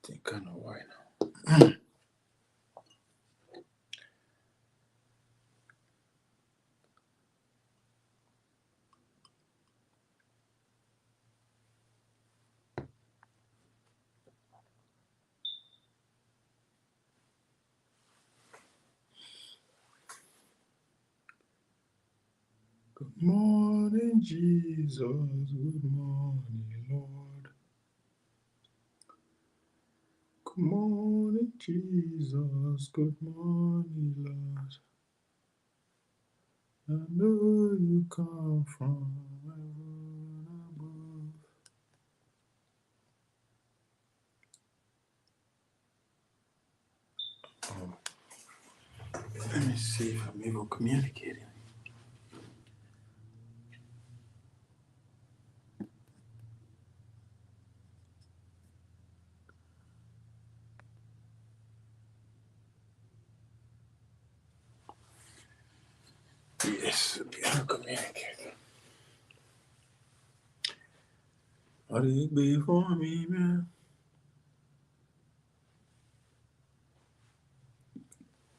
think I know why now. Good morning, Jesus. Good morning, Lord. Good morning, Jesus. Good morning, Lord. I know you come from heaven above. Oh, let me see if I'm able to communicate. Yes, we are communicating. What do you be for me, man?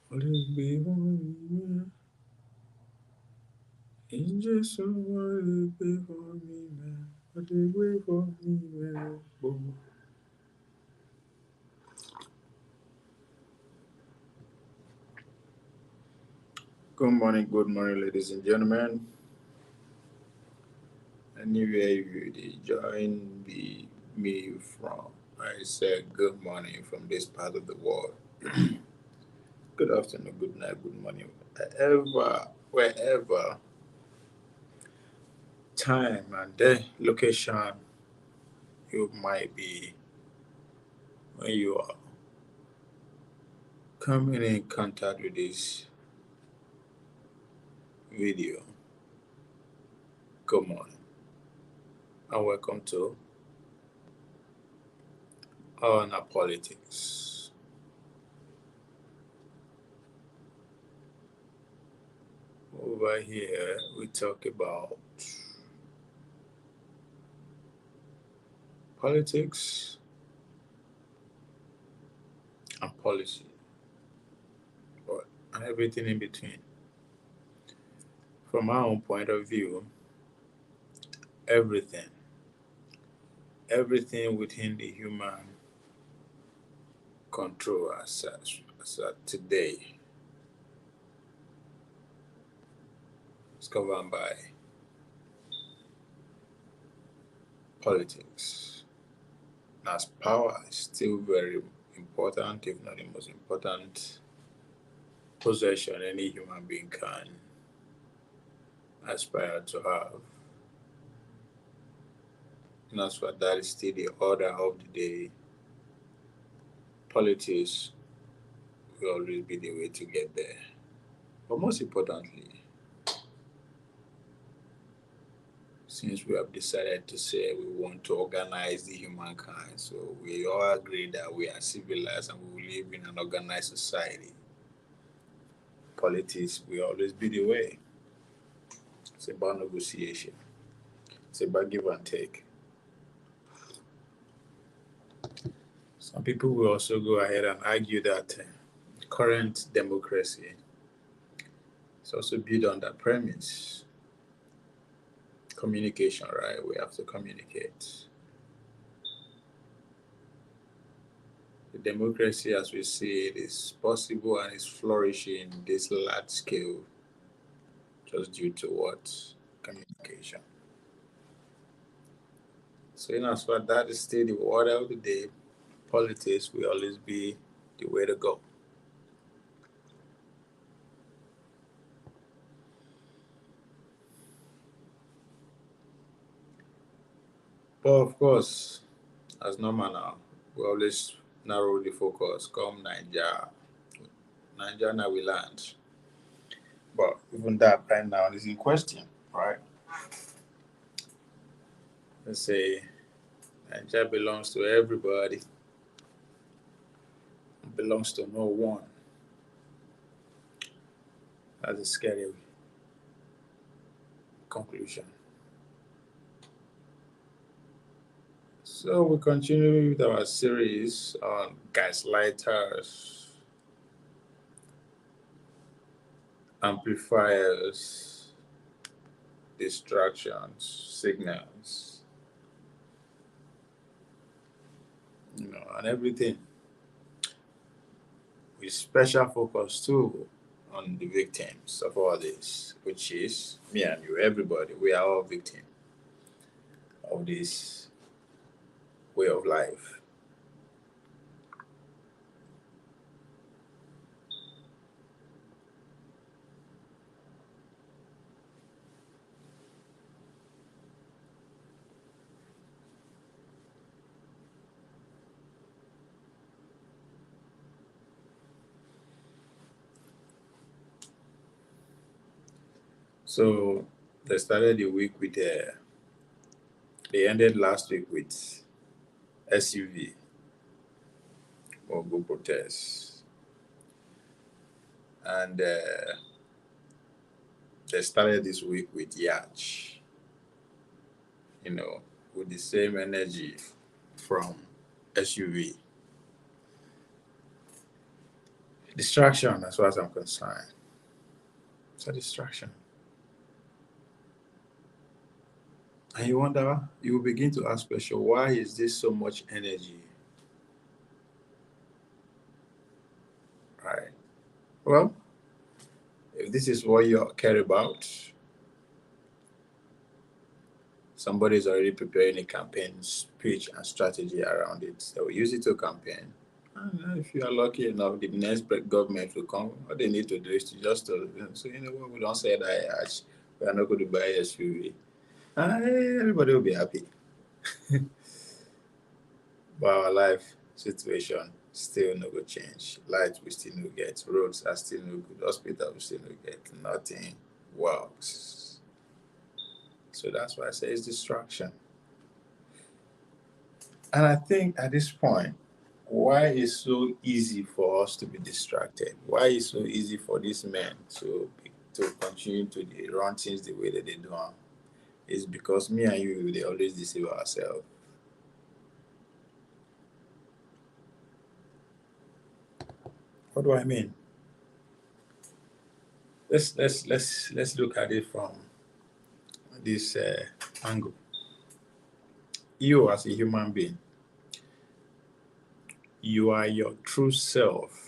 What do you be for me, man? It's just so what do you be for me, man? What do you be for me, man? Boom. Good morning, ladies and gentlemen. Anywhere you join me from, I say good morning from this part of the world. Good afternoon, good night, good morning, wherever time and day, location you might be when you are coming in contact with this video. Good morning and welcome to Honor Politics. Over here, we talk about politics and policy, but and everything in between. From our own point of view, everything, everything within the human control as such, today is governed by politics. As power is still very important, if not the most important possession any human being can aspire to have. And as for that is still the order of the day, politics will always be the way to get there. But most importantly, since we have decided to say we want to organize the humankind, so we all agree that we are civilized and we will live in an organized society. Politics will always be the way. It's about negotiation. It's about give and take. Some people will also go ahead and argue that current democracy is also built on that premise. Communication, right? We have to communicate. The democracy as we see it is possible and is flourishing this large scale just due to what? Communication. So in as far that is still the order of the day, politics will always be the way to go. But of course, as normal now, we always narrow the focus. Come Nigeria now we land. But even that right now is in question, right? Let's say Nigeria belongs to everybody, belongs to no one. That's scary. conclusion. So we continue with our series on gaslighters, amplifiers, distractions, signals, and everything. With special focus too on the victims of all this, which is me and you, everybody. We are all victims of this way of life. So they started the week with they ended last week with SUV or go protests, and they started this week with Yacht, you know, with the same energy from SUV. Distraction, as far as I'm concerned. It's a distraction. And you wonder, you will begin to ask question, why is this so much energy? Right. Well, if this is what you care about, somebody is already preparing a campaign speech and strategy around it. They will use it to campaign. And if you are lucky enough, the next government will come. What they need to do is to just so you know what, we don't say that as we are not going to buy SUV. And everybody will be happy. But our life situation still no go change. Light we still no get. Roads are still no good. Hospital we still no get. Nothing works. So that's why I say it's distraction. And I think at this point, why is so easy for us to be distracted? Why is so easy for these men to continue to run things the way that they do? Is because me and you they always deceive ourselves. What do I mean? Let's look at it from this angle. You as a human being, you are your true self.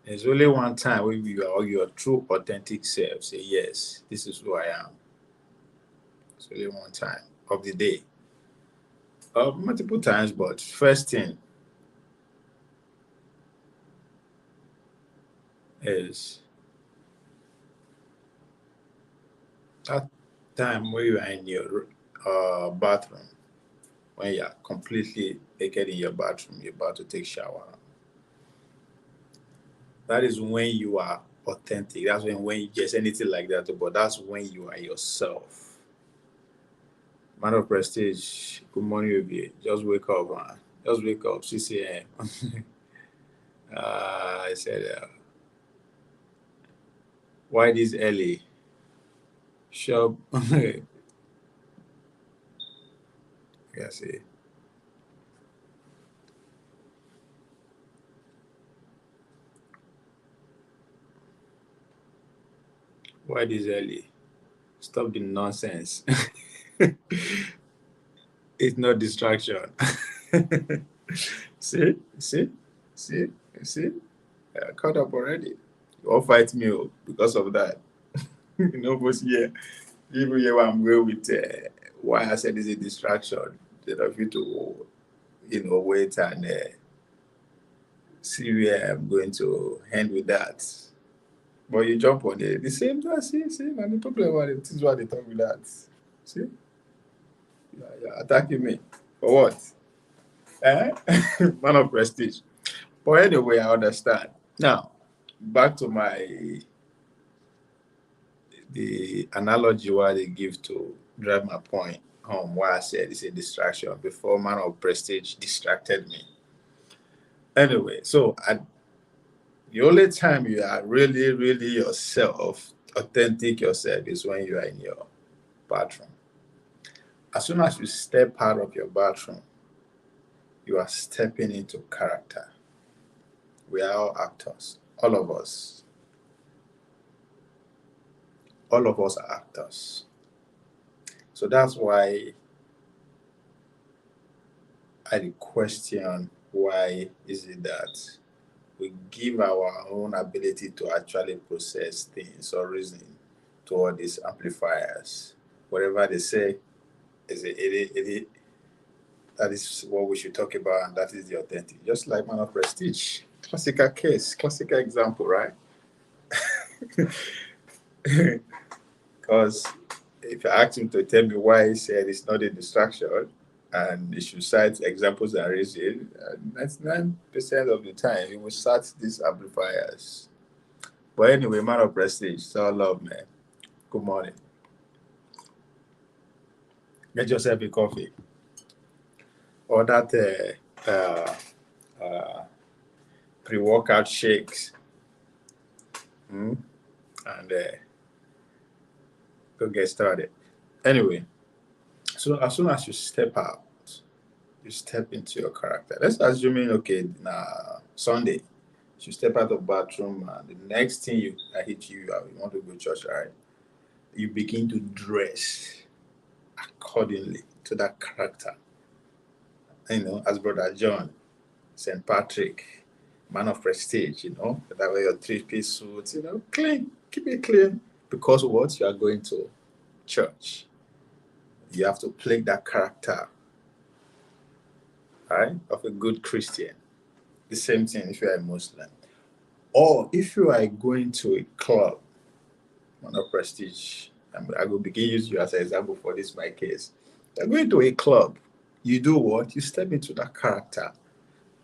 There's only one time when you are your true authentic self. Say yes, this is who I am. It's only one time of the day. Multiple times, but first thing is that time where you are in your bathroom, when you are completely naked in your bathroom, you're about to take shower. That is when you are authentic. That's when you just anything like that, but that's when you are yourself. Man of prestige, good morning, Obi. Just wake up, man. Just wake up, 6 a.m. I said, why this early? Shop. Yeah, see. Why this early? Stop the nonsense. It's not distraction. see, see, see, see. I caught up already. You all fight me because of that. But yeah, even here I'm going with why I said it's a distraction. Instead of you to, wait and see where I'm going to end with that. But you jump on it. The same thing, see, and the problem about it is why they talk with that. See, you're attacking me. For what? Eh? Man of prestige. But anyway, I understand. Now, back to the analogy why they give to drive my point home why I said it's a distraction before man of prestige distracted me. Anyway, so The only time you are really, really yourself, authentic yourself, is when you are in your bathroom. As soon as you step out of your bathroom, you are stepping into character. We are all actors. All of us. All of us are actors. So that's why I question, why is it that we give our own ability to actually process things or reason to all these amplifiers? Whatever they say, that is what we should talk about, and that is the authentic. Just like Man of Prestige. Classical case, classical example, right? Because if I ask him to tell me why he said it's not a distraction, and he should cite examples and reason, 99% of the time he will cite these amplifiers. But anyway, Man of Prestige, it's all love, man. Good morning. Get yourself a coffee or that pre-workout shakes, and go get started. Anyway, so as soon as you step out, you step into your character. Let's assuming, okay, Sunday, you step out of the bathroom, and the next thing I hit you, you want to go to church, right? You begin to dress accordingly to that character. As Brother John, St. Patrick, Man of Prestige, that way your three-piece suit, clean, keep it clean. Because what? You are going to church. You have to play that character, right, of a good Christian. The same thing if you are a Muslim. Or if you are going to a club, Man of Prestige, I will begin to use you as an example for this, my case. You're going to a club. You do what? You step into that character.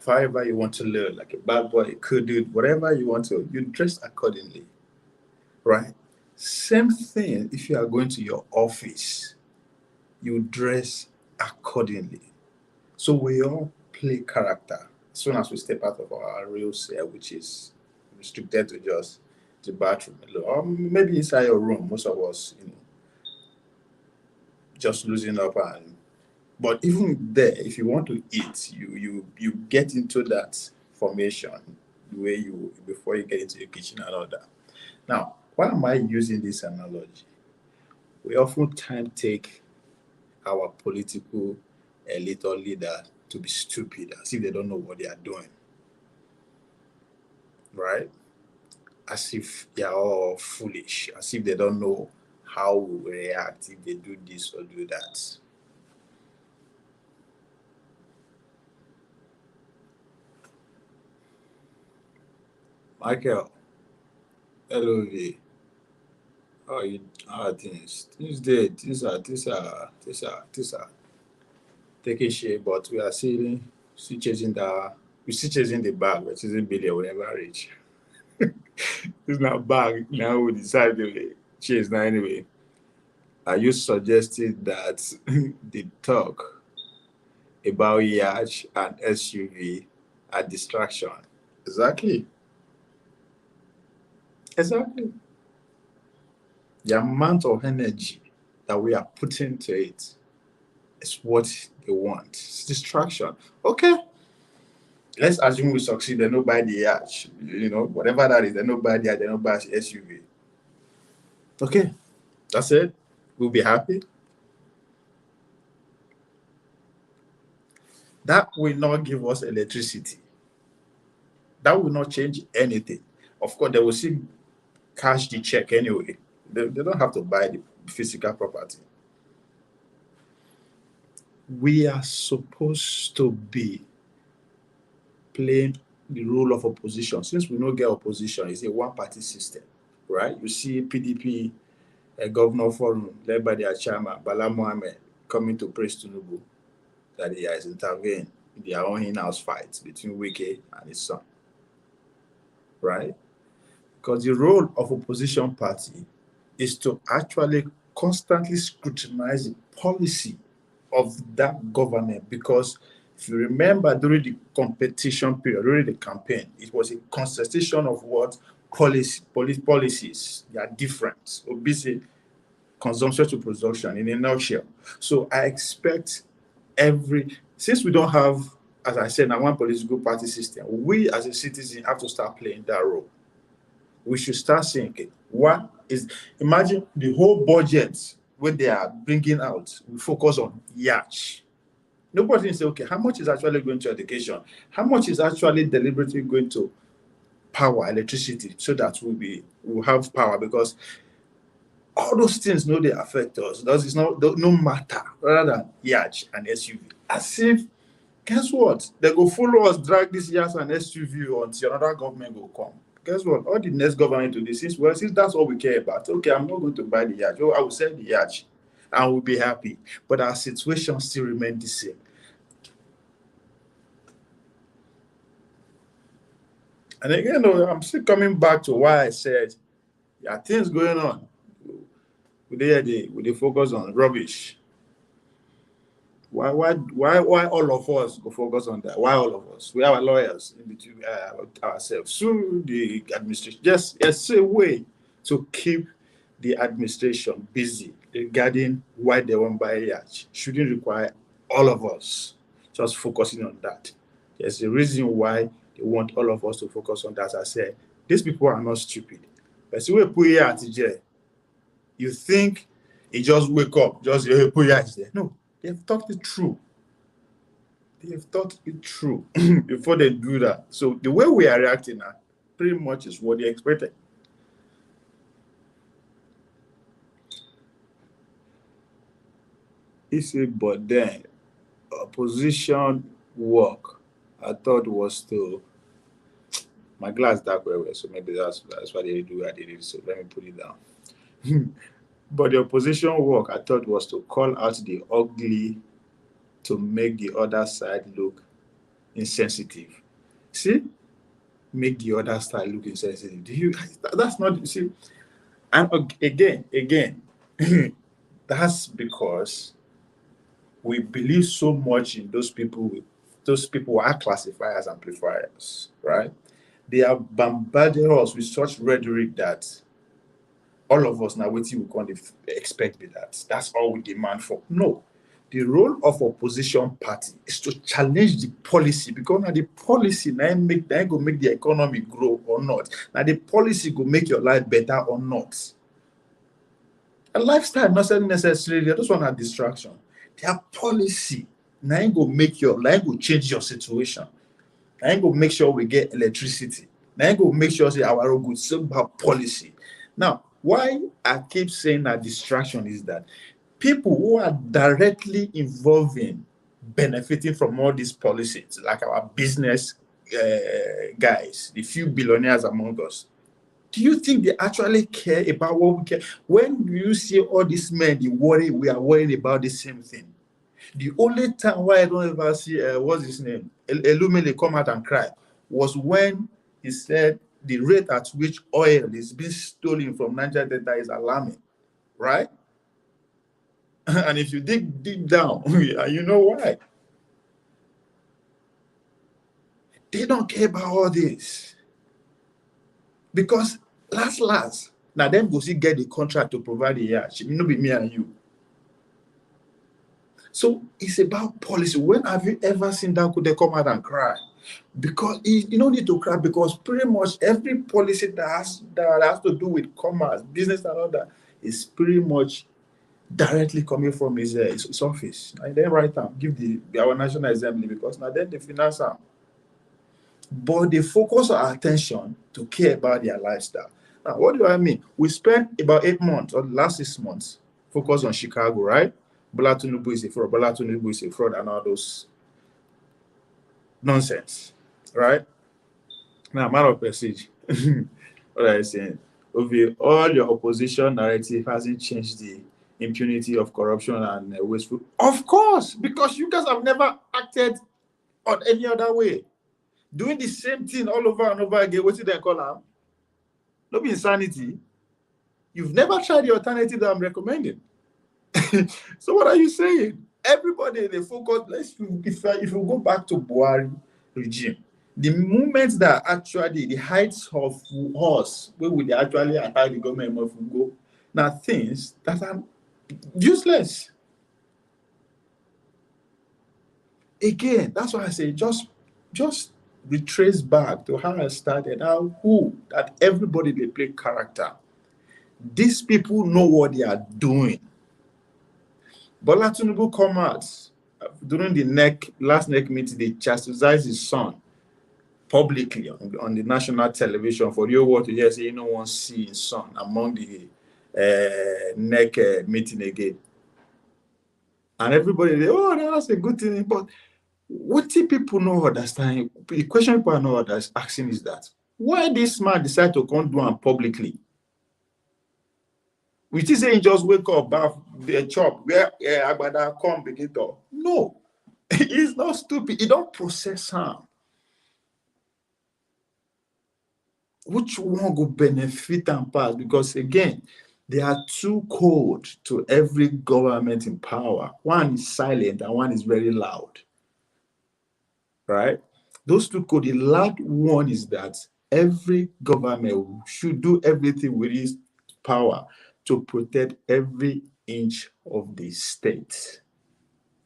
However you want to live, like a bad boy, a cool dude, whatever you want to, you dress accordingly, right? Same thing if you are going to your office, you dress accordingly. So we all play character as soon as we step out of our real self, which is restricted to just the bathroom, or maybe inside your room. Most of us, just losing up. But even there, if you want to eat, you get into that formation the way you before you get into the kitchen and all that. Now, why am I using this analogy? We oftentimes take our political elite or leader to be stupid, as if they don't know what they are doing, right? As if they are all foolish, as if they don't know how we react if they do this or do that. Michael, hello V. How are things? Things are taking shape, but we are still chasing the bag. We're chasing billion, we never reach. It's not bag now. We decide to chase now anyway. Are you suggesting that the talk about Yacht and SUV are distraction? Exactly. Exactly. The amount of energy that we are putting to it is what they want. It's distraction. Okay. Let's assume we succeed, they don't buy the yacht. Whatever that is, they don't buy the yacht, they don't buy the SUV. Okay. That's it. We'll be happy. That will not give us electricity. That will not change anything. Of course, they will still cash the check anyway. They don't have to buy the physical property. We are supposed to be playing the role of opposition. Since we don't get opposition, it's a one-party system, right? You see PDP, a governor forum led by their chairman, Bala Mohammed, coming to praise Tinubu that he has intervened in their own in-house fight between Wike and his son, right? Because the role of opposition party is to actually constantly scrutinize the policy of that government, because If you remember, during the competition period, during the campaign, it was a contestation of what policies. They are different. Obesity, consumption to production, in a nutshell. So I expect since we don't have, as I said, now one political party system, we as a citizen have to start playing that role. We should start saying, okay, what is, imagine the whole budget when they are bringing out, we focus on Yacht. Nobody say, okay, how much is actually going to education? How much is actually deliberately going to power, electricity, so that we'll have power? Because all those things they affect us. Those is no matter rather than Yacht and SUV. As if, guess what? They go follow us, drag this Yacht and SUV until another government will come. Guess what? All the next government to this is, well, since that's all we care about, okay, I'm not going to buy the Yacht. Oh, I will sell the Yacht and we'll be happy. But our situation still remains the same. And again, I'm still coming back to why I said, there are things going on. We focus on rubbish. Why all of us go focus on that? Why all of us? We are lawyers in between ourselves. Sue the administration. Just a way to keep the administration busy regarding why they won't buy a yacht. Shouldn't require all of us just focusing on that. There's a reason why they want all of us to focus on that. As I said, these people are not stupid. But see, we put here at jail. You think he just wake up, just put your eyes there. No, they've thought it through. They've thought it through before they do that. So the way we are reacting now pretty much is what they expected. He said, but then opposition work, I thought was to, my glass dark way, so maybe that's why they do what they did. So let me put it down. But the opposition work, I thought, was to call out the ugly to make the other side look insensitive. See? Make the other side look insensitive. That's not, see? And again, that's because we believe so much in those people. Those people are classified as amplifiers, right? They are bombarding us with such rhetoric that all of us now waiting we can't expect with that. That's all we demand for. No. The role of opposition party is to challenge the policy, because now the policy now go make the economy grow or not. Now the policy go make your life better or not. A lifestyle not necessarily, those one are distraction. Their policy now go make your life, go change your situation. Now go make sure we get electricity. Now go make sure say our own good simple policy. Now, why I keep saying that distraction is that people who are directly involved in benefiting from all these policies, like our business guys, the few billionaires among us, do you think they actually care about what we care? When do you see all these men, we are worried about the same thing? The only time why I don't ever see, what's his name, Elumele come out and cry, was when he said the rate at which oil is being stolen from Niger Delta is alarming, right? And if you dig deep down, you know why. They don't care about all this. Because last, now them go see get the contract to provide the yacht. It will be me and you. So it's about policy. When have you ever seen that could they come out and cry? Because you don't need to cry, because pretty much every policy that has to do with commerce, business and all that is pretty much directly coming from his office. And then write down, give our National Assembly, because now then they finance them. But they focus our attention to care about their lifestyle. Now, what do I mean? We spent about 8 months or the last 6 months focused on Chicago, right? Bola Tinubu is a fraud, and all those nonsense, right? Now, matter of passage, what are you saying? All your opposition narrative hasn't changed the impunity of corruption and wasteful. Of course, because you guys have never acted on any other way. Doing the same thing all over and over again, what did they call them? Not be insanity. You've never tried the alternative that I'm recommending. So what are you saying? everybody they focus. If you go back to Buhari regime, the moment that actually the heights of us where would they actually attack the government of go now things that are useless. Again, that's why I say just retrace back to how I started. How who that everybody they play character. These people know what they are doing. Bola Tinubu come out during the last NEC meeting, they chastised his son publicly on the national television for the whole world to hear say no one see his son among the NEC meeting again. And everybody, that's a good thing. But what people know understand, the question people are not asking is that why this man decide to come do it publicly? We just say he just wake up, bath, the chop, where Agbada come begin to. No, he's not stupid. He don't process harm. Which one go benefit and pass? Because again, there are two codes to every government in power. One is silent and one is very loud. Right? Those two codes. The loud one is that every government should do everything with its power to protect every inch of the state.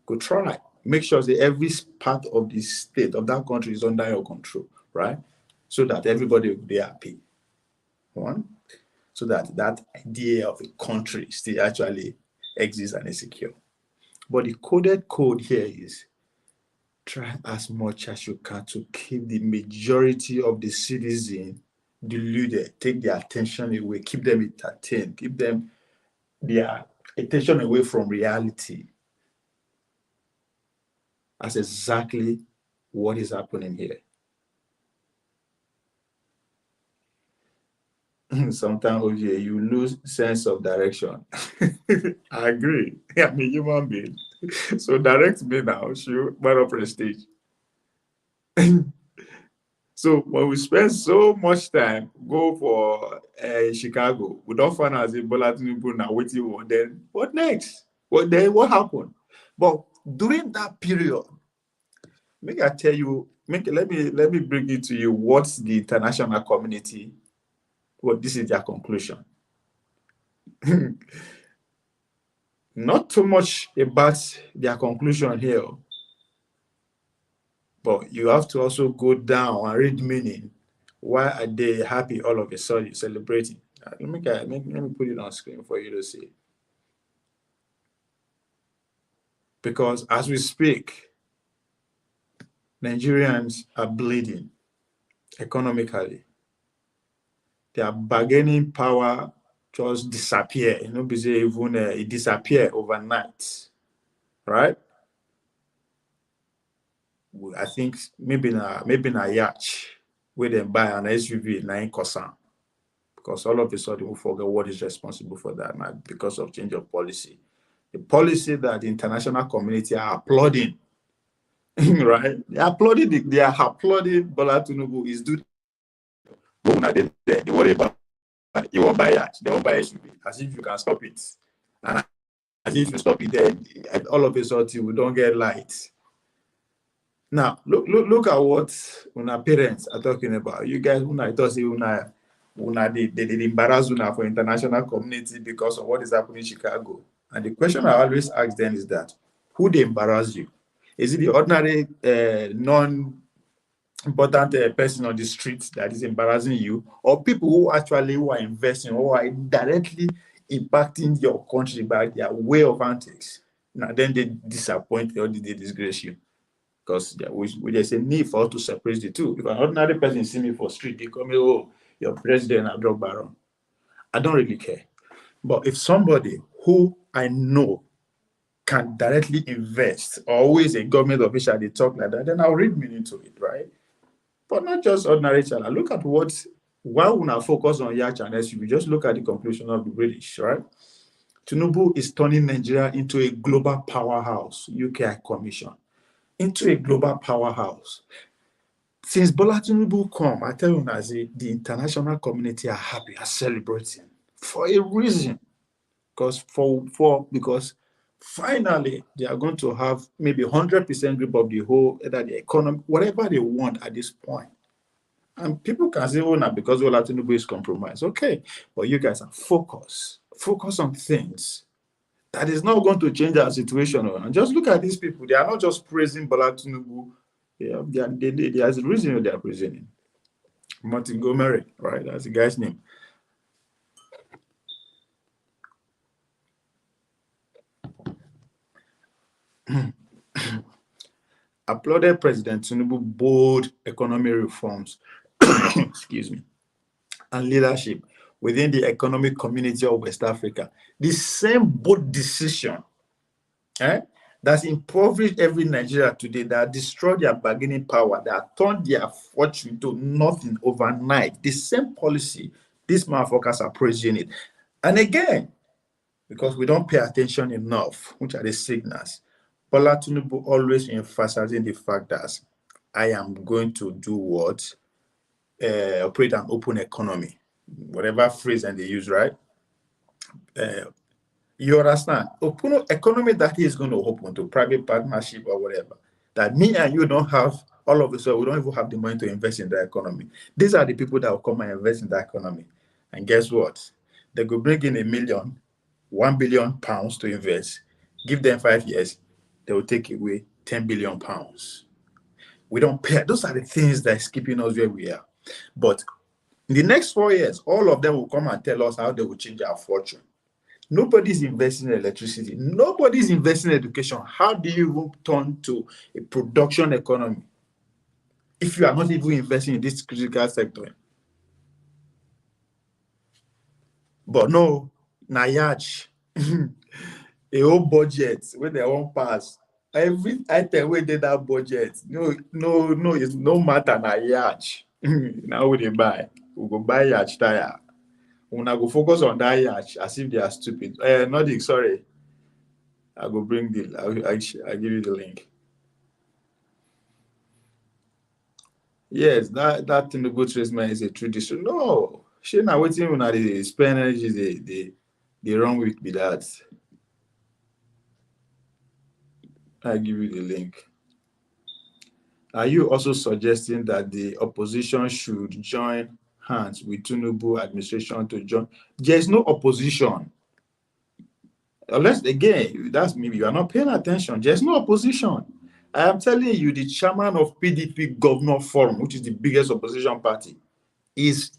Go try. Make sure that every part of the state of that country is under your control, right? So that everybody will be happy. One, so that that idea of a country still actually exists and is secure. But the coded code here is try as much as you can to keep the majority of the citizen deluded, take their attention away, keep them entertained, keep them their attention away from reality. That's exactly what is happening here. Sometimes you lose sense of direction. I agree. I'm a human being. So direct me now, shoot, right up on the stage. So when we spend so much time go for Chicago, we don't find out Bola Tinubu now waiting. Then what next? What happened? But during that period, maybe I tell you, let me bring it to you. What's the international community? Well, this is their conclusion. Not too much about their conclusion here, but you have to also go down and read meaning. Why are they happy all of a sudden celebrating? Let me put it on screen for you to see. Because as we speak, Nigerians are bleeding economically. Their bargaining power just disappear. You know, even it disappear overnight, right? I think maybe na Yacht where they buy an SUV 9%. Because all of a sudden we forget what is responsible for that now because of change of policy. The policy that the international community are applauding, right? They are applauding Bola Tinubu is doing. They worry about you won't buy Yacht, they won't buy SUV, as if you can stop it. And as if you stop it, then all of a sudden we don't get light. Now look at what our parents are talking about. You guys, I thought say they embarrass una for international community because of what is happening in Chicago. And the question I always ask them is that who they embarrass you? Is it the ordinary non-important person on the street that is embarrassing you, or people who are investing or are directly impacting your country by their way of antics? Now then they disappoint you or they disgrace you. Because there's a need for us to separate the two. If an ordinary person see me for street, they call me, oh, your president, a drug baron. I don't really care. But if somebody who I know can directly invest, or who is a government official, they talk like that, then I'll read meaning to it, right? But not just ordinary channel. Look at why we now focus on Yacht and SUV. Just look at the conclusion of the British, right? Tinubu is turning Nigeria into a global powerhouse, UKI Commission, into a global powerhouse. Since Bola Tinubu come, I tell you now, the international community are happy, are celebrating for a reason. Because Finally, they are going to have maybe 100% grip of the whole, either the economy, whatever they want at this point. And people can say, oh, now because all Tinubu is compromised. Okay, but you guys are focused. Focus on things that is not going to change our situation. And just look at these people. They are not just praising Bola Tinubu. There's a reason they are praising him. Montgomery, right? That's the guy's name. Applauded President Tinubu bold economic reforms, excuse me, and leadership within the economic community of West Africa. The same bold decision that's impoverished every Nigeria today, that destroyed their bargaining power, that turned their fortune to nothing overnight. The same policy, these motherfuckers are praising it. And again, because we don't pay attention enough, which are the signals, Bola Tinubu always emphasizing the fact that I am going to do what? Operate an open economy. Whatever phrase and they use, right? You understand? Open economy that he is going to open to private partnership or whatever. That me and you don't have, all of us, so we don't even have the money to invest in the economy. These are the people that will come and invest in the economy. And guess what? They go bring in £1 billion to invest. Give them 5 years, they will take away £10 billion. We don't pay. Those are the things that is keeping us where we are. But in the next 4 years, all of them will come and tell us how they will change our fortune. Nobody's investing in electricity. Nobody's investing in education. How do you even turn to a production economy if you are not even investing in this critical sector? But no, na Yacht, a whole budget where they won't pass. Every item where they that budget, no, it's no matter na Yacht. Now we they buy, we go buy Yacht tire. When I go focus on that Yacht as if they are stupid. Nothing, sorry. I go bring I'll give you the link. Yes, that thing the good treatment is a true district. No, she not waiting when they spend energy they wrong with be that. I give you the link. Are you also suggesting that the opposition should join hands with Tinubu administration to join? There's no opposition. Unless again, that's maybe you are not paying attention. There's no opposition. I am telling you, the chairman of PDP Governor Forum, which is the biggest opposition party, is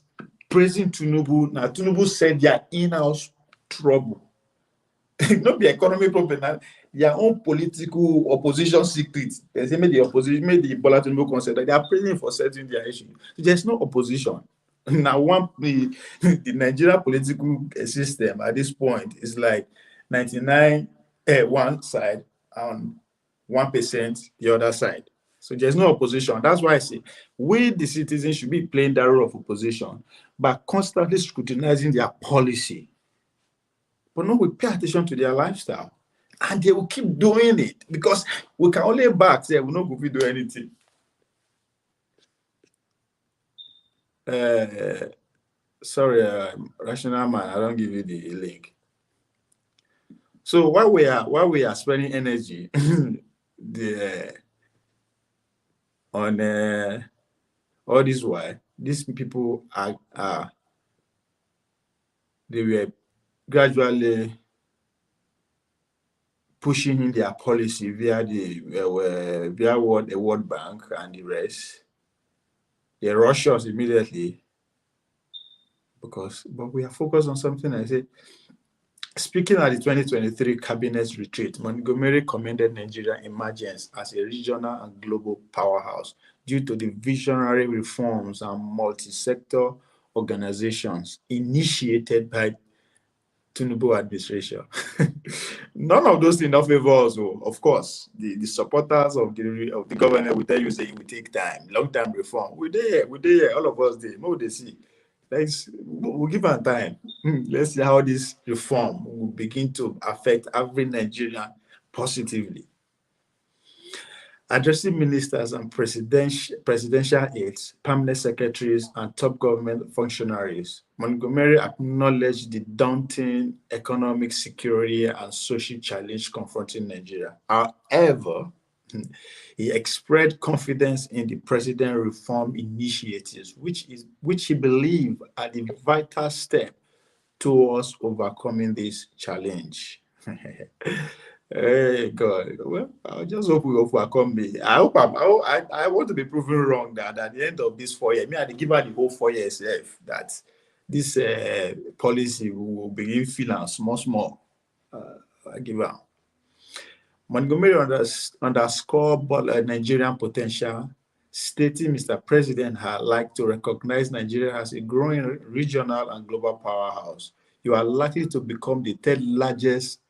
praising Tinubu. Now, Tinubu said they are in-house trouble. Not the economic problem, their own political opposition secrets. They say made the opposition, made the Bola Tinubu concept that they are praising for setting their issue. There's no opposition. Now, the Nigerian political system at this point is like 99 one side and 1% the other side. So there's no opposition. That's why I say we, the citizens, should be playing that role of opposition by constantly scrutinizing their policy. But no, we pay attention to their lifestyle. And they will keep doing it because we can only back say we're not going to do anything. Sorry, rational man, I don't give you the link. So while we are spending energy on all this while, these people are they were gradually pushing in their policy via the World Bank and the rest. They rush us immediately but we are focused on something. I say, speaking at the 2023 cabinet retreat, Montgomery commended Nigeria's emergence as a regional and global powerhouse due to the visionary reforms and multi-sector organizations initiated by Tinubu administration. None of those things favor us. Of course, the supporters of the government will tell you say it will take time, long-term reform. We're there, all of us there. No, they see. We'll give them time. Let's see how this reform will begin to affect every Nigerian positively. Addressing ministers and presidential aides, permanent secretaries, and top government functionaries, Montgomery acknowledged the daunting economic, security, and social challenge confronting Nigeria. However, he expressed confidence in the president reform initiatives, which he believed are the vital step towards overcoming this challenge. Hey God, well, I just hope we overcome me. I want to be proven wrong that at the end of this 4 years, me I dey give her the whole 4 years that this policy will begin feeling small, small. I give her. Montgomery underscored Nigerian potential, stating Mr. President had like to recognize Nigeria as a growing regional and global powerhouse. You are likely to become the third largest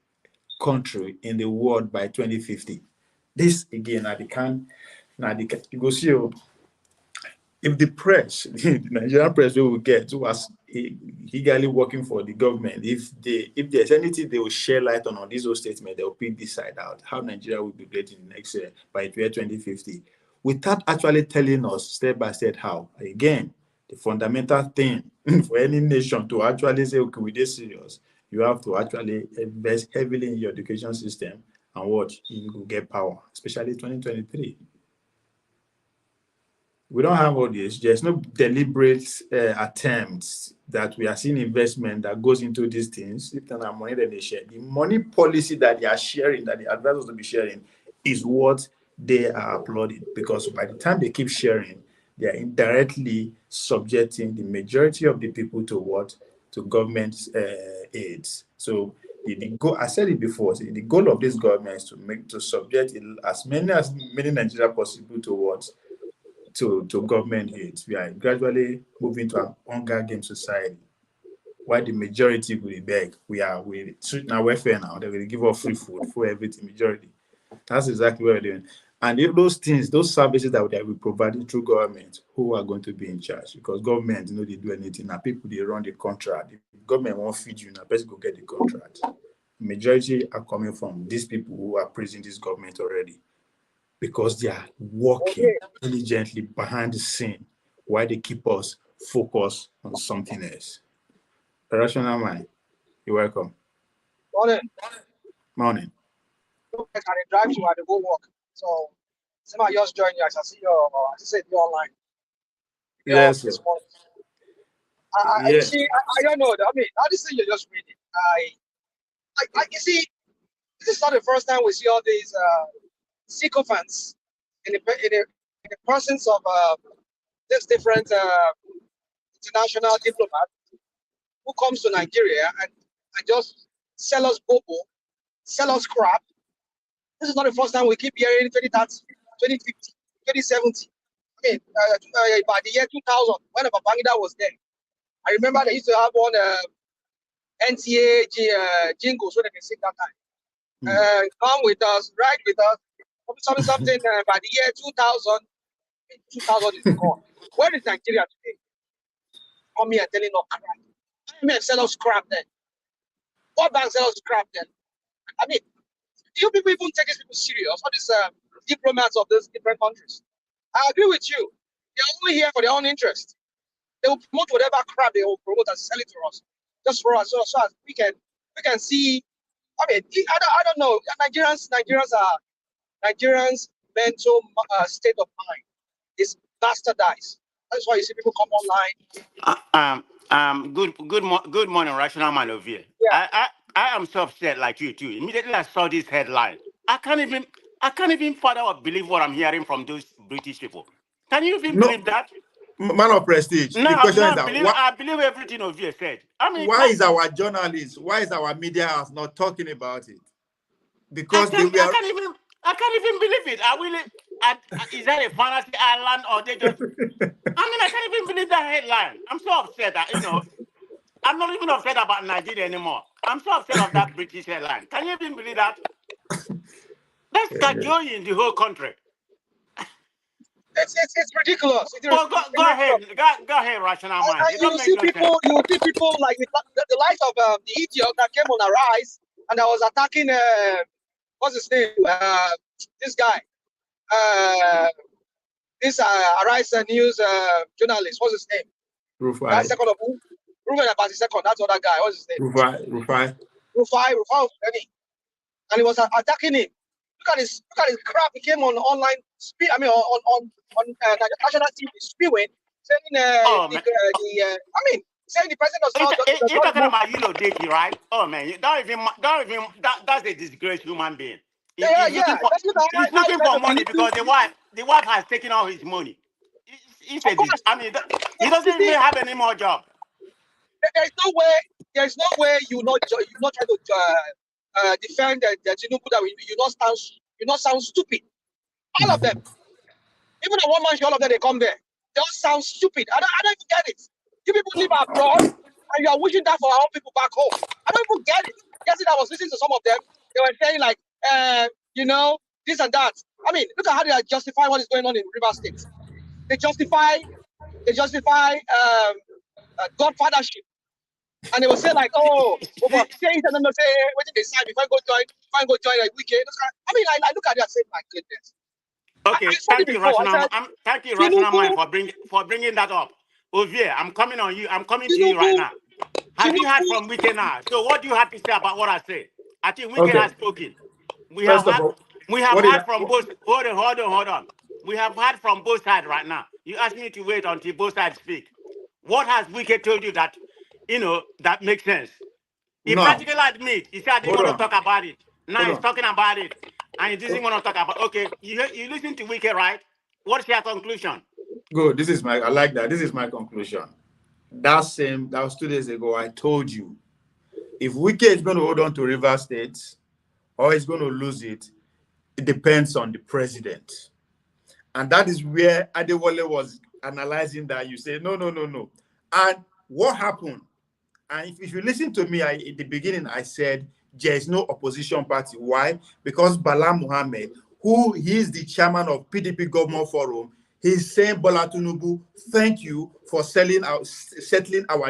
country in the world by 2050. This again, you go see if the press, the Nigerian press we will get, who was eagerly working for the government, if there's anything they will share light on this whole statement, they will pick this side out, how Nigeria will be great in the next year by 2050, without actually telling us step by step how. Again, the fundamental thing for any nation to actually say, okay, we're this serious, you have to actually invest heavily in your education system and what you will get power, especially 2023. We don't have all this. There's no deliberate attempts that we are seeing investment that goes into these things. If not money that they share, the money policy that they are sharing, that the advisors will be sharing, is what they are applauding. Because by the time they keep sharing, they are indirectly subjecting the majority of the people to what? To government aids. So I said it before. The goal of this government is to subject as many Nigerians possible to what? To government aids. We are gradually moving to an hunger game society. While the majority will beg, we treat now welfare now. They will give us free food for everything. Majority. That's exactly what we're doing. And if those things, those services that we provided through government, who are going to be in charge? Because government, they do anything. Now people they run the contract. If government won't feed you, now person go get the contract. Majority are coming from these people who are praising this government already, because they are working diligently behind the scene while they keep us focused on something else. Rational mind, you're welcome. Morning. Morning. I can drive to the go work. So somebody just join you. I shall see you. I just said you online. Yes, This sir. morning. Yes. See, I don't know. I mean, all this thing you're just reading. You see, this is not the first time we see all these sycophants in the presence of this different international diplomat who comes to Nigeria and just sell us bobo, sell us crap. This is not the first time we keep hearing 2030, 2050, 2070. I mean, by the year 2000, when Babangida was there, I remember they used to have one NTA jingles so they can sing that time. Come with us, ride with us, something. By the year 2000, 2000 is gone. Where is Nigeria today? Come here telling us crap. I mean, sell us crap then. What bank sell us crap then? I mean, do you people even take these people serious? All these diplomats of these different countries. I agree with you. They're only here for their own interest. They will promote whatever crap they will promote and sell it to us, just for us, so as we can see. I mean, I don't know. Nigerians mental state of mind is bastardized. That's why you see people come online. Good morning, Rational Man of here. Yeah. I am so upset like you too. Immediately I saw this headline. I can't even father or believe what I'm hearing from those British people. Can you even believe that? Man of prestige. No, The question is I believe everything Ovie said. I mean, why is our journalists, why is our media house not talking about it? Because I can't even believe it. Is that a fantasy island or they just? I can't even believe that headline. I'm so upset that I'm not even upset about Nigeria anymore. I'm so upset of that British headline. Can you even believe that? That's Kajoy in the whole country. It's ridiculous. Well, go ahead, Rational Man. You see people like the likes of the idiot that came on Arise and I was attacking what's his name? This guy. this Arise News journalist. What's his name? Rufai. That second of all, Ruben about the second. That's other guy. What's his name? Rufai. And he was attacking him. Look at his crap. He came on online national TV spewing, saying saying the president does not. You're talking about Yilo Deki, right? Oh man, that's a disgraced human being. He's looking for money because the wife has taken all his money. He doesn't even have any more job. There's no way you not try to defend the Tinubu that you not sound stupid. All of them, even a one man show, all of them they come there. They all sound stupid. I don't even get it. You people live abroad and you are wishing that for our own people back home. I don't even get it. Yesterday I was listening to some of them. They were saying like, this and that. I mean, look at how they are justifying what is going on in River State. They justify godfathership. And they will say like, but say and then they say, what did they say? If I go join a weekend. I mean, I look at it and say, my goodness. Okay, thank you, Rational Mind, for bringing that up. Ovie, I'm coming on you. I'm coming to you right now. Have you heard from Wike now? So what do you have to say about what I said? I think Wike has spoken. We have heard from both. Hold on. We have heard from both sides right now. You asked me to wait until both sides speak. What has Wike told you that, that makes sense? He practically admit. He said, I didn't want to talk about it. Now he's talking about it. And he doesn't want to talk about okay, you listen to Wike, right? What's your conclusion? Good. I like that. This is my conclusion. That was 2 days ago. I told you, if Wike is going to hold on to River State or he's going to lose it, it depends on the president. And that is where Adewale was analyzing that. You say, no. And what happened? And if you listen to me, in the beginning, I said, there is no opposition party. Why? Because Bala Muhammad, who is the chairman of PDP Government Forum, he's saying, Bola Tinubu, thank you for settling our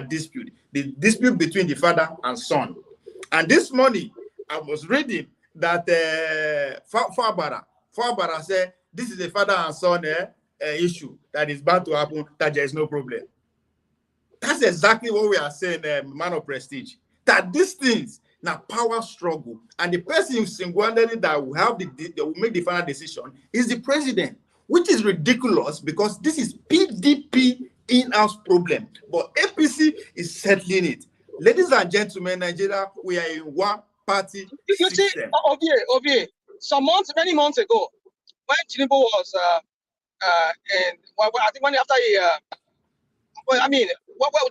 dispute, the dispute between the father and son. And this morning, I was reading that Fabara said, this is a father and son issue that is bound to happen, that there is no problem. That's exactly what we are saying, man of prestige. That these things, now power struggle, and the person singularly that will make the final decision is the president, which is ridiculous because this is PDP in-house problem, but APC is settling it. Ladies and gentlemen, Nigeria, we are in one party system. Ovie, many months ago, when Tinubu was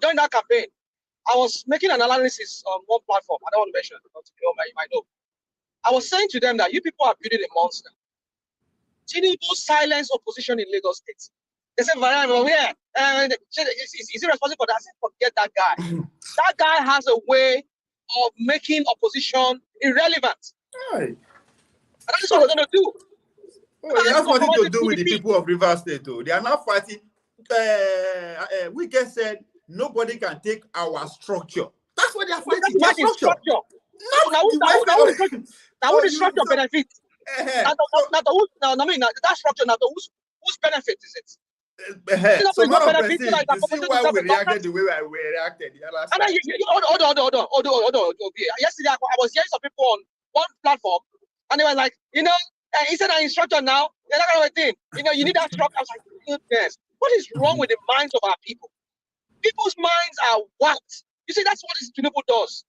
during that campaign, I was making an analysis on one platform. I don't want to mention it because you might know. I was saying to them that you people are building a monster. Tinubu silenced opposition in Lagos State. They said, is he responsible for that? I said, forget that guy. That guy has a way of making opposition irrelevant. Right. And that is what they're going to do. It has nothing to do with the people of River State, though. They are not fighting. Wike said, nobody can take our structure. That's what they are fighting. Their structure. Now, what is structure benefit? That structure, whose benefit is it? So, man of prestige, you see why we reacted the way we reacted. Hold on. Yesterday, I was hearing some people on one platform, and they were like, instead of instructor now, they're not going to thing. You need that structure. I was like, goodness, what is wrong with the minds of our people? People's minds are warped. You see, that's what this Tinubu does.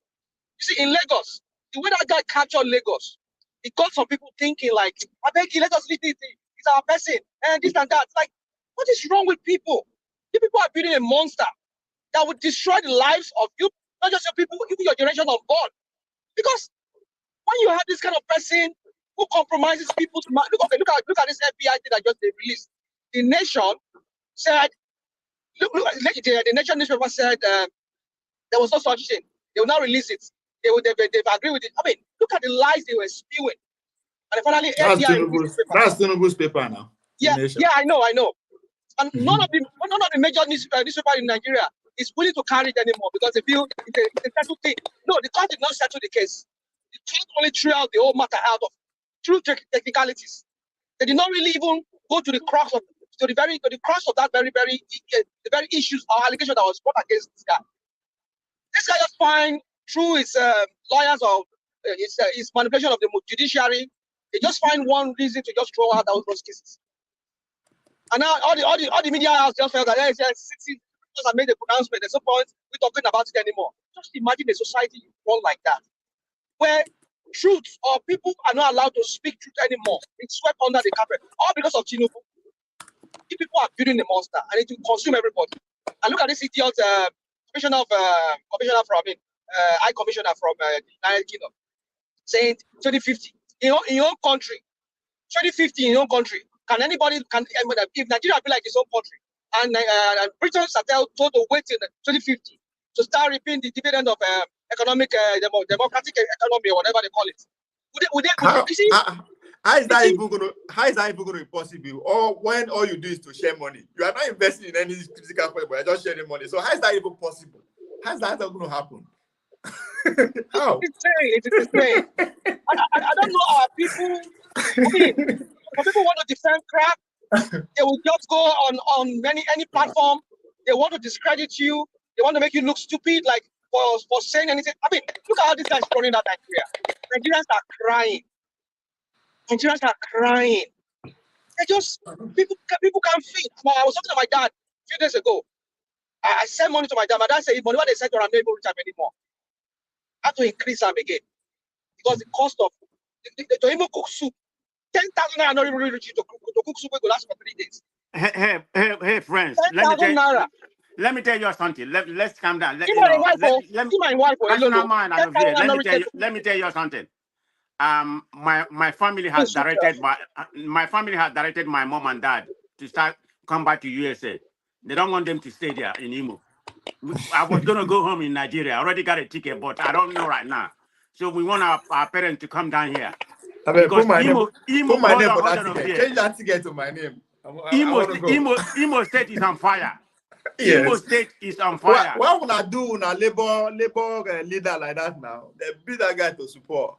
You see, in Lagos, the way that guy captured Lagos, it got some people thinking like, I beg you, let us leave it. It's our person, and this and that. It's like, what is wrong with people? You people are building a monster that would destroy the lives of you, not just your people, even your generation unborn. Because when you have this kind of person who compromises people's mind, look at this FBI thing that just they released. The Nation said, the Nation newspaper said there was no such thing. They will not release it. They've agreed with it. I mean, look at the lies they were spewing. And finally, that's Tinubu's paper now. Yeah, I know. And none of the major newspapers in Nigeria is willing to carry it anymore because they feel it's a settled thing. No, the court did not settle the case. The court only threw out the whole matter out of true technicalities. They did not really even go to the crux of that the very issues or allegation that was brought against this guy. This guy just find through his lawyers or his manipulation of the judiciary, they just find one reason to just throw out those cases. And now all the media house just felt that yes, 60 have made a pronouncement. There's no point we're talking about it anymore. Just imagine a society run like that, where truth or people are not allowed to speak truth anymore. It's swept under the carpet, all because of Tinubu. People are building a monster and it will consume everybody. And look at this idiot commissioner from High Commissioner from the United Kingdom saying 2050 in your own country, 2050 in your own country. Can if Nigeria be like its own country and Britain told to wait till 2050 to start reaping the dividend of economic democratic economy or whatever they call it? How is that even going to be possible? Or when all you do is to share money, you are not investing in any physical point, but you're just sharing money. So how is that even possible? How is that going to happen? How? It's insane. I don't know how people. When people want to defend crap, they will just go on any platform. They want to discredit you. They want to make you look stupid, like for saying anything. I mean, look at how this guy's running out Nigeria. Nigerians are crying. Nigerians are crying. They just people can't feed. I was talking to my dad a few days ago. I sent money to my dad. My dad said, "Money what they said, I'm not able to reach them anymore. I have to increase them again because the cost of to even cook soup, 10,000 naira not even reach you to cook soup. It will last for 3 days. Hey, friends. 10,000 naira. Let me tell you something. Let's calm down. Let me tell you something. My family has directed my mom and dad to come back to USA. They don't want them to stay there in Imo. I was gonna go home in Nigeria. I already got a ticket, but I don't know right now. So we want our parents to come down here. I mean, Because put my name on that ticket. Change that ticket to my name. Imo State is on fire. Yes. Imo State is on fire. What would I do when a labor leader like that now? They be that guy to support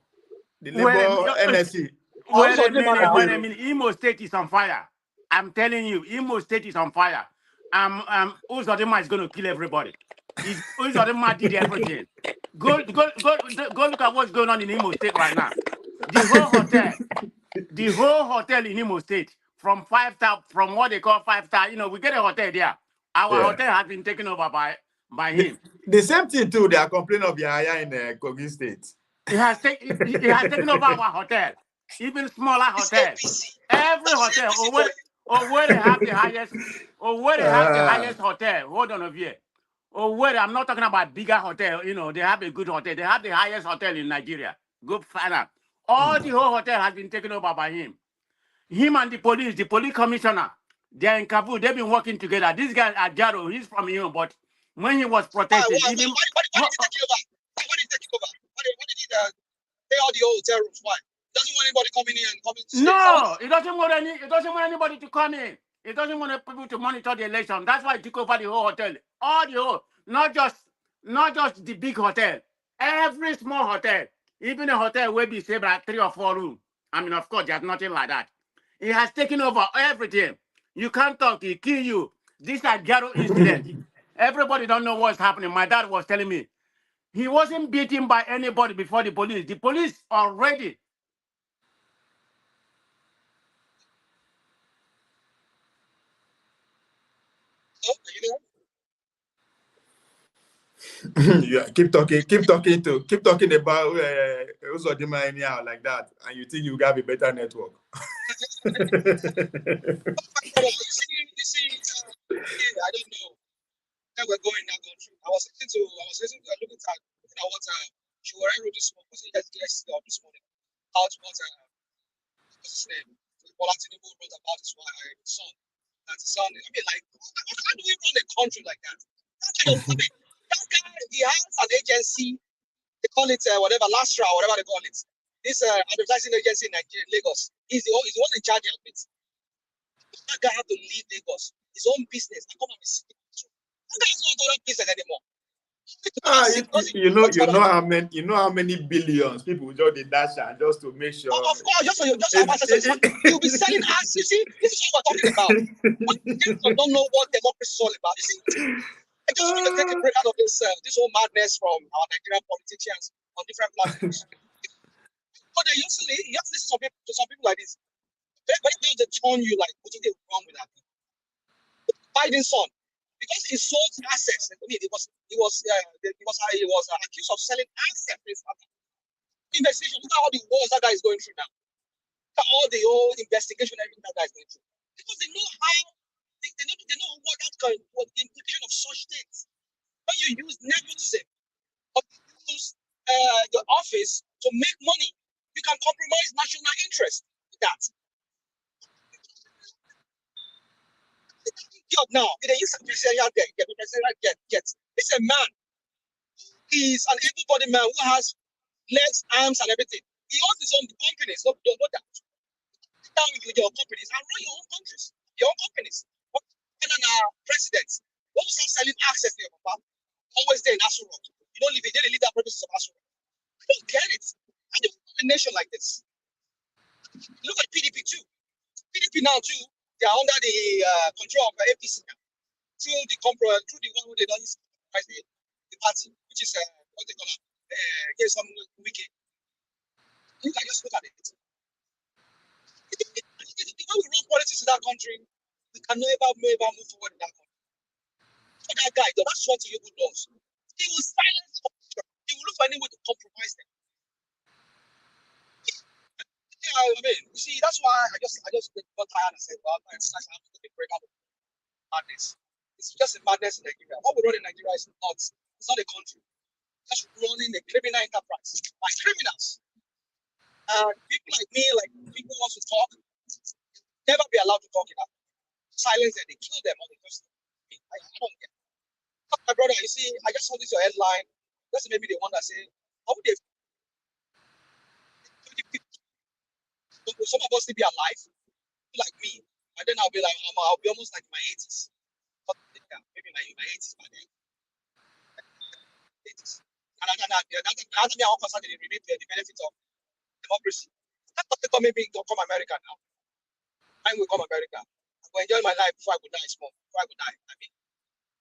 the labor NSC. Wait a minute. Imo State is on fire. I'm telling you, Imo State is on fire. Uzodinma is going to kill everybody. Uzodinma did everything. Go look at what's going on in Imo State right now. The whole hotel in Imo State, from 5-star, from what they call 5-star, we get a hotel there. Our hotel has been taken over by him. The same thing too. They are complaining of Yaya in Kogi State. He has taken over our hotel, even smaller hotels. Every hotel, or where they have the highest, hotel. Hold on over here. Or where I'm not talking about bigger hotel. They have a good hotel. They have the highest hotel in Nigeria. Go find out. All the whole hotel has been taken over by him. Him and the police commissioner, they're in Kabul. They've been working together. This guy, Ajaro, he's from Imo, but when he was protesting, Why did he take over? Why did he pay all the hotel rooms? Why? He doesn't want anybody coming in and coming to No, he doesn't want anybody to come in. He doesn't want people to monitor the election. That's why he took over the whole hotel. Not just the big hotel. Every small hotel. Even a hotel where we say about 3 or 4 rooms. I mean, of course, there's nothing like that. He has taken over everything. You can't talk, he kill you. This is Garo incident. Everybody don't know what's happening. My dad was telling me. He wasn't beaten by anybody before the police. The police already. Yeah, keep talking about Uzodinma anyhow like that, and you think you got a better network. I don't know that we're going in that country. I was looking at what Shiwari wrote this morning. Was it yesterday or this morning? What's his name? Bola Tinubu wrote about his son. That's his son. I mean, like, how do we run a country like that? That guy, he has an agency. They call it whatever, Lastra, whatever they call it. This advertising agency in Nigeria, Lagos. He's the one in charge of it. That guy had to leave Lagos, his own business, and come and be sitting. That guy doesn't want to run business anymore. You know how many billions people just did that just to make sure. Of course, just have access. You'll be selling ads. You see, this is what we're talking about. When people don't know what democracy is all about. You see, I just want to take a break out of this whole madness from our Nigerian politicians on different platforms. But they usually, you have to listen to some people like this. When they turn you like, what did they wrong with that? Biden's son, because he sold assets. I mean, he was accused of selling assets. Investigation. Look at all the wars that guy is going through now. Look at all the whole investigation, everything that guy is going through. Because they know how they know what the implication of such things. When you use nepotism or you use the office to make money, you can compromise national interest with that. Now, they use presidential get. It's a man. He's an able-bodied man who has legs, arms, and everything. He owns his own companies. Don't that. Sit down with your companies and run your own countries, your own companies. Presidents, what was selling access to your papa? Always there in Asu Rock. You don't leave that purposes of Asu Rock. I don't get it. How do you run a nation like this? Look at PDP too. PDP now too. They are under the control of FDC now. Through the one who they don't use the party, which is what they call it. Here's some wicked. You can just look at it. When we run politics in that country, we can never move forward in that country. So that guy, that's what he does. He will silence opposition. He will look for any way to compromise them. Yeah, I mean, you see, that's why I just got tired and said, well, I have to take a break out of madness. It's just a madness in Nigeria. What we run in Nigeria is not a country. Just running a criminal enterprise by criminals. And people like me, like people who want to talk, never be allowed to talk in that. Silence them, they kill them or they just I don't get it. My brother, you see, I just saw this your headline. That's maybe the one that say, how would they some of us still be alive, like me, and then I'll be almost like in my 80s. Maybe my 80s by then. 80s. And that's me how concerned they reap the benefits of democracy. That's what maybe come America now. I will come America. I will enjoy my life before I go die small. Before I go die. I mean,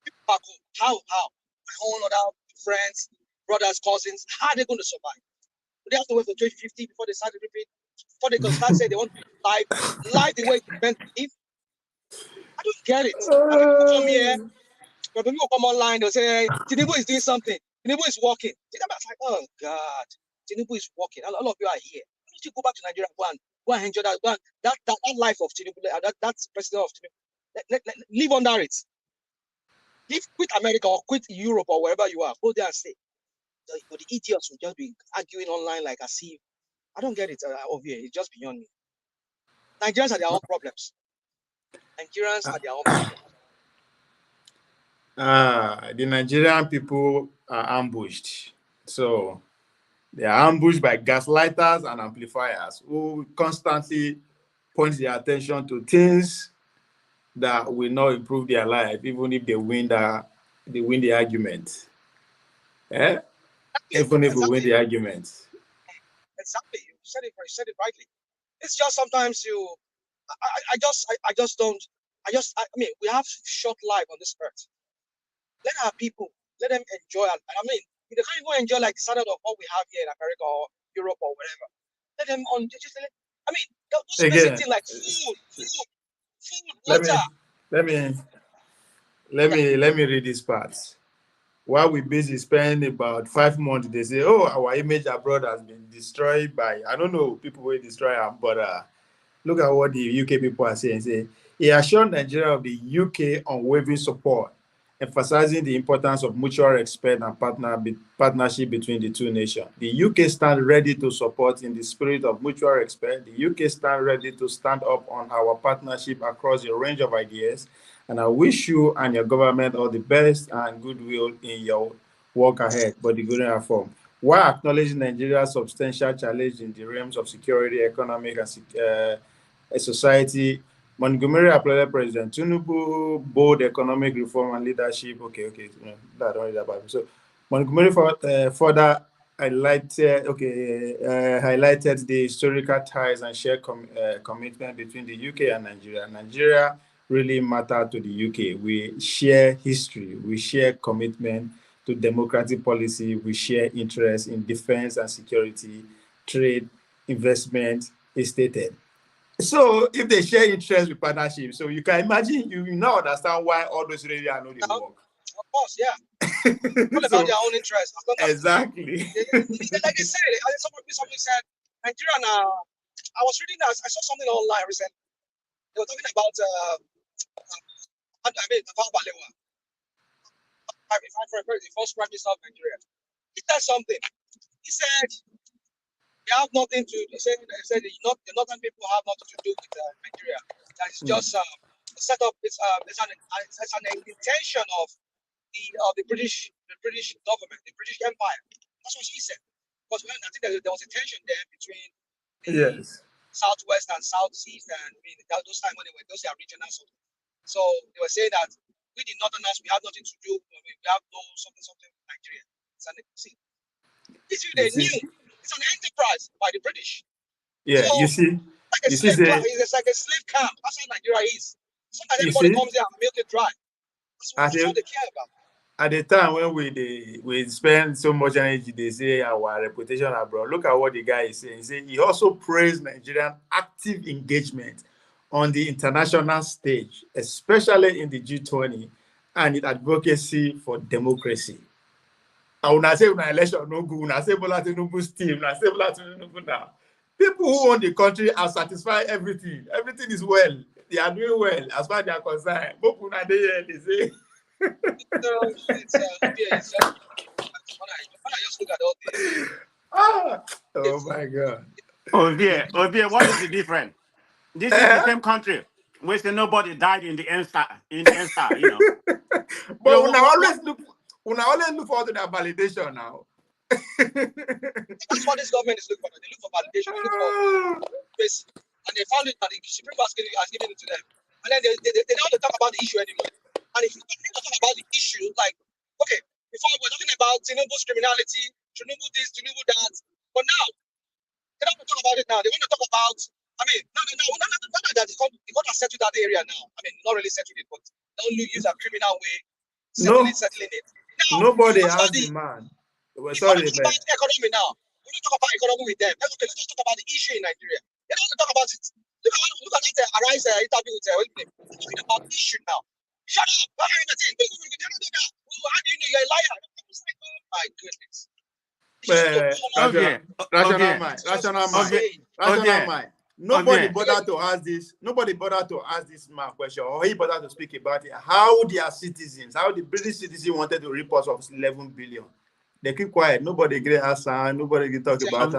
people back home, how? My own other friends, brothers, cousins, how are they going to survive? They have to wait for 2050 before they start repeat. Before they can start saying they want to live the way it's meant to live. I don't get it. People come here, when people come online, they'll say, Tinubu is doing something. Tinubu is walking. I'm like, oh God, Tinubu is walking. All of you are here. Why don't you go back to Nigeria and go and enjoy that life of Tinubu, that's president of Tinubu. Live under it. Quit America or quit Europe or wherever you are. Go there and stay. But the idiots will just be arguing online like as if I don't get it over here. It's just beyond me. Nigerians are their own problems. Nigerians are their own problems. The Nigerian people are ambushed. So they are ambushed by gaslighters and amplifiers who constantly point their attention to things that will not improve their life, even if they win the argument. Even if we win the argument. Exactly. You said it rightly. It's just sometimes I mean, we have short life on this earth. Let our people, let them enjoy. I mean, if they can't even enjoy like the standard of what we have here in America or Europe or wherever, let them on. I mean, those basic things like food, water. Let me read this part. While we busy spend about 5 months, they say, oh, our image abroad has been destroyed by, I don't know, people will destroy them, but look at what the UK people are saying. Say, he assured Nigeria of the UK unwavering support, emphasizing the importance of mutual respect and partnership between the two nations. The UK stand ready to support in the spirit of mutual respect. The UK stand ready to stand up on our partnership across a range of ideas. And I wish you and your government all the best and goodwill in your work ahead, but the good reform. While acknowledging Nigeria's substantial challenge in the realms of security, economic, and society, Montgomery applauded President Tinubu bold economic reform and leadership. Okay, I don't read about it. So Montgomery further highlighted the historical ties and shared commitment between the UK and Nigeria. Nigeria really mattered to the UK. We share history, we share commitment to democratic policy, we share interest in defense and security, trade, investment, is stated. So if they share interest with partnership, so you can imagine, you now understand why all those really are not the work. Of course, yeah. All about their own interest. Exactly. Like I said, somebody said, Nigeria now. I was reading that, I saw something online recently. They were talking about, Balewa. If I remember, the first prime minister of Nigeria. He said something. He said, they have nothing to, he said the northern people have nothing to do with Nigeria. That is just a setup, it's an intention of the British government, the British Empire. That's what he said. Because I think there was a tension there between the southwest and southeast, and those times when those are regional. So they were saying that we the northerners, we have nothing to do. We have no something with Nigeria. This is they knew it's an enterprise by the British. Yeah, so, it's like a slave camp. That's how Nigeria is. Sometimes everybody comes there and milk it dry. That's what they care about. At the time when we spend so much energy, they say our reputation abroad. Look at what the guy is saying. He also praised Nigerian active engagement on the international stage, especially in the G20, and its advocacy for democracy. And when I say when election no good, when I say Bola Tinubu's team, when I say Bola Tinubu now, people who own the country are satisfied everything. Everything is well. They are doing well as far as they are concerned. But when they say when I just look at all this. Oh my God. Obie, what is the difference? This is the same country where nobody died in the ENSTAR, you know. But when I always look forward to that validation now. That's what this government is looking for. They look for validation. They look for space. And they found it, and the Supreme Court has given it to them. And then they don't want to talk about the issue anymore. And if you don't talk about the issue, like, okay, before we're talking about Tinubu's criminality, Tinubu this, Tinubu that, but now, they don't want to talk about it now. They want to talk about, now that the court has settled that area now. Not really settled it, but don't use a criminal way, settling it. Now, nobody has the man. Sorry, talk about the economy now. We don't talk about economy with them. Let's just talk about the issue in Nigeria. They don't want to talk about it. Look at that Arise interview with they're talking about the issue now. Shut up! How do you know you're a liar? Oh my goodness. Nobody bothered to ask this. Nobody bothered to ask this man question, or he bothered to speak about it. How their citizens, how the British citizens wanted to report of 11 billion. They keep quiet. Nobody get answer. Nobody can talk about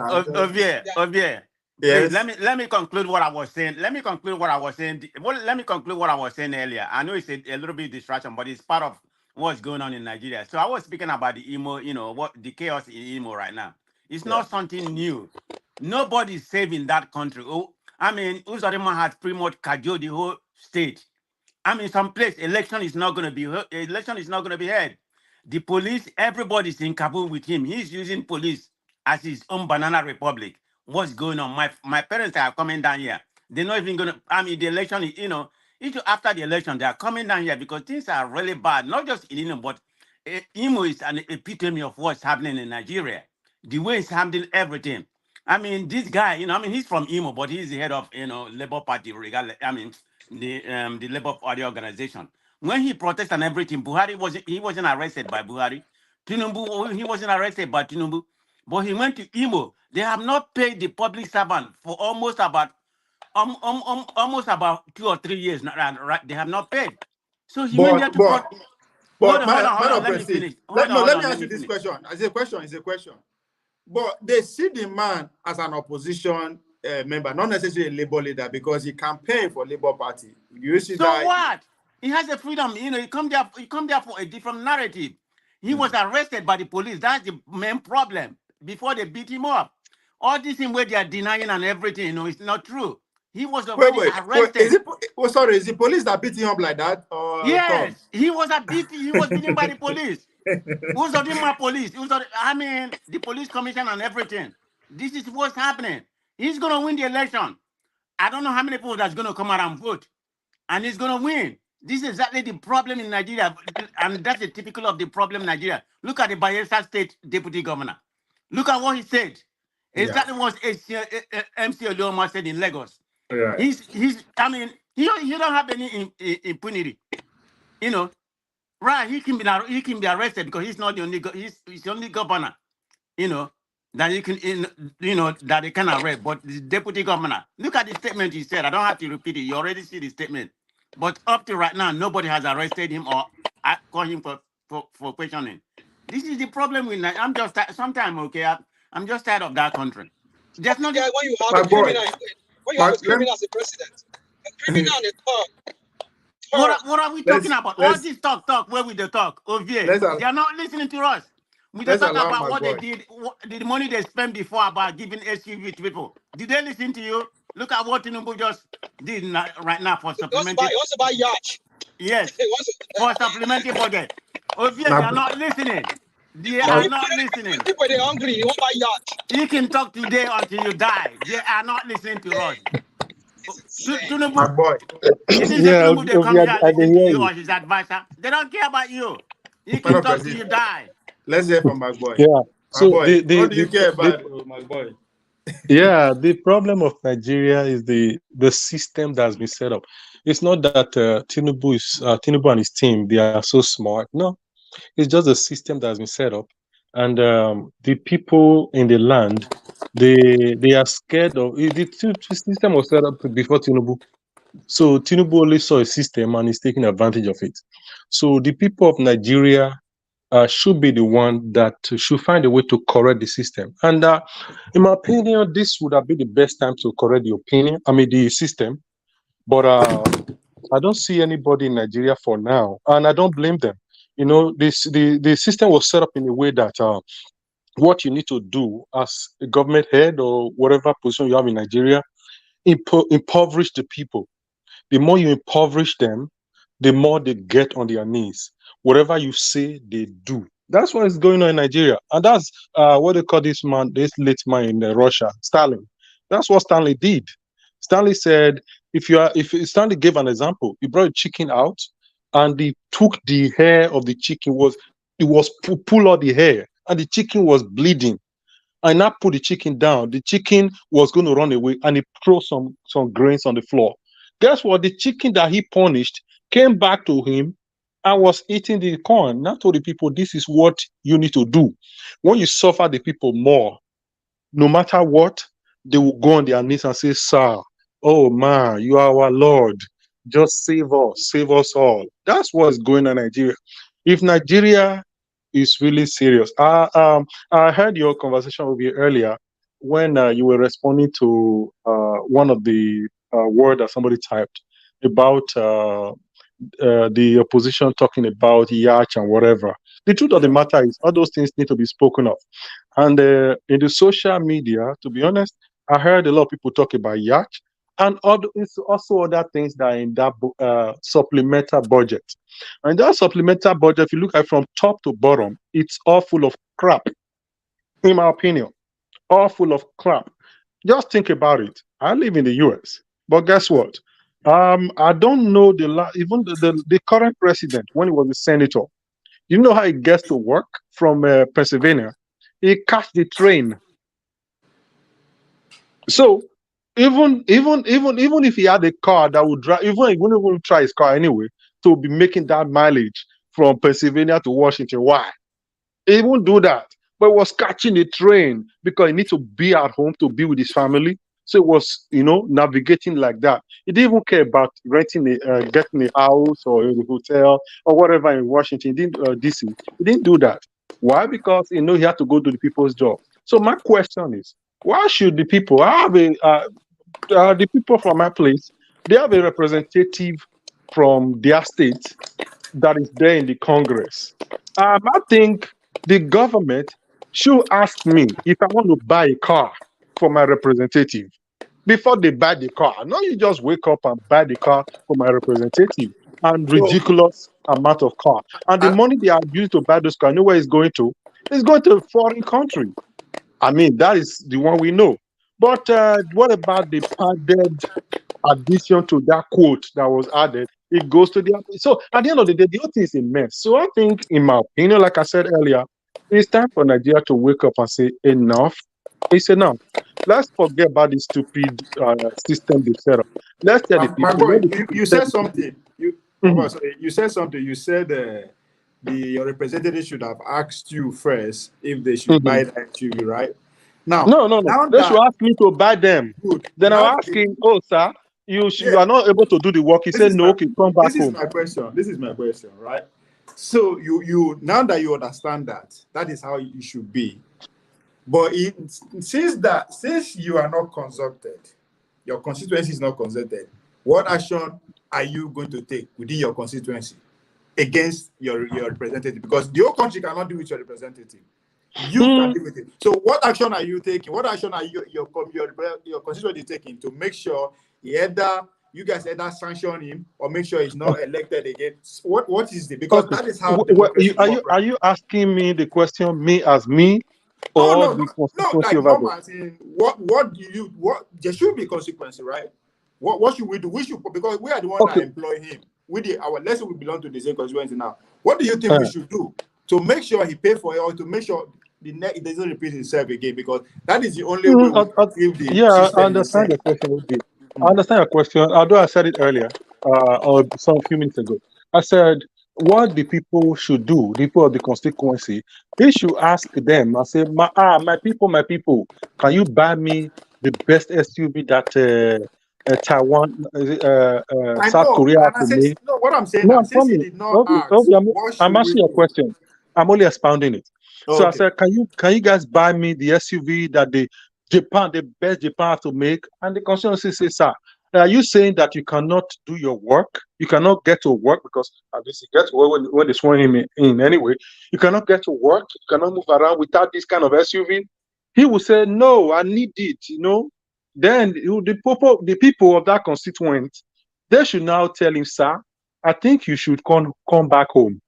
it. Yes. Let me conclude what I was saying. Let me conclude what I was saying earlier. I know it's a little bit distraction, but it's part of what's going on in Nigeria. So I was speaking about the emo, what the chaos in emo right now. It's not something new. Nobody's safe in that country. Uzodinma has pretty much cajoled the whole state. Some place election is not going to be held. The police, everybody's in Kabul with him. He's using police as his own banana republic. What's going on? My parents are coming down here. They're not even going to, the election, after the election, they are coming down here because things are really bad. Not just in Imo, but Imo is an epitome of what's happening in Nigeria. The way he's handling everything. This guy, he's from Imo, but he's the head of, Labour Party, regardless, the Labour Party organization. When he protested and everything, Buhari wasn't arrested by Buhari. Tinubu, he wasn't arrested by Tinubu. But he went to Imo. They have not paid the public servant for almost about 2 or 3 years. Right? They have not paid. So he went there to hold on, let me finish. Let me ask you this question. It's a question. But they see the man as an opposition member, not necessarily a Labour leader, because he campaigned for Labour Party. You see so that what? He has the freedom. He come there for a different narrative. He was arrested by the police. That's the main problem. Before they beat him up, all this thing where they are denying and everything, it's not true. He was already arrested. Is the police that beat him up like that? Yes, he was beaten by the police. Who's auditing my police? I mean, the police commission and everything. This is what's happening. He's going to win the election. I don't know how many people that's going to come out and vote. And he's going to win. This is exactly the problem in Nigeria. And that's the typical of the problem in Nigeria. Look at the Bayelsa State Deputy Governor. Look at what he said. Exactly what MC Oluoma said in Lagos. Right. I mean, he don't have any impunity. You know, right? He can be arrested because he's not the only he's the only governor. You know that you can that they can arrest. But the deputy governor, look at the statement he said. I don't have to repeat it. You already see the statement. But up to right now, nobody has arrested him or called him for questioning. This is the problem with Nigeria. I'm just sometimes I'm just tired of that country. There's not when you have a criminal, when you have a criminal as a president, a criminal and a thug. What are we talking about? All this talk, where we the talk? They are not listening to us. We just talk about what they did, the money they spent before about giving SUV to people. Did they listen to you? Look at what Tinubu just did right now for supplementary. He wants to buy Yacht. Yes, for supplementary budget. They are not listening. They are not listening. People they're hungry. You want to buy Yacht. You can talk today until you die. They are not listening to us. My boy. Tinubu they come here and listen to you or his advisor. They don't care about you. You can talk till you die. Let's hear from my boy. Yeah. So what do you care about, my boy? Yeah, the problem of Nigeria is the system that's been set up. It's not that Tinubu and his team they are so smart. No, it's just a system that's been set up, and the people in the land they are scared of the system was set up before Tinubu. So Tinubu only saw a system and is taking advantage of it. So the people of Nigeria should be the one that should find a way to correct the system. And in my opinion, this would have been the best time to correct the system. But I don't see anybody in Nigeria for now, and I don't blame them. You know, the system was set up in a way that what you need to do as a government head or whatever position you have in Nigeria, impoverish the people. The more you impoverish them, the more they get on their knees. Whatever you say, they do. That's what is going on in Nigeria. And that's what they call this late man in Russia, Stalin. That's what Stanley did. Stanley said, if Stanley gave an example, he brought a chicken out and he took the hair of the chicken, pull out the hair, and the chicken was bleeding. And now put the chicken down. The chicken was going to run away and he threw some grains on the floor. Guess what? The chicken that he punished came back to him and was eating the corn. Now told the people, this is what you need to do. When you suffer the people more, no matter what, they will go on their knees and say, sir, oh man, you are our Lord. Just save us all. That's what's going on in Nigeria. If Nigeria is really serious, I heard your conversation with you earlier when you were responding to one of the word that somebody typed about the opposition talking about Yacht and whatever. The truth of the matter is all those things need to be spoken of. And in the social media, to be honest, I heard a lot of people talk about Yacht and it's also other things that are in that supplemental budget. And that supplemental budget, if you look at it from top to bottom, it's all full of crap, in my opinion. All full of crap. Just think about it. I live in the US, but guess what? I don't know even the current president when he was a senator. You know how he gets to work from Pennsylvania? He catch the train. So even if he had a car that would drive, even he wouldn't even try his car anyway to be making that mileage from Pennsylvania to Washington. Why? He won't do that. But he was catching a train because he needs to be at home to be with his family. So it was, navigating like that. He didn't even care about getting a house or a hotel or whatever in Washington, DC. He didn't do that. Why? Because he had to go do the people's job. So my question is, why should the people the people from my place, they have a representative from their state that is there in the Congress? I think the government should ask me if I want to buy a car for my representative before they buy the car. No, you just wake up and buy the car for my representative. and So ridiculous amount of car. And the I, money they are using to buy those cars, you know where it's going to? It's going to a foreign country. I mean, that is the one we know. But what about the padded addition to that quote that was added? It goes to the so at the end of the day, the whole thing is a mess. So I think, in my opinion, like I said earlier, it's time for Nigeria to wake up and say enough. It's enough. Let's forget about this stupid system they set up. Let's tell the my people. boy, Let the you, people you tell said the people. something. Mhm. Sorry, you said something. You said your representative should have asked you first if they should Mhm. buy that SUV, right? Now, No, no, no. now They should that ask me to buy them. good, Then now I'll that ask him, oh, sir, you yeah, are not able to do the work. He this said, is no, my okay, come back this is home. my question. This is my question, right? So you now that you understand that is how it should be. But since you are not consulted, your constituency is not consulted, what action are you going to take within your constituency against your representative? Because the whole country cannot deal with your representative. You can Hmm. deal with it. So what action are you taking? What action are your constituency taking to make sure you guys either sanction him or make sure he's not Okay. elected again? What is it? Because Okay. that is how democracy works, Are right? you asking me the question, me as me, Oh or no, the no, constituency like over normal. As in, what there should be consequence, right? What should we do? We should, because we are the one that there? employ him. Let's say we belong to the same constituency now. What do you think we Okay. should do to make sure he pay for it, or to make sure it doesn't repeat itself again? Because that is the only way Mhm. we can keep the Yeah, I system the understand same. your question. Okay. I understand your question. Although I said it earlier, or some few minutes ago. I said what the people should do, the people of the constituency, they should ask them. I say, my people, can you buy me the best SUV that Taiwan, I South know, Korea and has I to said make? no. What I'm saying No, now, I'm since he coming. did not Okay, ask, okay, what I'm should we asking your do? question. I'm only expounding it. So I Okay, said, can you guys buy me the SUV that the best Japan has to make? And the constituency says, sir, are you saying that you cannot do your work? You cannot get to work because at least you get to work when they swear him in anyway. You cannot get to work. You cannot move around without this kind of SUV. He will say, no, I need it. Then the people of that constituent, they should now tell him, sir, I think you should come back home.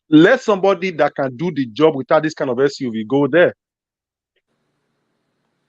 Let somebody that can do the job without this kind of SUV go there.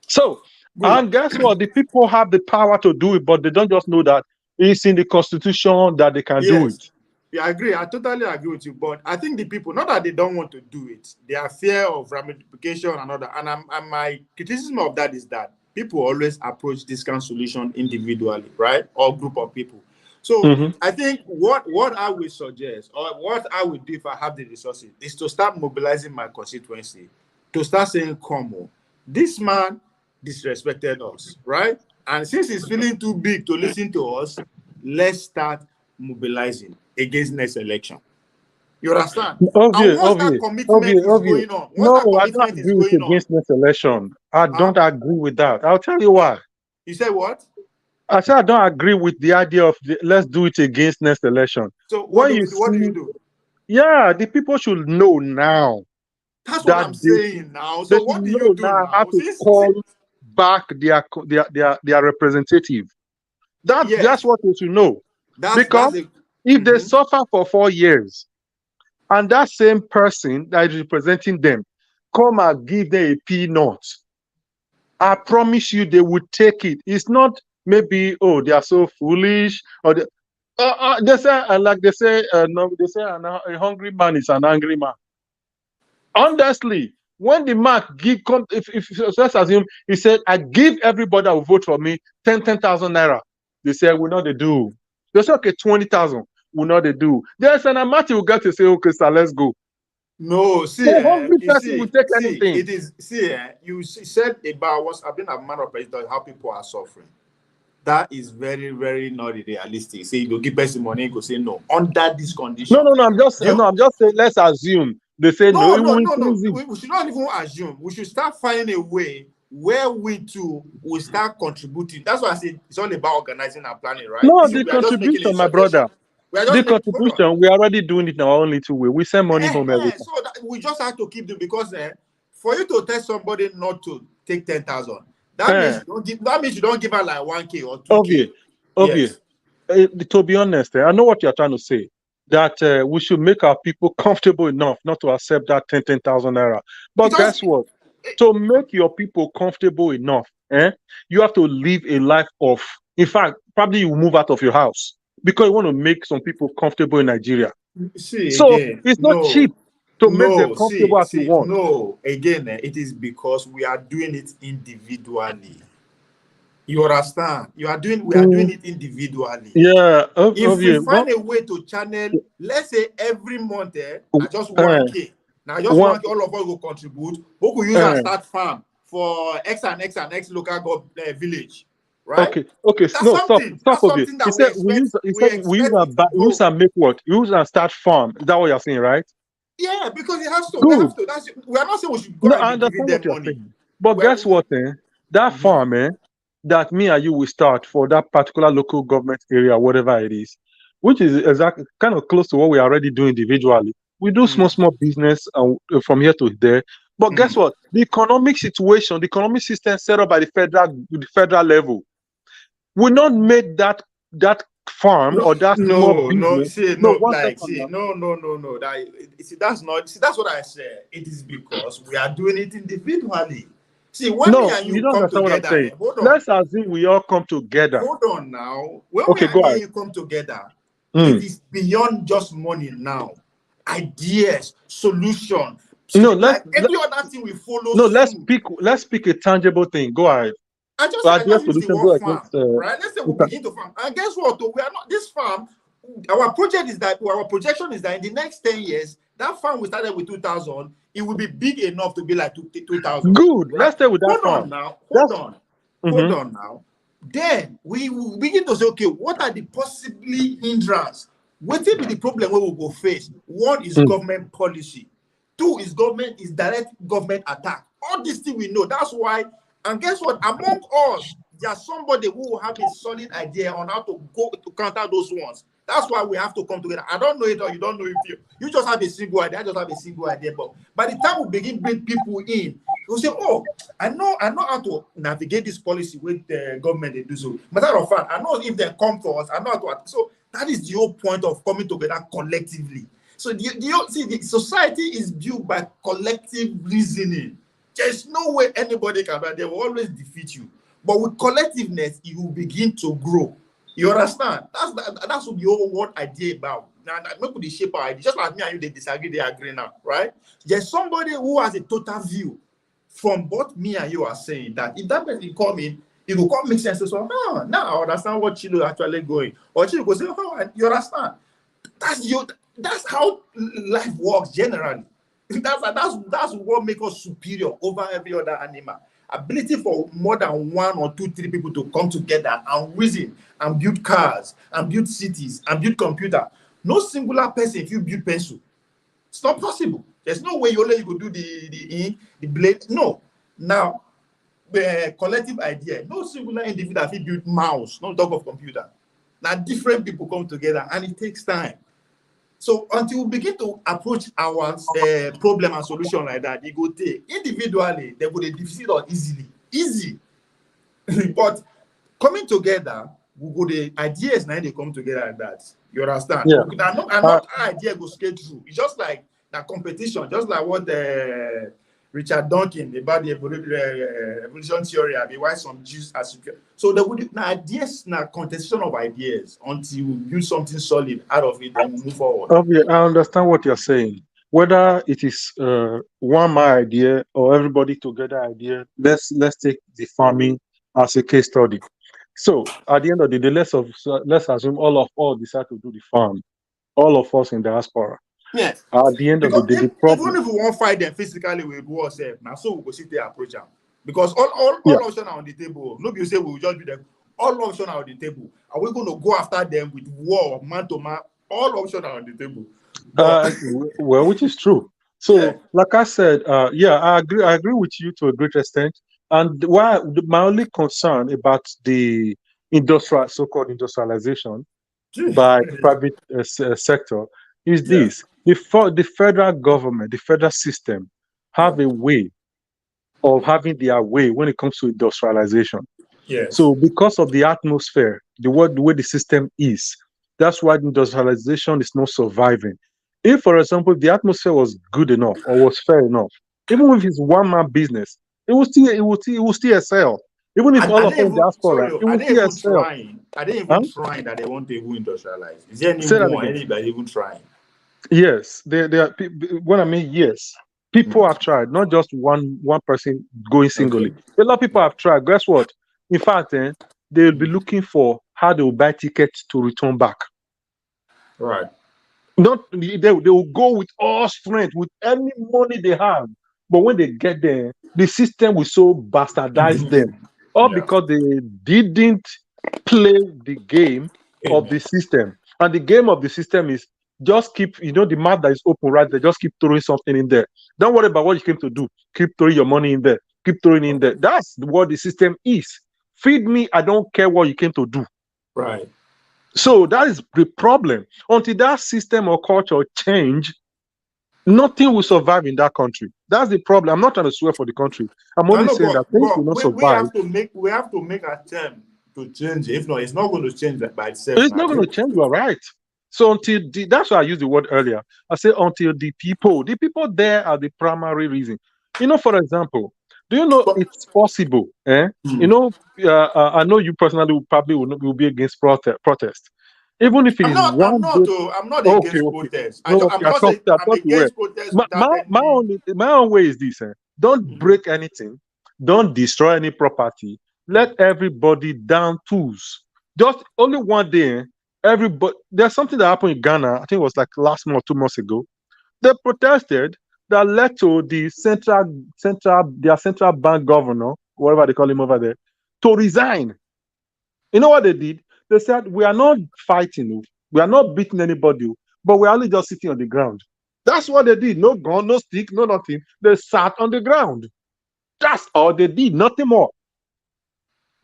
So, good. and guess what? The people have the power to do it, but they don't just know that it's in the constitution that they can do Yes. it. Yeah, I agree. I totally agree with you. But I think the people, not that they don't want to do it, their fear of ramification and all that. And my criticism of that is that people always approach this kind of solution individually, right? Or group of people. So Mhm. I think what I would suggest, or what I would do if I have the resources, is to start mobilizing my constituency, to start saying, come on, this man disrespected us, right? And since he's feeling too big to listen to us, let's start mobilizing against next election. You understand? And Obvious, once that obvious, commitment obvious, is obvious. going on, once No, that I don't commitment is agree with going on, against this election. I huh? don't agree with that. I'll tell you why. You say what? I said I don't agree with the idea of let's do it against next election. So When you what do you see, do? yeah, the people should know now That's what that I'm saying now. they So should what do you know do now how now? to See, call back their representative. That's yes, what they should know. that's Because a if they mhm. suffer for 4 years and that same person that is representing them come and give them a peanut, I promise you they will take it. It's not maybe, oh, they are so foolish, or they say, like they say, no, they say a hungry man is an angry man. Honestly, when the man if let's assume he said, I give everybody that will vote for me 10,000 naira. They say, we know they do. They say, okay, 20,000. We know they do. There's an amount you got to say, okay, sir, let's go. No, see, A hungry you person will take see, anything. it is see, said about what's I've been a man of president how people are suffering. That is very, very not realistic. Say you give person money, you go say no. Under this condition. No, You I'm just saying, let's assume they say no, no, it no, will no, no. increase it. We should not even assume. We should start finding a way where we too will start contributing. That's why I said it's all about organizing and planning, right? No, This is the we are just making a contribution, my suggestion. brother. We are The just making hold on. contribution, we are already doing it in our own little way. We send money home every time. So that we just have to keep them because for you to tell somebody not to take 10,000, that means Eh, you don't give. That means you don't give her like 1K or obvious, 2K. obvious. Yes. to be honest, I know what you're trying to say. That we should make our people comfortable enough not to accept that 10,000 naira. But Because guess what? To make your people comfortable enough, you have to live a life of. In fact, probably you move out of your house because you want to make some people comfortable in Nigeria. see So again, it's not cheap no, to make them comfortable as you see, want. no, again, it is because we are doing it individually. You understand? We are doing it individually. Yeah, If we yeah. find a way to channel, let's say every month, I just Uh, 1K. Now just one, 1K, all of us will contribute. Who could use and uh, start farm for X and X and X local village, right? okay. That's No, stop, something. stop. That's Okay, something he that we said we expect. use. He We said we use expect it to we use grow. and make what? Use and start farm. Is that what you're saying, right? Yeah, because it has to. We Good. have to. We are not saying we should go No, and I be giving understand what them you're money. saying. But guess what? That Mhm. farm, that me and you will start for that particular local government area, whatever it is, which is exactly kind of close to what we are already doing individually. We do small business from here to there. But guess what? The economic situation, the economic system set up by the federal level will not make that farm or that small No, business. see, No, no, one like, second see, now. no. That's not, see, that's what I said. It is because we are doing it individually. See, when me No, and you you don't come understand what I'm together, saying. hold Let's assume we all come together. on now. When Okay, go me and ahead. you come together, it Mm. is beyond just money now. Ideas, solution. No, Like every other thing we follow no, suit. let's pick a tangible thing. Go ahead. I Idea just use the solution. word Go ahead. farm, right? Let's say we Okay. begin to farm. And guess what? We are not this farm. Our project is that our projection is that in the next 10 years, that farm we started with 2,000, it will be big enough to be like 2,000. Good. Right? Let's stay with that Hold on farm. now. That's Hold on now. Then we will begin to say, okay, what are the possibly hindrance? What will be the problem we will go face? One is government policy. Two is direct government attack. All these things we know. That's why. And guess what? Among us, there's somebody who will have a solid idea on how to go to counter those ones. That's why we have to come together. I don't know it or you don't know it. You just have a single idea. I just have a single idea. But by the time we begin bring people in, we'll say, oh, I know how to navigate this policy with the government. They do so. Matter of fact, I know if they come to us, I know how to. So that is the whole point of coming together collectively. So the society is built by collective reasoning. There's no way anybody can, but they will always defeat you. But with collectiveness, you will begin to grow. You understand? That's what the whole world idea about. Now, maybe the shape our idea. Just like me and you, they disagree, they agree now, right? There's somebody who has a total view from what me and you are saying. That if that person come in, it will come make sense. So, now I understand what Chilo actually going. Or Chilo will say, you understand? That's how life works generally. That's what makes us superior over every other animal. Ability for more than one or two, three people to come together and reason and build cars and build cities and build computer. No singular person if you build pencil. It's not possible. There's no way you could do the ink, the blade. No. Now, the collective idea. No singular individual if you build mouse, not talk of computer. Now different people come together and it takes time. So until we begin to approach our problem and solution like that, they go take individually, they go defeat us easy. But coming together, we go the ideas now they come together like that. You understand? Yeah. And not idea go straight through. It's just like that competition, just like what Richard Dawkins about the evolution theory, why some Jews are secure. So there would now ideas now contestation of ideas until we build something solid out of it, then we move forward. Okay, I understand what you're saying. Whether it is one my idea or everybody together idea, let's take the farming as a case study. So at the end of the day, let's assume all of us decide to do the farm. All of us in diaspora. Yeah. At the end of the Because day, the even problem. if we won't fight them physically, we go ourselves. Now, so we go sit there approach them. Because all Yeah. options are on the table. Nobody say we will just be them. All options are on the table. Are we going to go after them with war, man to man? All options are on the table. But Well, which is true. So, yeah. like I said, yeah, I agree with you to a great extent. And my only concern about the so-called industrialization by private sector is Yeah. this: the federal government, the federal system, have a way of having their way when it comes to industrialization. Yes. So, because of the atmosphere the way the system is. That's why industrialization is not surviving. If, for example, the atmosphere was good enough or was fair enough, even if it's one man business, it will still excel. Even if all Are of they them even diaspora, sorry? it Are will they still even excel. trying? Are they Huh? even trying that they want to even industrialize? Is there Say that anyone, again. anybody even trying? Yes, they are. When I mean yes, people have tried. Not just one person going Okay. singly. A lot of people have tried. Guess what? In fact, they'll be looking for how they will buy tickets to return back. Right. Not they will go with all strength, with any money they have. But when they get there, the system will so bastardize them. All Yeah. because they didn't play the game of Amen. the system. And the game of the system is just keep, the map that is open right there, just keep throwing something in there. Don't worry about what you came to do. Keep throwing your money in there. Keep throwing in there. That's what the system is. Feed me, I don't care what you came to do. Right. So that is the problem. Until that system or culture change, nothing will survive in that country. That's the problem. I'm not trying to swear for the country. I'm I only know, saying that things will not we survive. have to make a attempt to change it. If not, it's not going to change by itself. It's Now. not going to change. You are right. So that's why I used the word earlier. I say until the people there are the primary reason. For example, do you know But, it's possible? I know you personally will be against protest, even if it I'm is not. I'm one not. day. I'm not Okay, against okay. protest. No, okay. I I'm thought you were. against protest My, without my, my any. own way is this: don't break anything, don't destroy any property. Let everybody down tools. Just only one day. Everybody. There's something that happened in Ghana. I think it was like last month, 2 months ago. They protested that led to the their central bank governor, whatever they call him over there, to resign. You know what they did? They said, we are not fighting, we are not beating anybody, but we're only just sitting on the ground. That's what they did. No gun, no stick, no nothing. They sat on the ground. That's all they did, nothing more.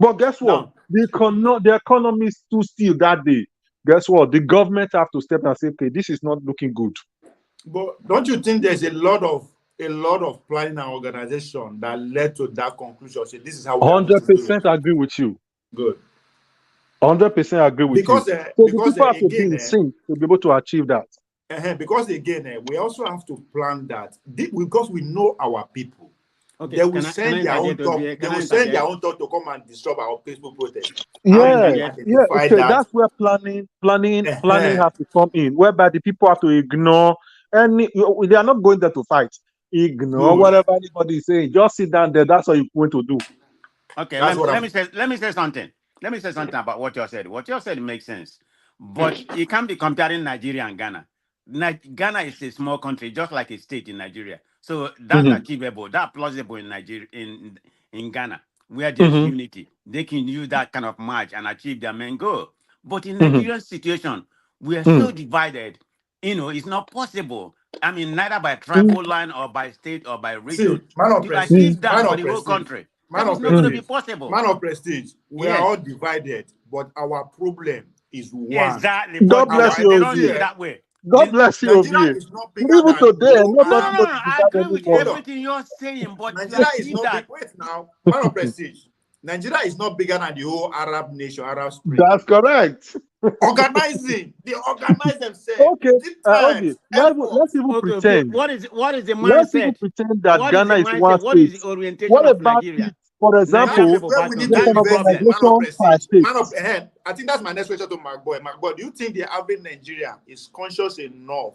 But guess what? No. The economy is too still that day. Guess what? The government have to step and say, okay, this is not looking good. But don't you think there's a lot of planning and organization that led to that conclusion? Say this is how we are going to do it. 100% agree with you. Good. 100% agree with you. So the people have to be in again, sync to be able to achieve that. because again, we also have to plan that because we know our people. Okay. They will Can I send their own interject over talk. here? They Can I will send their interject? own talk to come and disrupt our peaceful protest. How do Yeah, we interject? yeah. identify Okay, that? that's where planning Uh-huh. has to come in, whereby the people have to ignore any. They are not going there to fight. Ignore Good. whatever anybody is saying. Just sit down there. That's what you're going to do. Okay, That's what let I'm. me say something. Let me say something about what you said. What you said makes sense, but you can't be comparing Nigeria and Ghana. Ghana is a small country, just like a state in Nigeria. So that's Mm-hmm. achievable. That's plausible in Nigeria, in Ghana, where there's Mm-hmm. unity. They can use that kind of march and achieve their main goal. But in Mm-hmm. Nigerian situation, we are Mm-hmm. so divided. It's not possible. I mean, neither by tribal line or by state or by See, region man of to prestige, achieve that man for of the whole prestige, country. man That is of not going to Mm-hmm. be prestige, possible. man of prestige. We are Yes, all divided, but our problem is one. exactly. God But bless they you, don't see OBA. it See, that way. God bless you, Nigeria OBA. is not bigger Even than the today, whole not No, no, no, Arab. everybody no. I divide agree with anymore. Hold on, everything you're saying, but Nigeria is achieve not big. that. Wait now, man of prestige. Nigeria is not bigger than the whole Arab nation, Arab Spring. That's correct. Organizing, they organize themselves. Okay, It takes okay. time, Let's effort. even Okay, okay. pretend. What is the Let's even mindset? pretend that What is the Ghana is one mindset? What is state. the orientation What of about if, Nigeria? for Nigerian That is example, people where we battle. need to there's That's an the invest in problem. man of organization per prestige. state? Man of ahead. I think that's my next question to Mark Boy. Mark Boy, do you think the average Nigerian is conscious enough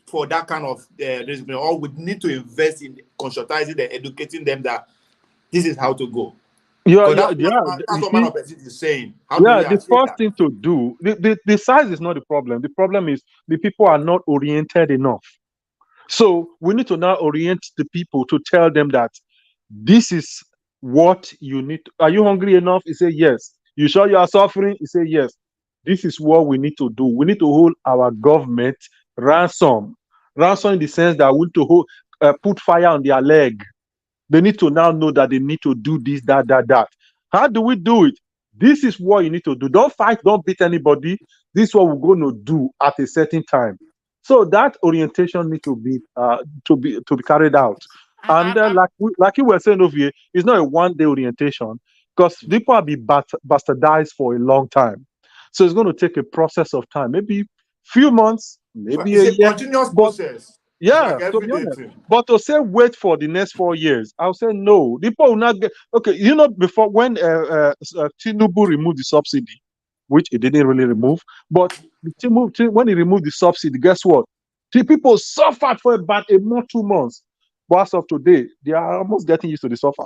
for that kind of reason, or we need to invest in conscientizing them, educating them that this is how to go? Because Yeah. that's You what man see, of prestige is saying. How do yeah, we the achieve first that? thing to do, the size is not the problem. The problem is the people are not oriented enough. So we need to now orient the people to tell them that this is what you need. Are you hungry enough? He say yes. You sure you are suffering? He say yes. This is what we need to do. We need to hold our government ransom. Ransom in the sense that we need to put fire on their leg. They need to now know that they need to do this, that. How do we do it? This is what you need to do. Don't fight, don't beat anybody. This is what we're going to do at a certain time. So that orientation needs to be carried out. And I, like you were saying over here, it's not a one-day orientation. because people have been bastardized for a long time. So it's going to take a process of time, maybe few months, maybe It's a a year. continuous But process. It's yeah, like to be everyday honest. thing. But to say wait for the next 4 years, I'll say no. People will not get okay. You know, before when Tinubu removed the subsidy, which he didn't really remove, but when he removed the subsidy, guess what? The people suffered for about a month, 2 months. But as of today, they are almost getting used to the suffer.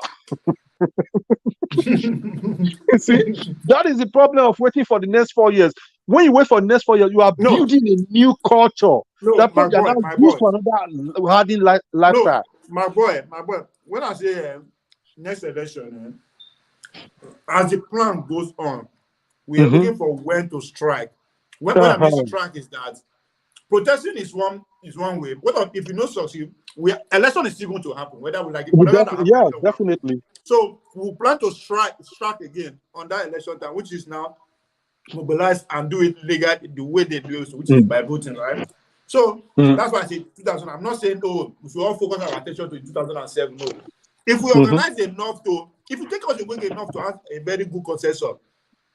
You see, that is the problem of waiting for the next 4 years. When you wait for the next 4 years, you are No, building a new culture. no, That my point you are boy, now my used boy. to another hardened No, lifestyle. my boy, my boy. When I say next election, as the plan goes on, we are Mm-hmm. looking for when to strike. When I mean Uh-huh. strike is that protesting is one way. What if you not succeed? Election is still going to happen, whether we like it, whatever that happens, Yeah, election will happen. definitely. So we plan to strike again on that election time, which is now mobilize and do it legal the way they do it, which is Mm. by voting, right? So Mm. that's why I say 2000. I'm not saying, oh, we should all focus our attention to 2007. No. If we Mm-hmm. organize enough if you take us away enough to have a very good consensus,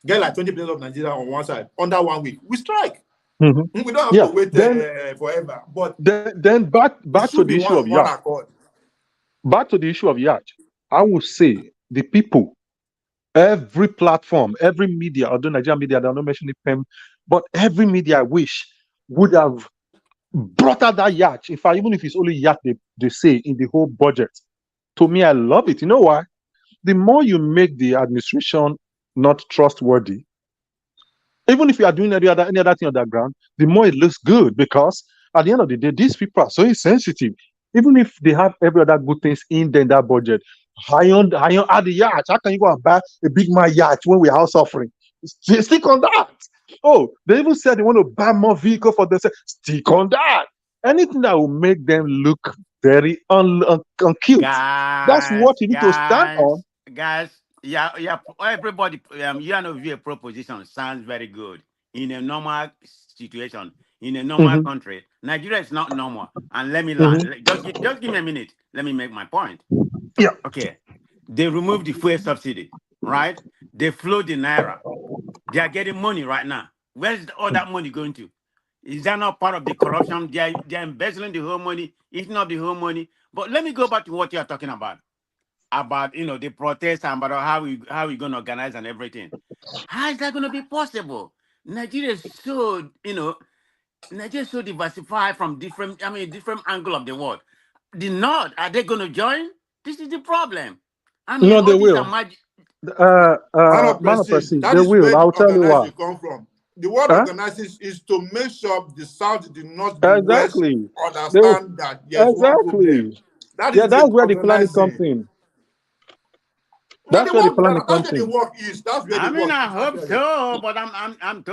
get like 20% of Nigeria on one side, under 1 week, we strike. Mm-hmm. We don't have Yeah. to wait Then forever, but then back it to should the be issue of one Yacht. accord. Back to the issue of Yacht. I would say the people, every platform, every media, although Nigerian media, they're not mentioning them, but every media I wish would have brought out that Yacht. In fact, even if it's only Yacht they say in the whole budget. To me, I love it. You know why? The more you make the administration not trustworthy, even if you are doing any other thing on the ground, the more it looks good, because at the end of the day, these people are so insensitive. Even if they have every other good things in that budget, add the yacht. How can you go and buy a big man yacht when we're house offering? Stick on that. Oh, they even said they want to buy more vehicle for themselves. Stick on that. Anything that will make them look very uncute. That's what you need to stand on. Guys, yeah, yeah. Everybody, you know, view proposition sounds very good in a normal situation, in a normal Mhm, country. Nigeria is not normal, and let me mhm. land. Just give me a minute. Let me make my point. Yeah. Okay, they removed the fuel subsidy, right? They float the naira. They are getting money right now. Where's all that money going to? Is that not part of the corruption? They are embezzling the whole money, eating up the whole money. But let me go back to what you are talking about the protest and about how we going to organize and everything. How is that going to be possible? Nigeria is so Nigeria is so diversified from different angle of the world. The North, are they going to join? This is the problem. I mean, No, they all these will. are magic. Man of Man of prestige, Prestige, that they is will. where the I'll tell you organized why. will come from. The word Huh? organizes is to make sure the South, the North, the West Exactly. They will. understand that there's one problem. Exactly. That Yeah, is the that's where the planning comes organizing. in. When That's the where the work, planning that's comes where the in. work is. That's where the I mean, work I is hope actually. so, but I'm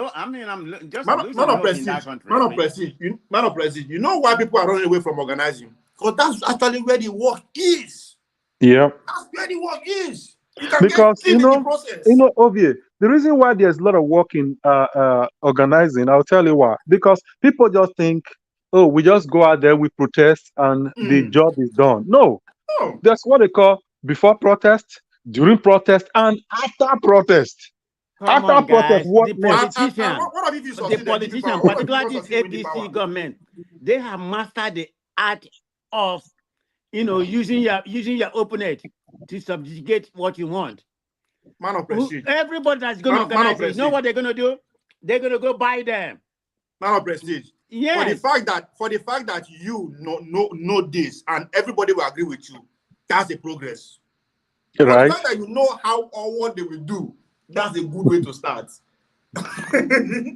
just Man losing of hope in that prestige, country. man I of mean, prestige, man of prestige. You know why people are running away from organizing? Because that's actually where the work is. Yeah. That's where the work is. You can get Because killed in the process. Ovie, the reason why there's a lot of work in organizing, I'll tell you why. Because people just think, oh, we just go out there, we protest, and the Mm. job is done. No, Oh. that's what they call before protest, during protest, and after protest. come After on, protest, guys. what next? And what if you The succeed and give you politician, power? What if you particularly not this succeed and win the APC power? government, they have mastered the art of using your opponent to subjugate what you want. Man of prestige. Everybody that's going to Man of organize it, you know prestige. what they're going to do? They're going to go buy them. Man of prestige. Yes. For the fact that you know this and everybody will agree with you, that's a progress. For the Right? fact that you know how or what they will do, that's a good way to start.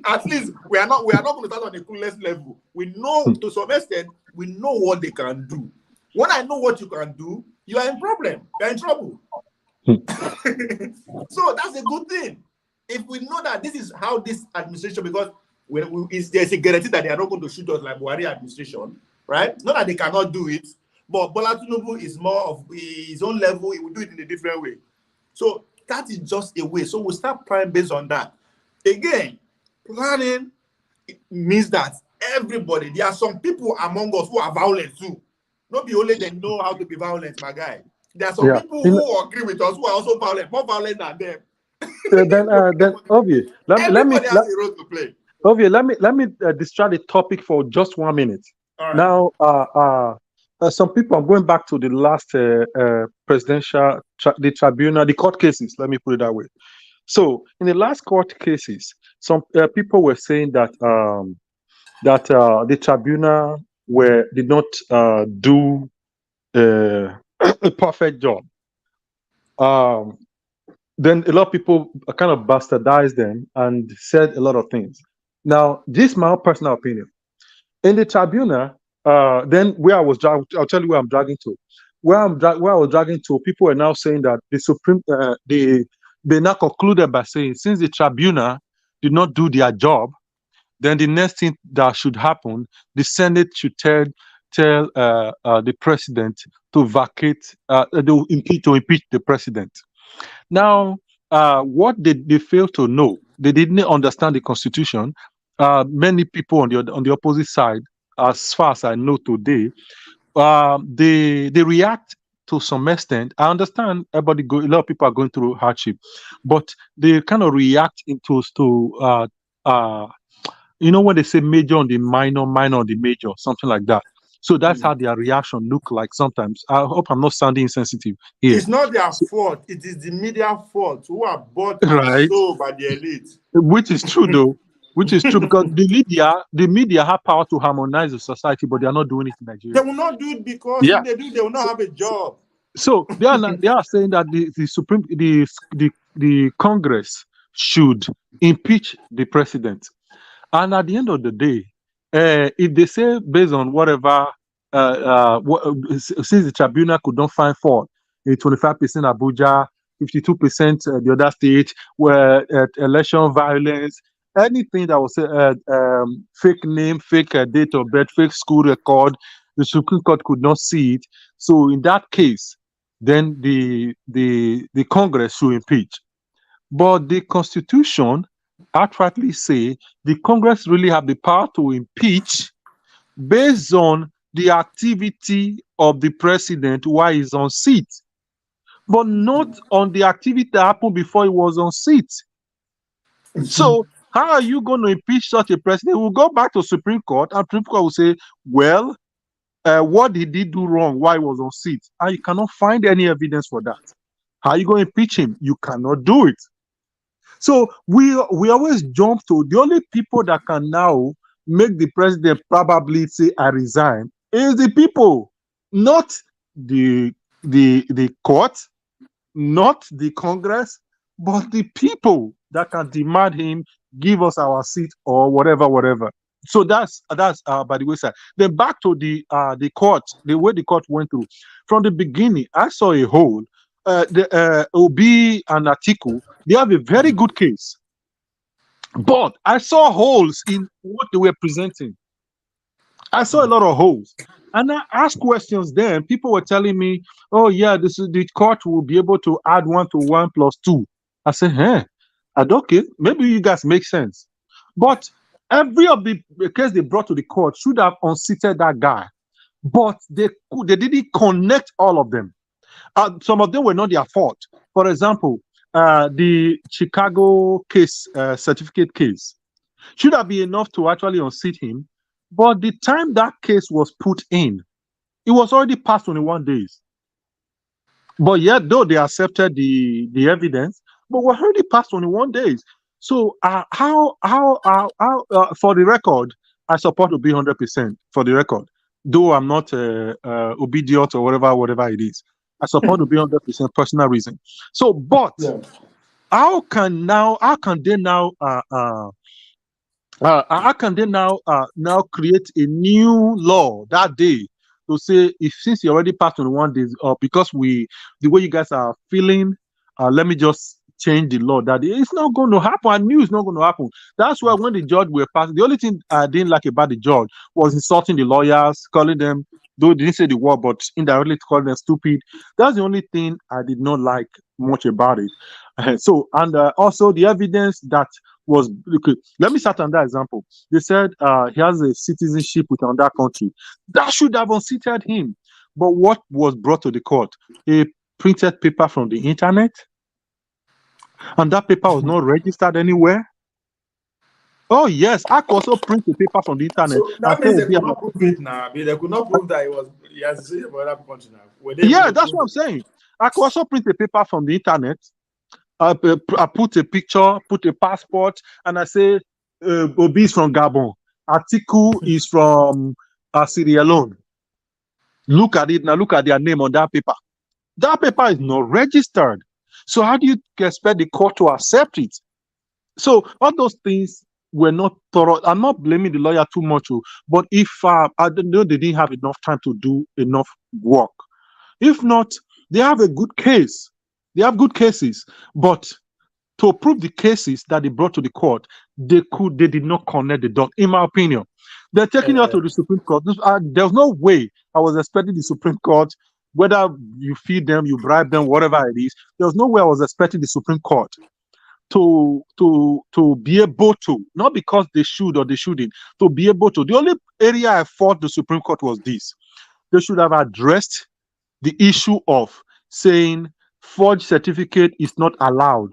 At least we are not going to start on the coolest level. We know to some extent we know what they can do. When I know what you can do, you are in problem. You are in trouble. So that's a good thing. If we know that this is how this administration, because there's a guarantee that they are not going to shoot us like Buhari administration, right? Not that they cannot do it, but Bola Tinubu is more of his own level. He will do it in a different way. So that is just a way. So we'll start planning based on that. Again, planning means that everybody, there are some people among us who are violent too. Not be only they know how to be violent, my guy. There are some Yeah. people who agree with us who are also violent, more violent than them. Then Ovie, Everybody has a role to play. Ovie, let me distract the topic for just 1 minute. All right. Now, some people are going back to the last presidential the tribunal, the court cases. Let me put it that way. So, in the last court cases, some people were saying that the tribunal did not do a perfect job. Then a lot of people kind of bastardized them and said a lot of things. Now, this is my own personal opinion. In the tribunal, then where I was, I'll tell you where I'm dragging to. Where I was dragging to, people are now saying that the Supreme, they now concluded by saying, since the tribunal did not do their job, then the next thing that should happen, the Senate should tell the president to vacate, to impeach the president. Now, what they fail to know, they didn't understand the Constitution. Many people on the opposite side, as far as I know today, they react to some extent. I understand a lot of people are going through hardship, but they kind of react when they say major on the minor, minor on the major, something like that. So that's how their reaction look like sometimes. I hope I'm not sounding insensitive here. It's not their fault. It is the media fault who are bought and Right. sold by the elite. Which is true, though. Which is true because the media have power to harmonize the society, but they are not doing it in Nigeria. They will not do it because if they do, they will not have a job. So they are saying that the Congress should impeach the president. And at the end of the day, if they say based on whatever, since the tribunal could not find fault, 25% Abuja, 52% the other state, where election violence, anything that was fake name, fake date of birth, fake school record, the Supreme Court could not see it. So in that case, then the Congress should impeach. But the Constitution outrightly say the Congress really have the power to impeach based on the activity of the president while he's on seat, but not on the activity that happened before he was on seat. So how are you going to impeach such a president? We'll go back to Supreme Court, and Supreme Court will say, well, what did he do wrong while he was on seat? And you cannot find any evidence for that. How are you going to impeach him? You cannot do it. So we always jump to the only people that can now make the president probably say I resign is the people, not the court, not the Congress, but the people that can demand him give us our seat or whatever. So that's by the wayside. Then back to the court, the way the court went through. From the beginning, I saw a hole. Obi and Atiku, they have a very good case. But I saw holes in what they were presenting. I saw a lot of holes. And I asked questions then. People were telling me, oh, yeah, the court will be able to add 1 to 1 plus 2. I said, okay, maybe you guys make sense. But every of the case they brought to the court should have unseated that guy. But they didn't connect all of them. Some of them were not their fault. For example, the Chicago case, certificate case, should have been enough to actually unseat him. But the time that case was put in, it was already past 21 days. But yet, though they accepted the evidence, but we're already past 21 days. So how for the record, I support to be 100% for the record. Though I'm not obedient or whatever it is. I support to be 100% personal reason. So, but how can they now create a new law that day to say since you already passed 21 days, because the way you guys are feeling, let me just change the law that day. It's not going to happen. I knew it's not going to happen. That's why when the judge were passing, the only thing I didn't like about the judge was insulting the lawyers, calling them, though they didn't say the word, but indirectly calling them stupid. That's the only thing I did not like much about it. Also the evidence that was, let me start on that example. They said he has a citizenship with another country. That should have unseated him. But what was brought to the court? A printed paper from the internet, and that paper was not registered anywhere. Oh yes, I could also print the paper from the internet So and that say, means "Oh, they dear, could my not prove people." it now. They could not prove that he has said about that country now. Were they able Yeah, to that's prove what I'm it? saying. I could also print a paper from the internet. I put a picture, put a passport, and I say, Obi is from Gabon. Atiku is from Sierra Leone. Look at it now. Look at their name on that paper. That paper is not registered. So how do you expect the court to accept it? So all those things were not thorough. I'm not blaming the lawyer too much, but if I don't know, they didn't have enough time to do enough work. If not, they have a good case. They have good cases, but to prove the cases that they brought to the court, they did not connect the dot. In my opinion, they're taking it out to the Supreme Court. There's no way I was expecting the Supreme Court, whether you feed them, you bribe them, whatever it is. There's no way I was expecting the Supreme Court to be able to, not because they should or they shouldn't, to be able to. The only area I thought the Supreme Court was this: they should have addressed the issue of saying forged certificate is not allowed,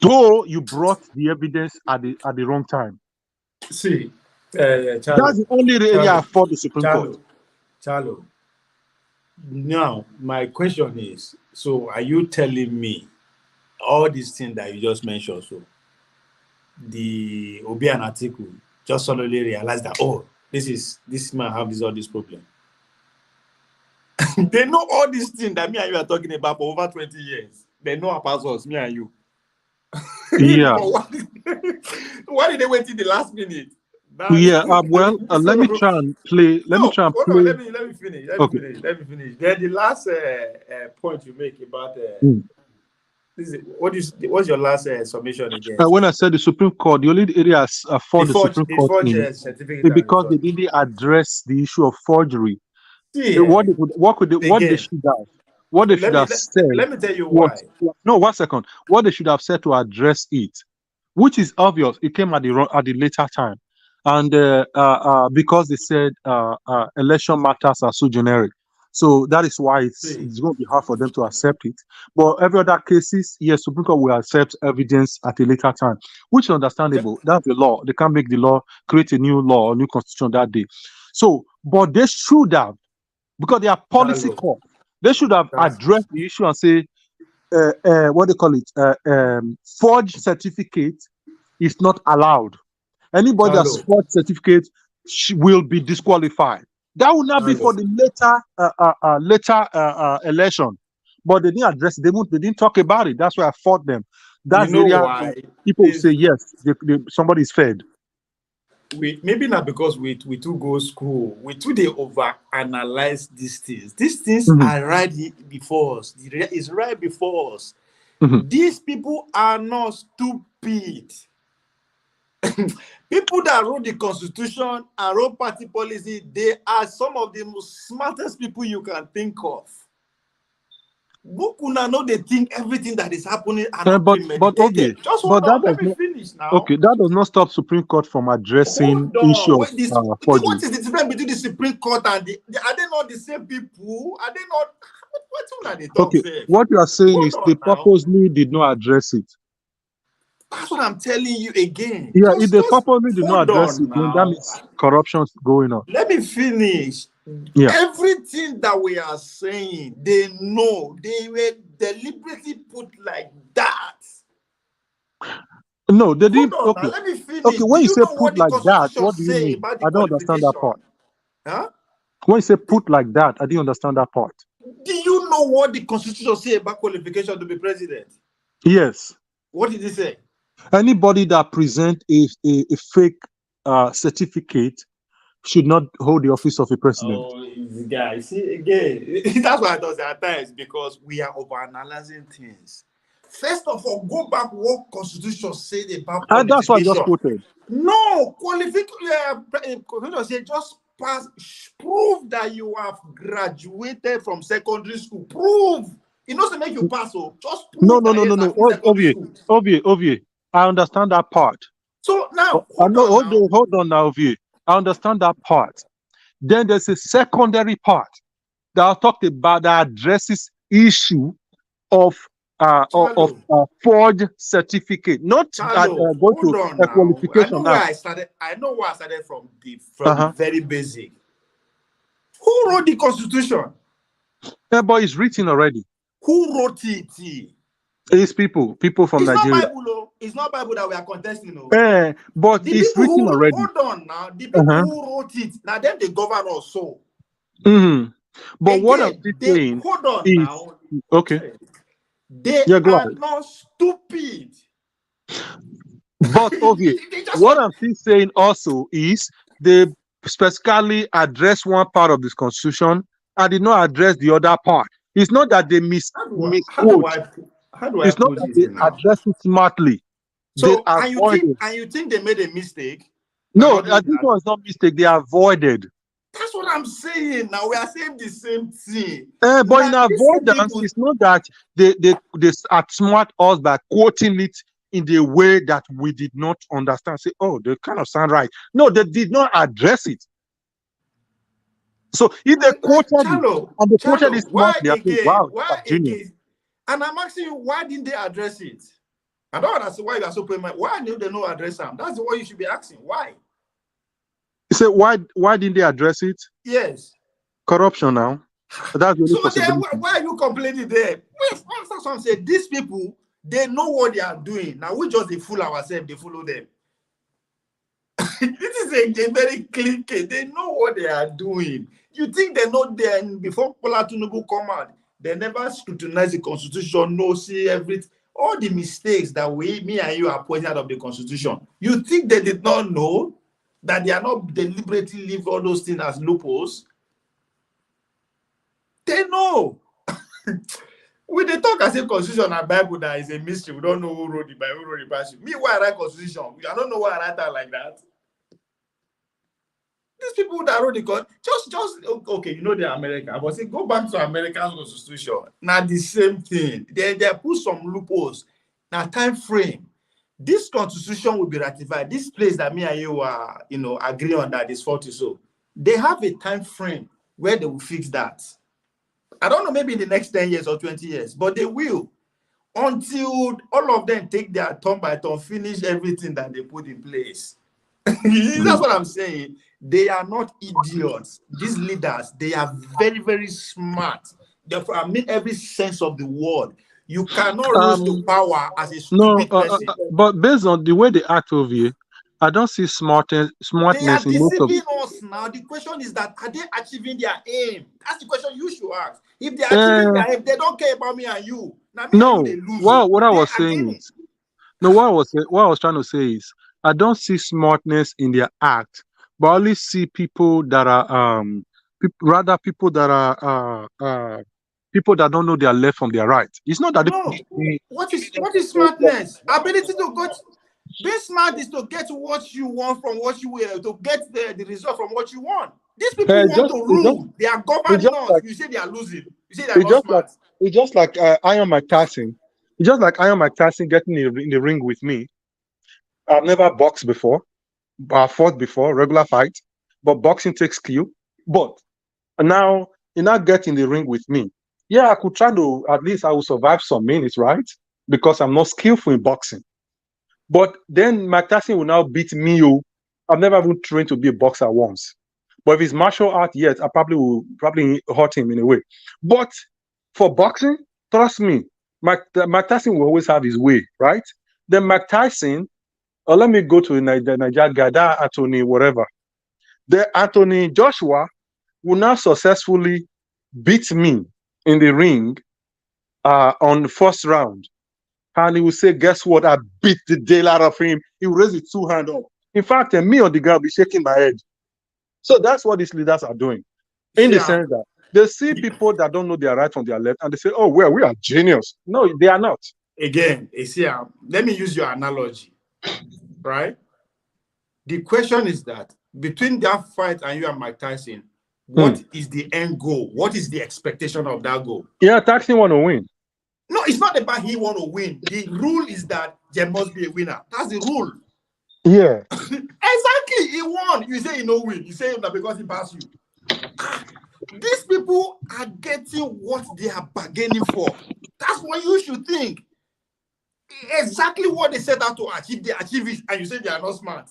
though you brought the evidence at the wrong time. See, That's Charlo, the only area I fought the Supreme Court. Charlo. Now, my question is: so, are you telling me all these things that you just mentioned? So, the Obi and Atiku just suddenly realized that this man have all this problem. They know all these things that me and you are talking about for over 20 years. They know about us, me and you. Yeah. Why did they wait till the last minute? Yeah. Well, let me try and play. Let me try and hold play. on, let me finish. Let me finish. Then the last point you make about what's your last submission again? When I said the Supreme Court, the only area I fought the Supreme Court in certificate because they didn't address the issue of forgery. See, What they should have. What they should have said. Let me tell you why. No, 1 second. What they should have said to address it, which is obvious, it came at the later time, and because they said election matters are so generic, so that is why it's going to be hard for them to accept it. But every other cases, yes, Supreme Court will accept evidence at a later time, which is understandable. That's the law. They can't make the law, create a new law, a new constitution that day. So, but they should have, because they are policy court, they should have addressed the issue and say, what they call it, forged certificate is not allowed. Anybody that's forged certificate will be disqualified. That will not be for the later election. But they didn't address it. They didn't talk about it. That's why I fought them. That's the area why people say yes, somebody is fed. Maybe not because we too go school. We too they over analyze these things. These things are right before us. It's right before us. These people are not stupid. People that wrote the Constitution and wrote party policy, they are some of the most smartest people you can think of. Bukuna know they think everything that is happening and but okay. Just hold on, let me finish now. Okay, that does not stop Supreme Court from addressing issue of forgery. What is the difference between the Supreme Court and are they not the same people? Are they not? What are they talking? Okay, what you are saying is they purposely did not address it. That's what I'm telling you again. Yeah, if they purposely did not address it, then that means corruption's going on. Let me finish. Yeah. Everything that we are saying, they know. They were deliberately put like that. No, they didn't. Okay. Now, let me finish. Okay, when you say put like that, what do you mean? I don't understand that part. Huh? When you say put like that, I didn't understand that part. Do you know what the Constitution say about qualification to be president? Yes. What did it say? Anybody that present a fake certificate should not hold the office of a president. Oh, guy. See, again, that's why I thought at times, because we are overanalyzing things. First of all, go back what Constitution said about qualification. That's what I just quoted. No, qualification say just pass, prove that you have graduated from secondary school. Prove. It doesn't make you pass. So just prove. No. Ovie. I understand that part. So now, hold on now, Ovie. I understand that part. Then there's a secondary part that I talked about that addresses issue of Charlo, forged certificate, not Charlo, go hold to on a now. I qualification know where now. I started. I know where I started from the Uh-huh. very basic. Who wrote the Constitution? Yeah, but it's written already. Who wrote it? It's people from It's not Nigeria. Bible, though. It's not Bible that we are contesting, though. But The it's people written who already. hold on now, the people Uh-huh. who wrote it, now them they govern us. So But what I'm again, still they saying hold on is now. okay. They Yeah, go are ahead. not stupid. But okay, They just what I'm still saying also is they specifically address one part of this constitution and did not address the other part. It's not that they misquote. how do I It's not put that this they now? address it smartly. They So avoided. and you think they made a mistake by No, not doing this that? one is not mistake. They avoided. That's what I'm saying. Now we are saying the same thing. But in Now these same avoidance, people, it's not that they outsmart us by quoting it in the way that we did not understand. Say, oh, they kind of sound right. No, they did not address it. So if they quoted it and they quoted it Chalo, smartly, I think, wow, Why that's genius. again? And I'm asking you, why didn't they address it? I don't understand why you are so payment. Why did they not address them? That's what you should be asking. Why? You say, why didn't they address it? Yes. Corruption now. That's the only So then possibility. why are you complaining there? That's what I'm saying. These people, they know what they are doing. Now we just they fool ourselves, they follow them. This is a very clean case. They know what they are doing. You think they know then before Bola Tinubu come out, they never scrutinize the constitution, no see everything. All the mistakes that me and you are pointing out of the constitution. You think they did not know that they are not deliberately leave all those things as loopholes? They know. We they talk as if constitution and Bible that is a mystery. We don't know who wrote the Bible, who wrote the Bible. Me, why I write constitution? I don't know why I write that like that. These people that wrote the code, just okay, you know they're American. But say go back to American constitution. Now the same thing. They put some loopholes. Now time frame. This constitution will be ratified. This place that me and you are, agree on that is 40 so. They have a time frame where they will fix that. I don't know, maybe in the next 10 years or 20 years, but they will. Until all of them take their turn by turn, finish everything that they put in place. That's what I'm saying. They are not idiots. These leaders, they are very, very smart. Therefore, I mean every sense of the word. You cannot rise to power as a No, stupid person. but based on the way they act over here, I don't see smartness They are in most of deceiving us now. The question is that are they achieving their aim? That's the question you should ask. If they're achieving their aim, they don't care about me and you. Now me and you, no. they lose. What I They was are saying gaining. is no. What I was trying to say is I don't see smartness in their act, but I only see people that are rather people that are people that don't know their left from their right. It's not that No. What is smartness? Ability to go. Being smart is to get what you want from what you will, to get the result from what you want. These people want to rule. They are governing us. You say they are losing. You say they are not smart. It's just like Iron Mike Tyson. It's just like Iron Mike Tyson getting in the ring with me. I've never boxed before. I fought before, regular fight. But boxing takes skill. But now, you now get in the ring with me. Yeah, I could try to, at least I will survive some minutes, right? Because I'm not skillful in boxing. But then Mike Tyson will now beat me. I've never even trained to be a boxer once. But if it's martial art, yes, I will probably hurt him in a way. But for boxing, trust me, Mike Tyson will always have his way, right? Then Mike Tyson, or let me go to the Nigeria guy, that Anthony, whatever. The Anthony Joshua will now successfully beat me in the ring on the first round. And he will say, guess what? I beat the deal out of him. He will raise his two hands up. In fact, me on the ground will be shaking my head. So that's what these leaders are doing. In the sense that they see people that don't know their right from their left and they say, oh, well, we are genius. No, they are not. Again, let me use your analogy, right? The question is that between that fight and you and Mike Tyson, what is the end goal? What is the expectation of that goal? Yeah, Tyson want to win. No, it's not about he want to win. The rule is that there must be a winner. That's the rule. Yeah. Exactly. He won. You say he no win. You say that because he passed you. These people are getting what they are bargaining for. That's what you should think. Exactly what they set out to achieve, they achieve it, and you say they are not smart.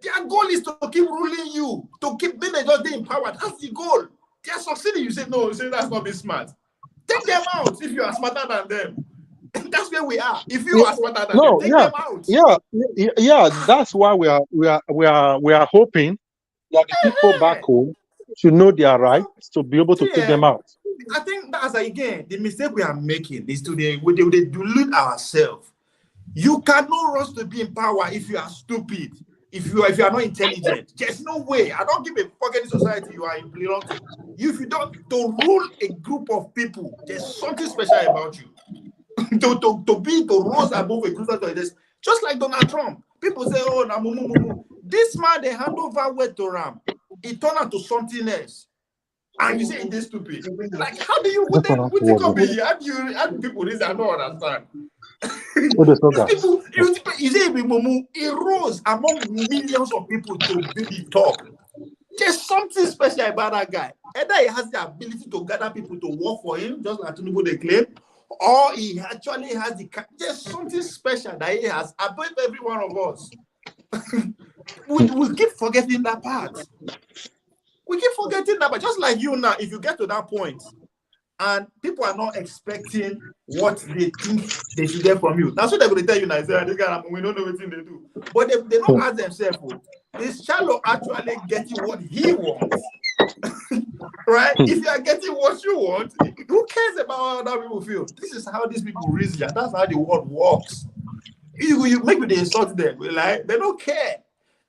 Their goal is to keep ruling you, to keep them just in power. That's the goal. They are succeeding. You say no, you say that's not being smart. Take them out if you are smarter than them. That's where we are. If you are smarter than them, take them out. Yeah. That's why we are hoping that the people back home should know their rights to be able to take them out. I think that's again the mistake we are making is today we dilute ourselves. You cannot rush to be in power if you are stupid. If you are not intelligent, there's no way. I don't give a fuck any society you are in belong to. If you don't to rule a group of people, there's something special about you. to rose above a group like this, just like Donald Trump. People say, "Oh, na this man they hand over weight to Ram. It turned out to something else." And you say it is stupid. Like, how do you how do people this I don't understand? People, you say he rose among millions of people to be the top. There's something special about that guy. Either he has the ability to gather people to work for him, just like Tinubu they claim, or he actually has there's something special that he has above every one of us. we keep forgetting that part. We keep forgetting that, but just like you now, if you get to that point and people are not expecting what they think they should get from you, that's what they're going to tell you now. This guy, we don't know what they do. But they don't ask themselves, is Charlo actually getting what he wants? Right? If you are getting what you want, who cares about how other people feel? This is how these people reason. That's how the world works. You maybe they insult them, like they don't care.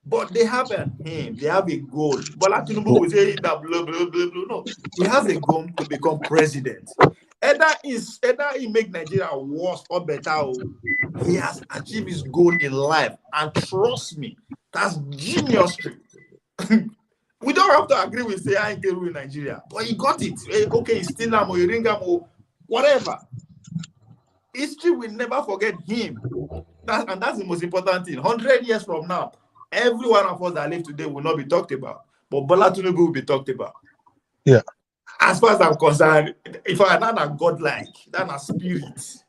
But they have an aim, they have a goal. But like Tinubu will say that blah, blah, blah, blah. No, he has a goal to become president. Either he make Nigeria worse or better, he has achieved his goal in life. And trust me, that's genius. We don't have to agree with say I ain't in Nigeria, but he got it. Okay, he's still or Iringam, whatever. History will never forget him. And that's the most important thing. 100 years from now, every one of us that live today will not be talked about, but Bola Tinubu will be talked about. Yeah. As far as I'm concerned, if I'm not a godlike, that's a spirit.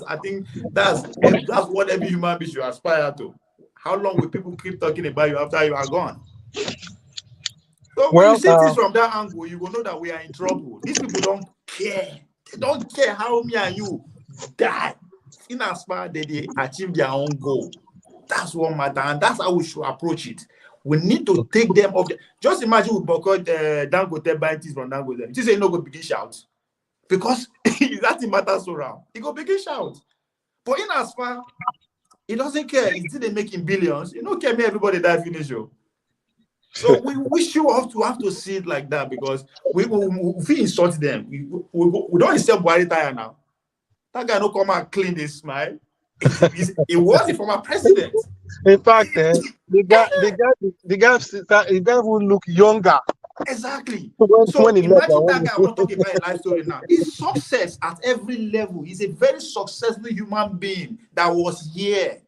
I think that's what every human being should aspire to. How long will people keep talking about you after you are gone? So when you see things from that angle, you will know that we are in trouble. These people don't care. They don't care how me and you die. In as far as they achieve their own goal. That's what matters, and that's how we should approach it. We need to take them off. Just imagine we boycott Dangote buying things from Dangote. You say no go begin shout because that matters around. He go begin shout, but in as far he doesn't care. He's still making billions. He don't care me everybody that finish you. So we should have to see it like that because we insult them. We don't insult Buhari tire now. That guy no come and clean his smile. He was the former president. In fact, the guy will look younger. Exactly. So imagine that guy. I'm not talking about a life story now. His success at every level. He's a very successful human being that was here.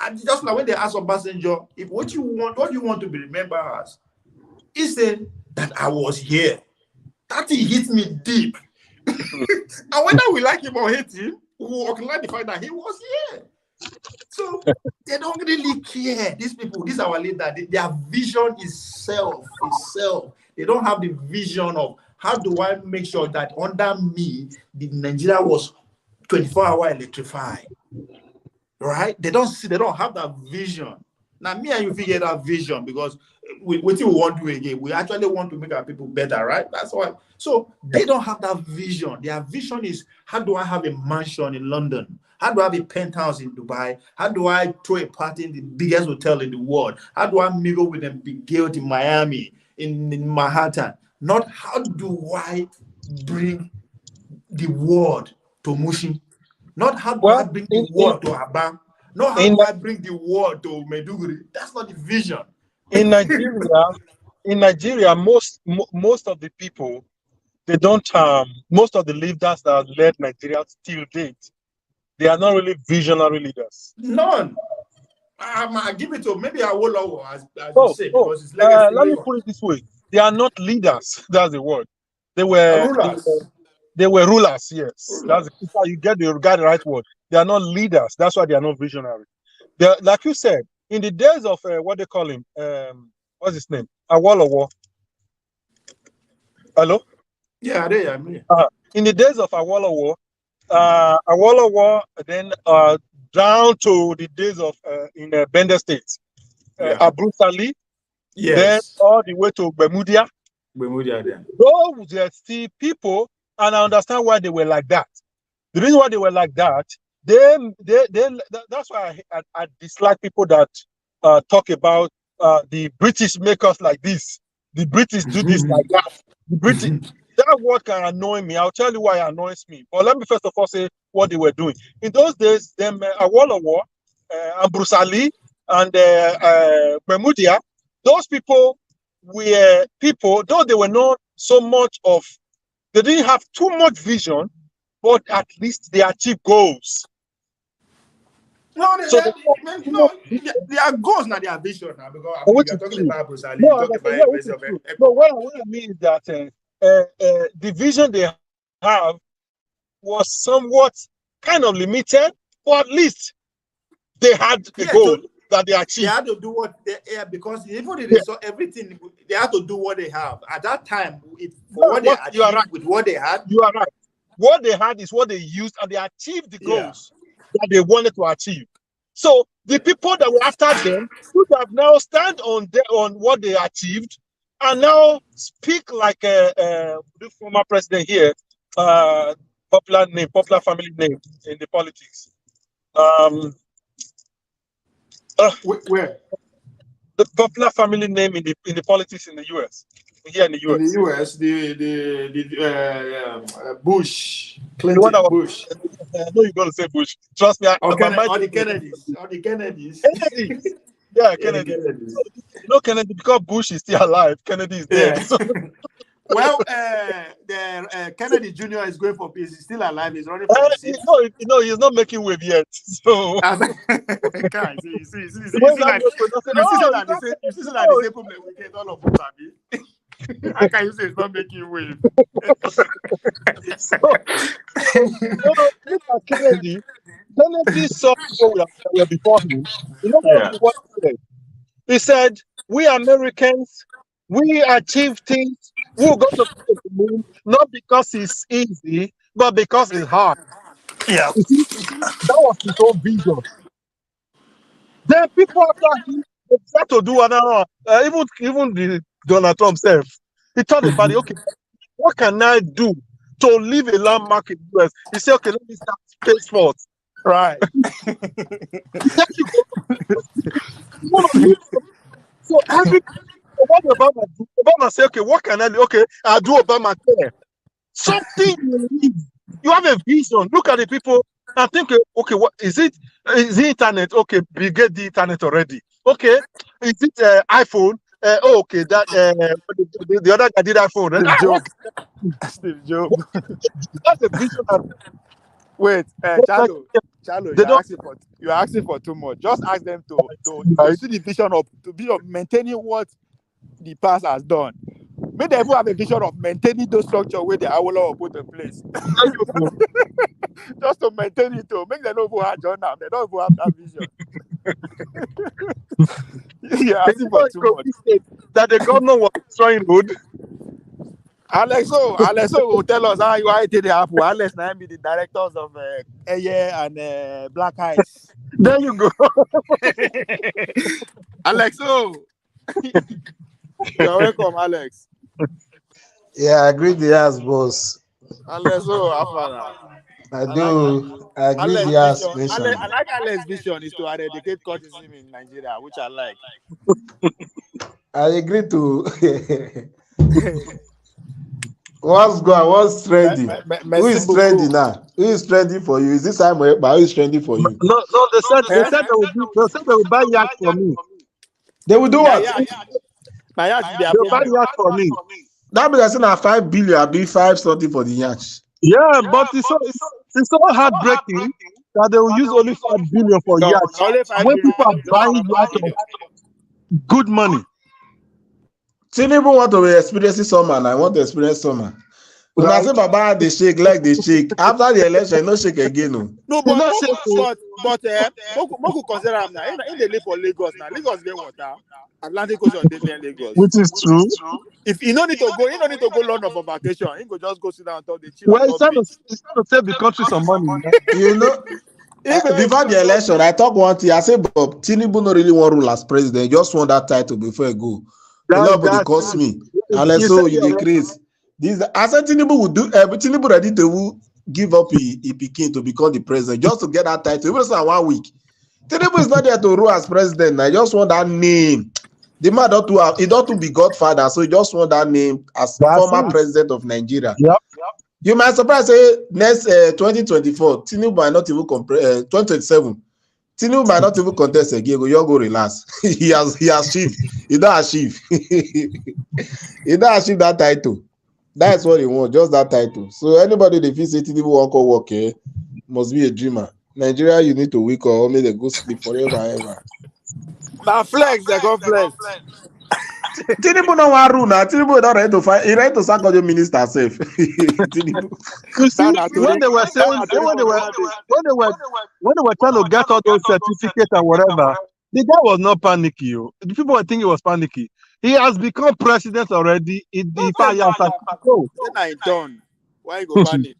And just like when they asked Obasanjo, what you want to be remembered as? He said that I was here. That he hit me deep. And whether we like him or hate him, we will acknowledge the fact that he was here. So they don't really care. These people, these are our leaders. Their vision is self. They don't have the vision of how do I make sure that under me, the Nigeria was 24-hour electrified. Right? They don't have that vision. Now, me and you figure that vision because we want to do again. We actually want to make our people better, right? That's why. So they don't have that vision. Their vision is how do I have a mansion in London? How do I have a penthouse in Dubai? How do I throw a party in the biggest hotel in the world? How do I mingle with them big girls in Miami, in Manhattan? Not how do I bring the world to Mushi? Not how do I bring the world to Aba? Not how do I bring the world to Meduguri? That's not the vision. In Nigeria, most of the people, they don't. Most of the leaders that led Nigeria till date, they are not really visionary leaders. None. I give it to maybe Awolowo, as you say, because his legacy. Let me put it this way: they are not leaders. That's the word. They were rulers. They were rulers, yes. That's you get the right word. They are not leaders. That's why they are not visionary. They're, like you said, in the days of what they call him, what's his name? Awolowo. Hello? Yeah, they are me. In the days of Awolowo, then down to the days of in Bender State, Abu Sali, then all the way to Bermudia. Then. Those are still people, and I understand why they were like that. The reason why they were like that, that's why I dislike people that talk about the British make us like this. The British do this like that. The British, that word can annoy me. I'll tell you why it annoys me. But let me first of all say what they were doing. In those days, them Awolowo, and Bruce Ali, and Bermudia, those people were people, though they were not so much of, they didn't have too much vision, but at least they achieved goals. No, they are goals, not their vision. Now, because I mean, we are talking about Bruce Ali, talking about no, what I mean is that the vision they have was somewhat kind of limited, but at least they had a goal that they achieved. They had to do what they because even if they saw everything, they had to do what they have. At that time, what they achieved with what they had. You are right. What they had is what they used, and they achieved the goals that they wanted to achieve. So the people that were after them should have now stand on what they achieved and now speak like the former president here, popular family name in the politics. Where? The popular family name in the politics in the US. Here in the US. In the US, the Bush, Clinton, Bush. I know you're going to say Bush. Trust me. Or the Kennedys. Kennedys. Yeah, Kennedy. Kennedy, because Bush is still alive. Kennedy is dead. Yeah. Well, Kennedy Jr. is going for peace. He's still alive. He's running for the seat. No, he's not making wave yet. So, guys, you see that the same problem we get all of us. How can you say it's not making wave? Kennedy saw people were before him. You know what he said? He said, "We Americans, we achieve things. We'll go to the moon not because it's easy, but because it's hard." Yeah, that was his own vision. Then people after him they tried to do another. Even the Donald Trump self, he thought about it. Okay, what can I do to leave a landmark in the US? He said, "Okay, let me start Space Force." Right. So what Obama say, "Okay, what can I do? Okay, I'll do Obamacare." Something you have a vision. Look at the people and think, okay, what is it? Is the internet? Okay, we get the internet already. Okay, is it iPhone? Okay, that the other guy did iPhone. Steve Jobs. That's a vision. Wait, Chalo, you're asking for too much. Just ask them to see the vision of maintaining what the past has done. Make them have a vision of maintaining those structure where the Awolowo put in place. Just to maintain it, to make them know who had done now. They don't even have that vision. Yeah, asking for too much. That the governor was destroying road. Alex will tell us how it did happen. Alex now be the directors of Eye and Black Eyes. There you go. Alex, you're welcome, Alex. Yeah, I agree with the ass, boss. Alex, I agree with the ass vision. I like Alex's vision is to eradicate cultism in Nigeria, which I like. I agree to. What's trending? Who is trending now? Who is trending for you? Is this time who is trending for you? No, they said they will buy Yacht for me. They will do what? They will buy Yacht for me. That means I said 5 billion, I'll be 5 something for the Yacht. Yeah, but it's so heartbreaking that they will use only 5 billion for Yacht. When people are buying Yacht of good money. Tinubu want to be experiencing summer, and I want to experience summer. When I say Baba, they shake like they shake. After the election, no shake again. No. No, but Moku consider am now. In they live for Lagos now. Lagos get water. Atlantic Ocean dey near Lagos. Which is true. If you don't need to go, you don't need to go London for vacation. You go just go sit down and talk the chill. Well, it's trying to save the country some money. You know, before the election, I talk one thing. I say, Bob, Tinubu no really want rule as president. He just want that title before I go. Nobody calls me. Unless so you decrease. This I said Tinubu would do. Tinubu ready to give up he Pikin to become the president just to get that title. Even so 1 week. Tinubu is not there to rule as president. I just want that name. The man he don't be Godfather, so he just want that name as former president of Nigeria. Yep. You might surprise say next 2024, Tinubu might not even 2027. Tinubu might not even contest again. You go relax. he has achieved. He don't achieve. He don't achieve that title. That's what he wants, just that title. So anybody they feel say Tinubu won't go work, must be a dreamer. Nigeria, you need to wake up or make them go sleep forever ever. Now flex, they go flex. Tinubu no want rule now. Tinubu not ready to fight. He ready to sack all the minister safe. You see, when they were saying, when they were trying to get all those certificates and whatever, the guy was not panicky. The people were thinking he was panicky. He has become president already. The fire done. Why you go panic?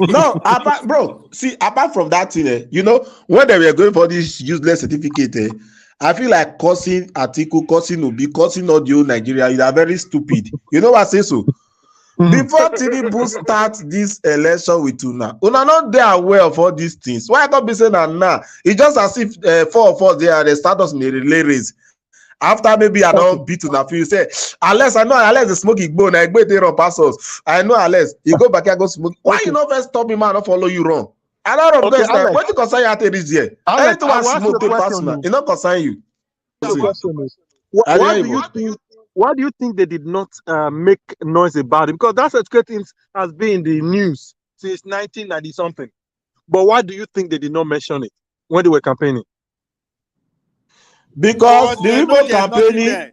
No, apart from that thing, you know, when they were going for this useless certificate, I feel like cursing Atiku, cursing Obi, cursing all the whole Nigeria. You are very stupid. You know what I say so? Before Tinubu start this election with Una not there aware of all these things. Why I can't be saying that now? It's just as if 4 of us there, they start us in a relay race. After maybe I don't beat Una, you say, unless the smoking bone, I go there on passes. I know unless you go back and go smoke. Why you not first stop him and not follow you wrong? I don't know best time. What you concern you at this year? Anything I smoke to pass now, it not concern you. Why do you think they did not make noise about it? Because that certificate has been in the news since 1990 something. But why do you think they did not mention it when they were campaigning? Because the people campaigning,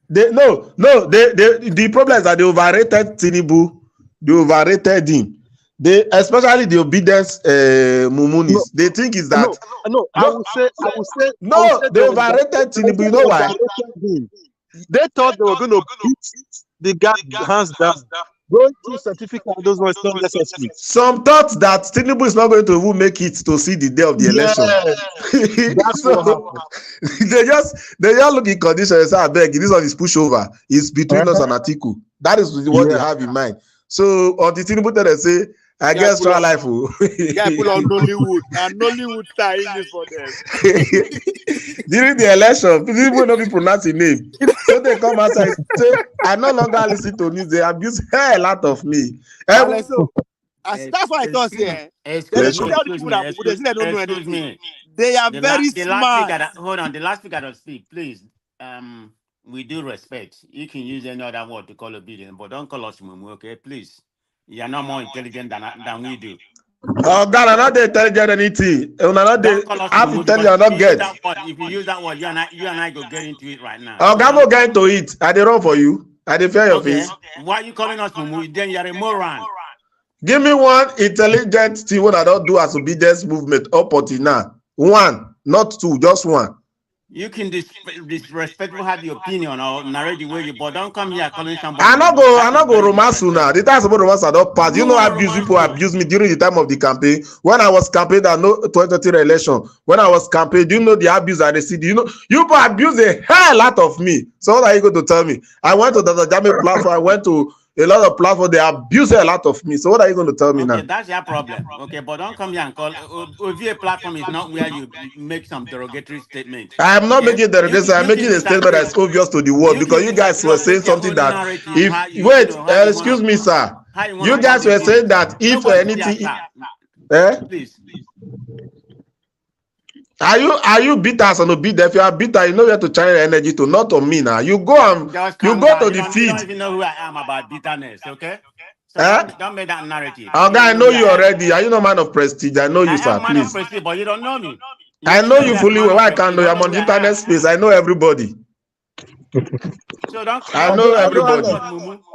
the problem is that they overrated Tinubu, they overrated him. They, especially the obedience Mumunis, they think is that I would say they overrated Tinubu. You know why? They thought they were going to beat the guy hands down. Going through certificate, those were not necessary. Some thought that Tinubu is not going to even make it to see the day of the election. That's what happened. they just look in condition and say, I beg, this one is pushover. It's between us and Atiku. That is what they have in mind. So on the Tinubu they say, I guess try life. Guy put on Nollywood and Nollywood style English for them. During the election, people don't pronounce his name. So they come outside and say, I no longer listen to news. They abuse a lot of me. That's what I thought. They are very smart. Hold on, the last speaker to speak, please. We do respect. You can use any other word to call obedience, but don't call us mumu, okay? Please. You are not more intelligent than we do. Oh God, I'm not intelligent anything. I'm not intelligent. I'm not get. If you use that word, you and I go get into it right now. Oh God, go get into it. I did wrong for you. I did fear your face. Why are you calling us mumu? Then you are a moron. Give me one intelligent thing what I don't do as obedience movement up until now. One, not two, just one. You can disrespectful have your opinion or narrate the way you, but don't come here calling somebody. I'm not go romance now. The time about romance I don't pass. You know, people abuse me during the time of the campaign. When I was campaigning, I know 2023 election. When I was campaigning, do you know the abuse I received? You know, you people abuse a hell lot of me. So what are you going to tell me? I went to the Jamaican platform. I went to a lot of platforms, they abuse a lot of me. So what are you going to tell me now? That's your problem. Okay, but don't come here and call. OVA platform is not where you make some derogatory statement. I am not making derogatory. I'm making a statement that's obvious to the world because you guys were saying something that excuse me, sir. You guys were saying that if anything, please. Are you bitter as an obedient? If you are bitter, you know you have to channel energy to not on me now. You go to the field. You don't even know who I am about bitterness, okay? So don't make that narrative. Okay, I know you already. Are you no man of prestige? I know you, sir. I'm man of prestige, but you don't know me. I know you fully well. I can't know you. I'm on the internet space. I know everybody. So don't. I know everybody.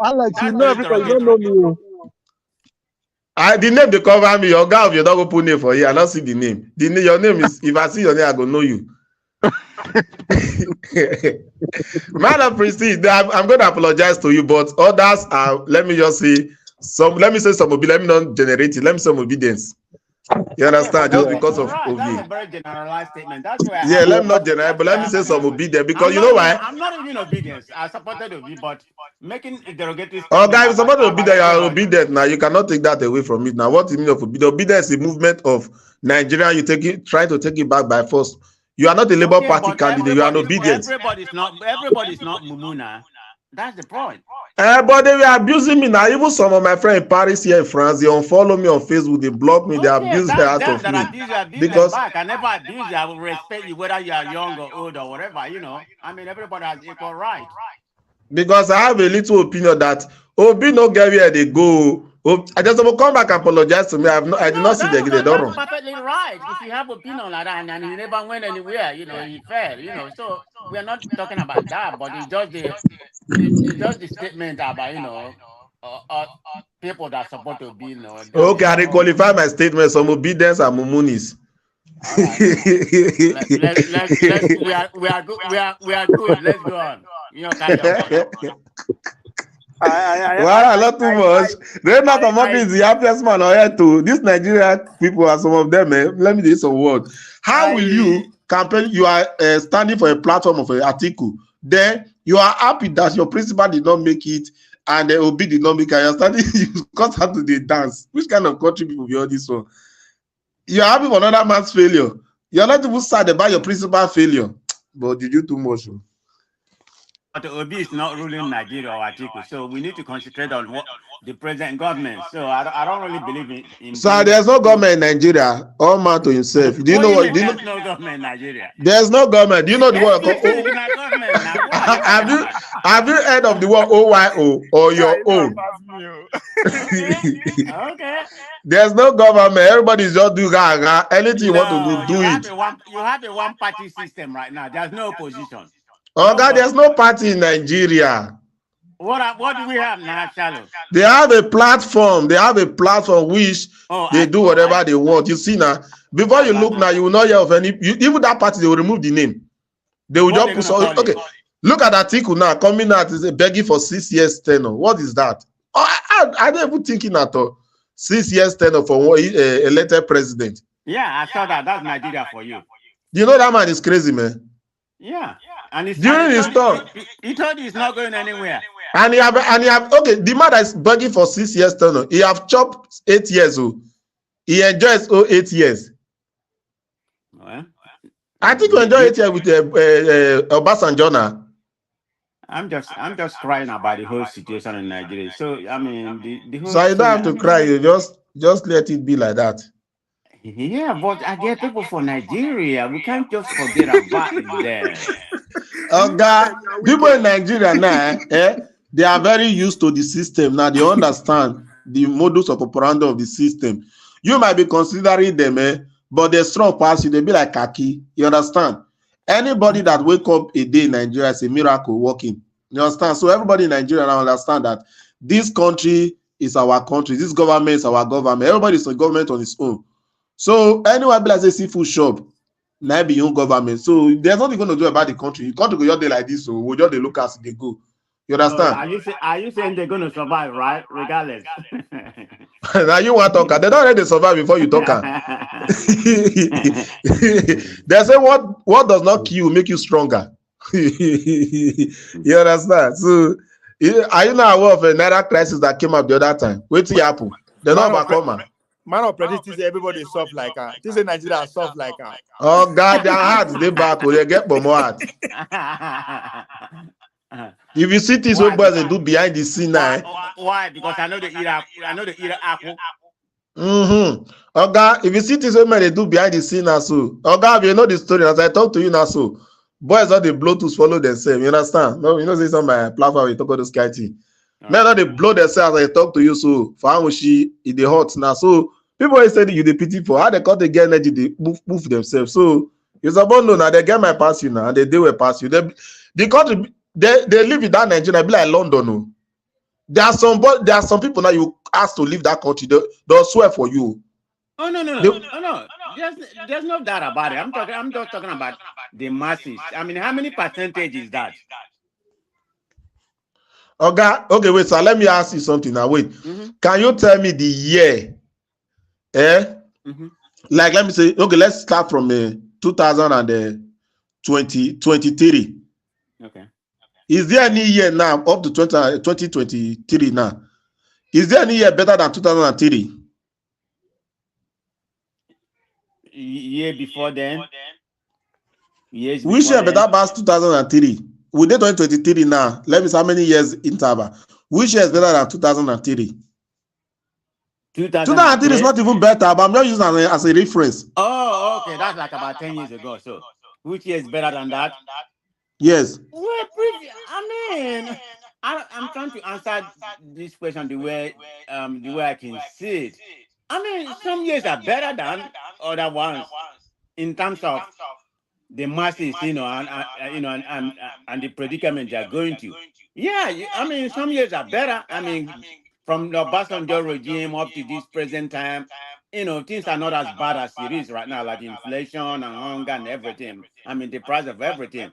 Alex, you know everybody. You don't know me. The name they cover me. Your guy, if you don't go put name for you, I don't see the name. Your name is. If I see your name, I go know you. Man of prestige, I'm going to apologize to you, but others are. Let me just say some. Let me say some obedience. Let me not generate it. Let me say some obedience. You understand? Just because of right. That's a OB. very generalized statement. That's why I Yeah, have. let me not generate, but let me say some obedience because you know even, why? I'm not even obedience. I supported Obi, but making a derogatory Oh, statement guys, about, supposed to be there. You are everybody. obedient now. You cannot take that away from it. Now, what you mean of obedience? Obedience is a movement of Nigeria. You take it, try to take it back by force. You are not a Labour Party But candidate. You are an obedient. everybody's not Mumuna. That's the point. But they were abusing me now. Even some of my friends in Paris here in France, they unfollow me on Facebook. They block me. They abuse the out Them of that me abuse them because back. I never abuse you. I will respect you whether you are young or old or whatever. I mean, everybody has equal right. I have a little opinion that Obi no get where they go. I just will come back and apologize to me. I did not see the they don't That's wrong. perfectly right. If you have opinion like that and he never went anywhere, he failed. So we are not talking about that, but it's just the statement about people that support to be Okay, I qualify my statement. Some obedience and mumunis. all right. Let's we are good. Let's go on. Carry on, brother. Wow, not too much. Rena Tomoki is the happiest man on earth too. These Nigerian people are some of them, man. Let me do some word. How will you campaign? You are standing for a platform of an article. Then you are happy that your principal did not make it and the OB did not make it. You're standing, you got out to the dance. Which kind of country people be all this one? You are happy for another man's failure. You're not even sad about your principal failure. But you do too much. But the OB is not ruling Nigeria or Atiku, so we need to concentrate on what the present government. So I don't really believe in So there's no government in Nigeria. All man to himself. Do you know what? There's no government in Nigeria. There's no government. Do you know the word? Government now. What are you talking about? Have you heard of the word OYO or your own? Okay. There's no government. Everybody's just doing anything you want to do it. You have a one-party system right now. There's no opposition. Oh God, there's no party in Nigeria. What do we have now, Charles? They have a platform. They have a platform which they do whatever they want. You see now, before you look now, you will not hear of any. Even that party, they will remove the name. They will just put some. Okay, look at that article now. Coming out is begging for 6 years tenure. What is that? I don't even thinking at all. 6 years tenure for elected president. Yeah, I saw that. That's Nigeria for you. You know that man is crazy, man. Yeah, and during his term, he told you he's not going anywhere. And he have okay. The man that is begging for 6 years tenure, he have chopped 8 years. Oh, he enjoys 8 years. Well, I think we enjoy 8 years with Obasanjo now. I'm just crying about the whole situation in Nigeria. So I mean, the whole. So you don't have to cry. You just let it be like that. Yeah, but I get people from Nigeria. We can't just forget about them. God, people in Nigeria now, they are very used to the system. Now they understand the modus operandi of the system. You might be considering them, but they're strong past you. They be like khaki. You understand? Anybody that wake up a day in Nigeria is a miracle working. You understand? So everybody in Nigeria now understand that this country is our country. This government is our government. Everybody is a government on its own. So anyone be like a seafood shop, now be your government. So there's nothing going to do about the country. You can't go your day like this, so we'll just look as they go. You understand? Are you saying they're going to survive, right? Regardless. Now you want to talk. They don't already survive before you talk. They say what does not kill you make you stronger. You understand? So are you now aware of a Naira crisis that came up the other time? Wait till it happen. They're not overcome. Man of predict everybody soft like her. This is Nigeria soft like her. Oh God, their hearts they back. They get more heart. If you see this what boys they do behind the scene now. Why? Because I know the apple. Oh God, if you see this what they do behind the scene now, so oh God, you know the story as I talk to you now, so boys all the blow to swallow themselves. You understand? No, you know this on my platform. We talk about the sky thing. Men all they blow themselves as I talk to you. So for how she in the hot now. So people always say you the pity for how they got the get energy, they move themselves. So you're supposed to know now they get my pass you now and they will pass you. The country they live in that Nigeria, be like London. No? There are some people now you ask to leave that country, they'll swear for you. Oh no. There's no doubt about it. I'm just talking about the masses. I mean, how many percentage is that? Okay, wait, sir. Let me ask you something now. Wait. Can you tell me the year? Like, let me say, okay, let's start from 2023. Okay. Is there any year now up to 2023 now? Is there any year better than 2003? Year before then? Years Which before year then? better past 2003? We did 2023 now. Let me see how many years interval. Which year is better than 2003? 2003 is not even better, but I'm not using it as a reference. Oh, okay. That's like about 10 years ago. So, which year is better than that? Yes. Well, I'm trying to answer this question the way I can see it. I mean, some years are better than other ones in terms of the masses, and the predicament they are going to. Yeah, I mean, some years are better. I mean, from the Obasanjo regime up to this present time, things are not as bad as it is right now, like inflation and hunger and everything. I mean, the price of everything.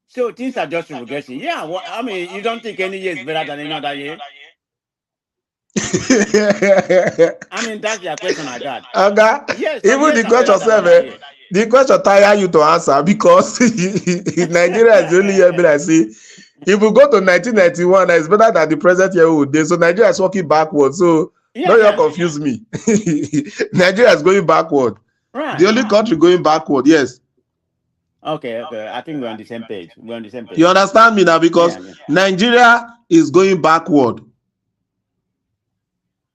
So things are just regression. Yeah, well, I mean, you don't think any year is better than any other year? I mean, that's the question I got. Yes, even the question the question tire you to answer because Nigeria is the only year I see. If we go to 1991, it's better than the present year we did. So Nigeria is walking backward. So don't confuse me. Nigeria is going backward. Right. The only country going backward, yes. Okay. I think we're on the same page. You understand me now? Because Nigeria is going backward.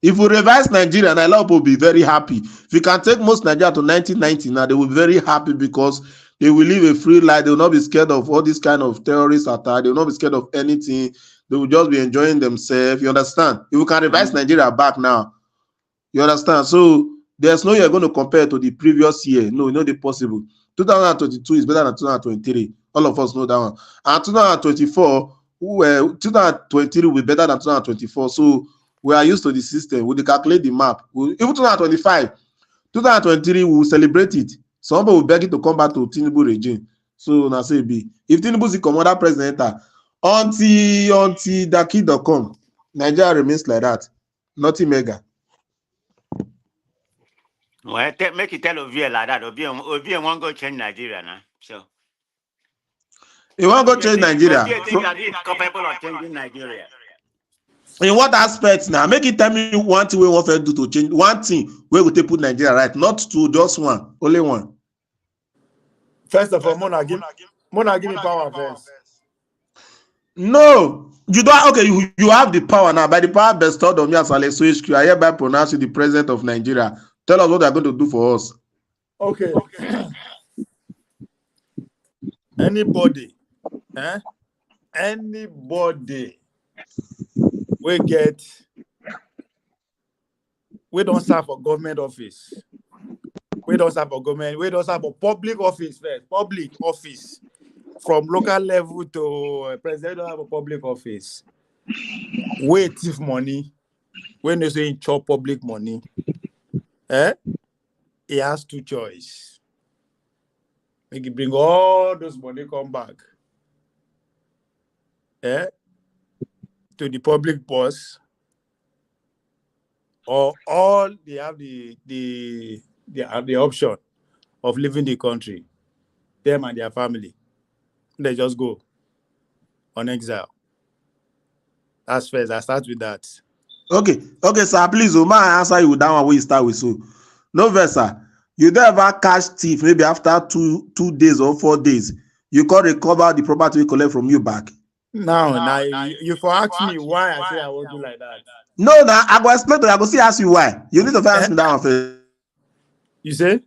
If we revise Nigeria, and a lot of people will be very happy. If you can take most Nigeria to 1990 now, they will be very happy because they will live a free life. They will not be scared of all this kind of terrorist attack. They will not be scared of anything. They will just be enjoying themselves. You understand? If we can revise Nigeria back now, you understand? So there's no you're going to compare to the previous year. No, it's not possible. 2022 is better than 2023. All of us know that one. And 2024, 2023 will be better than 2024. So we are used to the system. We calculate the map. Even 2025, 2023, we will celebrate it. Some people will beg it to come back to Tinubu regime. So now say be if Tinubu is commander president, until that kid.com, Nigeria remains like that. Nothing mega. Well, make it tell Ovie like that. Ovie won't go change Nigeria now. So you won't go change Nigeria. Ovie think that he's capable of changing Nigeria. In what aspects now? Make it tell me one thing we want to do to change. One thing where we take put Nigeria right, not two, just one, only one. First of all, Mona, give me power first. No, you don't. Okay, you have the power now. By the power bestowed on me as Alexo HQ, I hereby pronounce you the president of Nigeria. Tell us what they're going to do for us. Okay. Anybody we don't serve for government office. We don't serve for government. We don't serve for public office first. Public office. From local level to president, don't have a public office. We thief money. When they say chop public money, he has two choices. Make it bring all those money come back. To the public purse, or all they have the option of leaving the country, them and their family. They just go on exile. That's first. I start with that. Okay, sir. Please, Omar, answer you with that one. We start with so. No, sir. You don't ever catch thief maybe after 2 days or 4 days. You can't recover the property we collect from you back. Now, you for ask me why I say I won't do like that. No, I go explain to you. I go see ask you why. You need to ask me that one first. You say?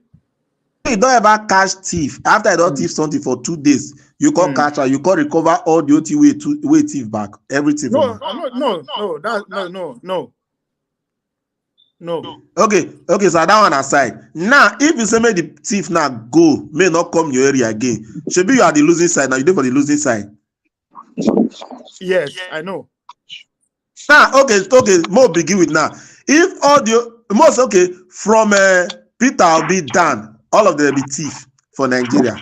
You don't ever catch thief after I don't thief something for 2 days. You can't catch her. You can't recover all the OT way thief back. Everything. No. Okay, so that one aside. Now, if you say make the thief now go, may not come your area again. Should be you are the losing side now. You do for the losing side. Yes, I know. Now, okay, more begin with now. If audio, most okay, from Peter Obi down, all of them be thief for Nigeria.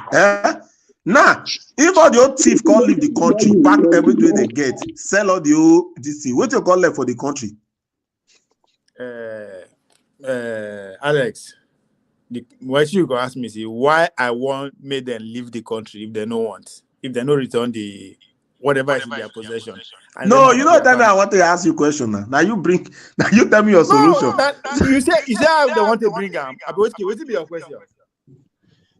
Now, if all the thief can't leave the country, pack everything they get, sell all the old this thing, what you call left for the country? Alex, what you go ask me is why I want make them leave the country if they no want, if they no return the whatever is in their possession. And No, you know that I want to ask you a question now. Now you tell me your solution. You say how they want to bring them. What will be your question?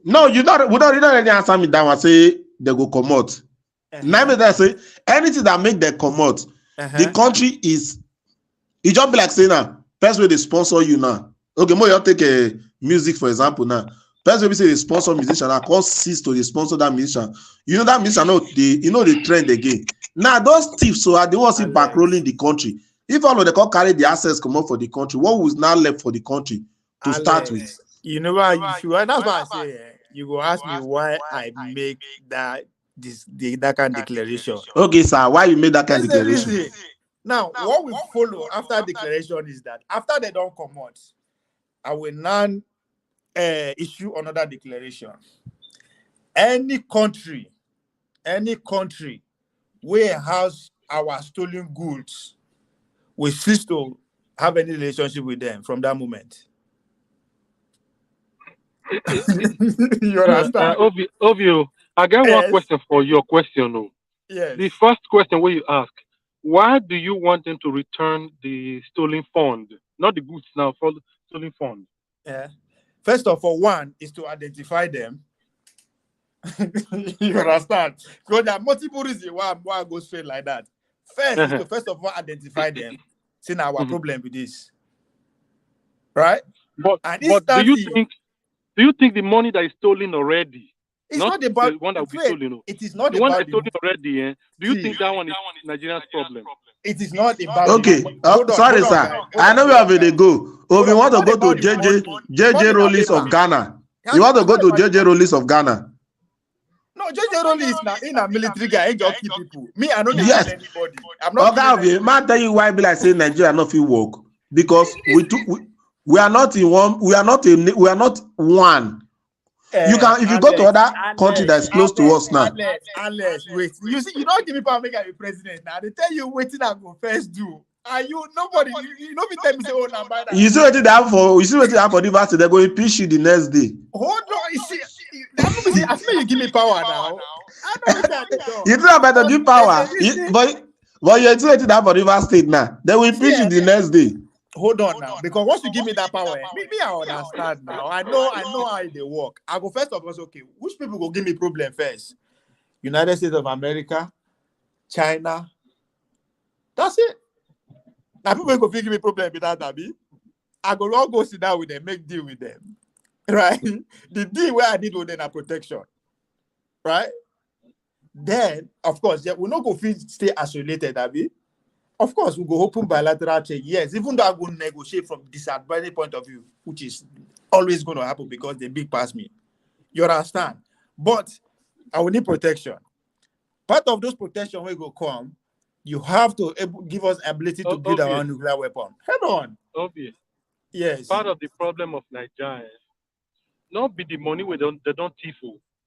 No, you don't really answer me that one. Say they go come out. Now that say anything that make them come out, the country is. It just be like saying now. First way they sponsor you now. Okay, more you take a music for example now. First way we say they sponsor musician, I can't cease to they sponsor that musician. You know that musician the trend again. Now those thieves so are the ones in back rolling the country. If all of them can carry the assets come up for the country, what was now left for the country to start with? You know why you should, that's why I say you go ask me why I make that kind of declaration. Okay, sir, why you made that kind of declaration? Now, what we follow after declaration is that after they don't come out, I will now issue another declaration. Any country where has our stolen goods, we cease to have any relationship with them from that moment. You understand? Ovio, I got one question for your question. Yes. The first question where you ask, why do you want them to return the stolen fund? Not the goods now, for the stolen fund. Yeah. First of all, one is to identify them. You understand? Because there are multiple reasons why I go straight like that. First is to first of all identify them. See now our problem with this. Right? But do you think the money that is stolen already? It's not about the one that will be stolen. It is not the about one that is stolen already. Do you think that one is Nigeria's problem? It is not about. Okay, sorry, sir. I know where they go. Oh, we want to go to JJ Rollis of Ghana. You want to go to JJ Rollis of Ghana? No, JJ Rollis is in a military guy. Ain't just keep people. Me, I don't yes. anybody. I'm not. Okay, man, tell you why be like saying Nigeria not fit work because we are not in one. We are not one. You can if you go to other country that's close to us now. Unless wait, you see, you don't give me power make I be president now. They tell you waiting I go first do. And you nobody you know me tell me say oh now by that. You see what they have for university, they're going to impeach you the next day. Hold on, you see, I feel you give me power now. I know that. You think about the power, but you're saying that for River State now. They will impeach you the next day. Hold on now, because once you give me that power, me I understand now. I know how they work. I go first of all, okay, which people go give me problem first? United States of America, China. That's it. Now people go give me problem with that, Abi. I go all go sit down with them, make deal with them. Right? The deal where I need with them are protection. Right? Then, of course, we're not going to stay isolated, Abi. Of course, we go open bilateral trade. Yes, even though I go negotiate from disadvantage point of view, which is always going to happen because they big pass me. You understand? But I will need protection. Part of those protection will go come. You have to give us ability to build our own nuclear weapon. Head on. Obvious. Yes. Part of the problem of Nigeria, not be the money where they don't thief.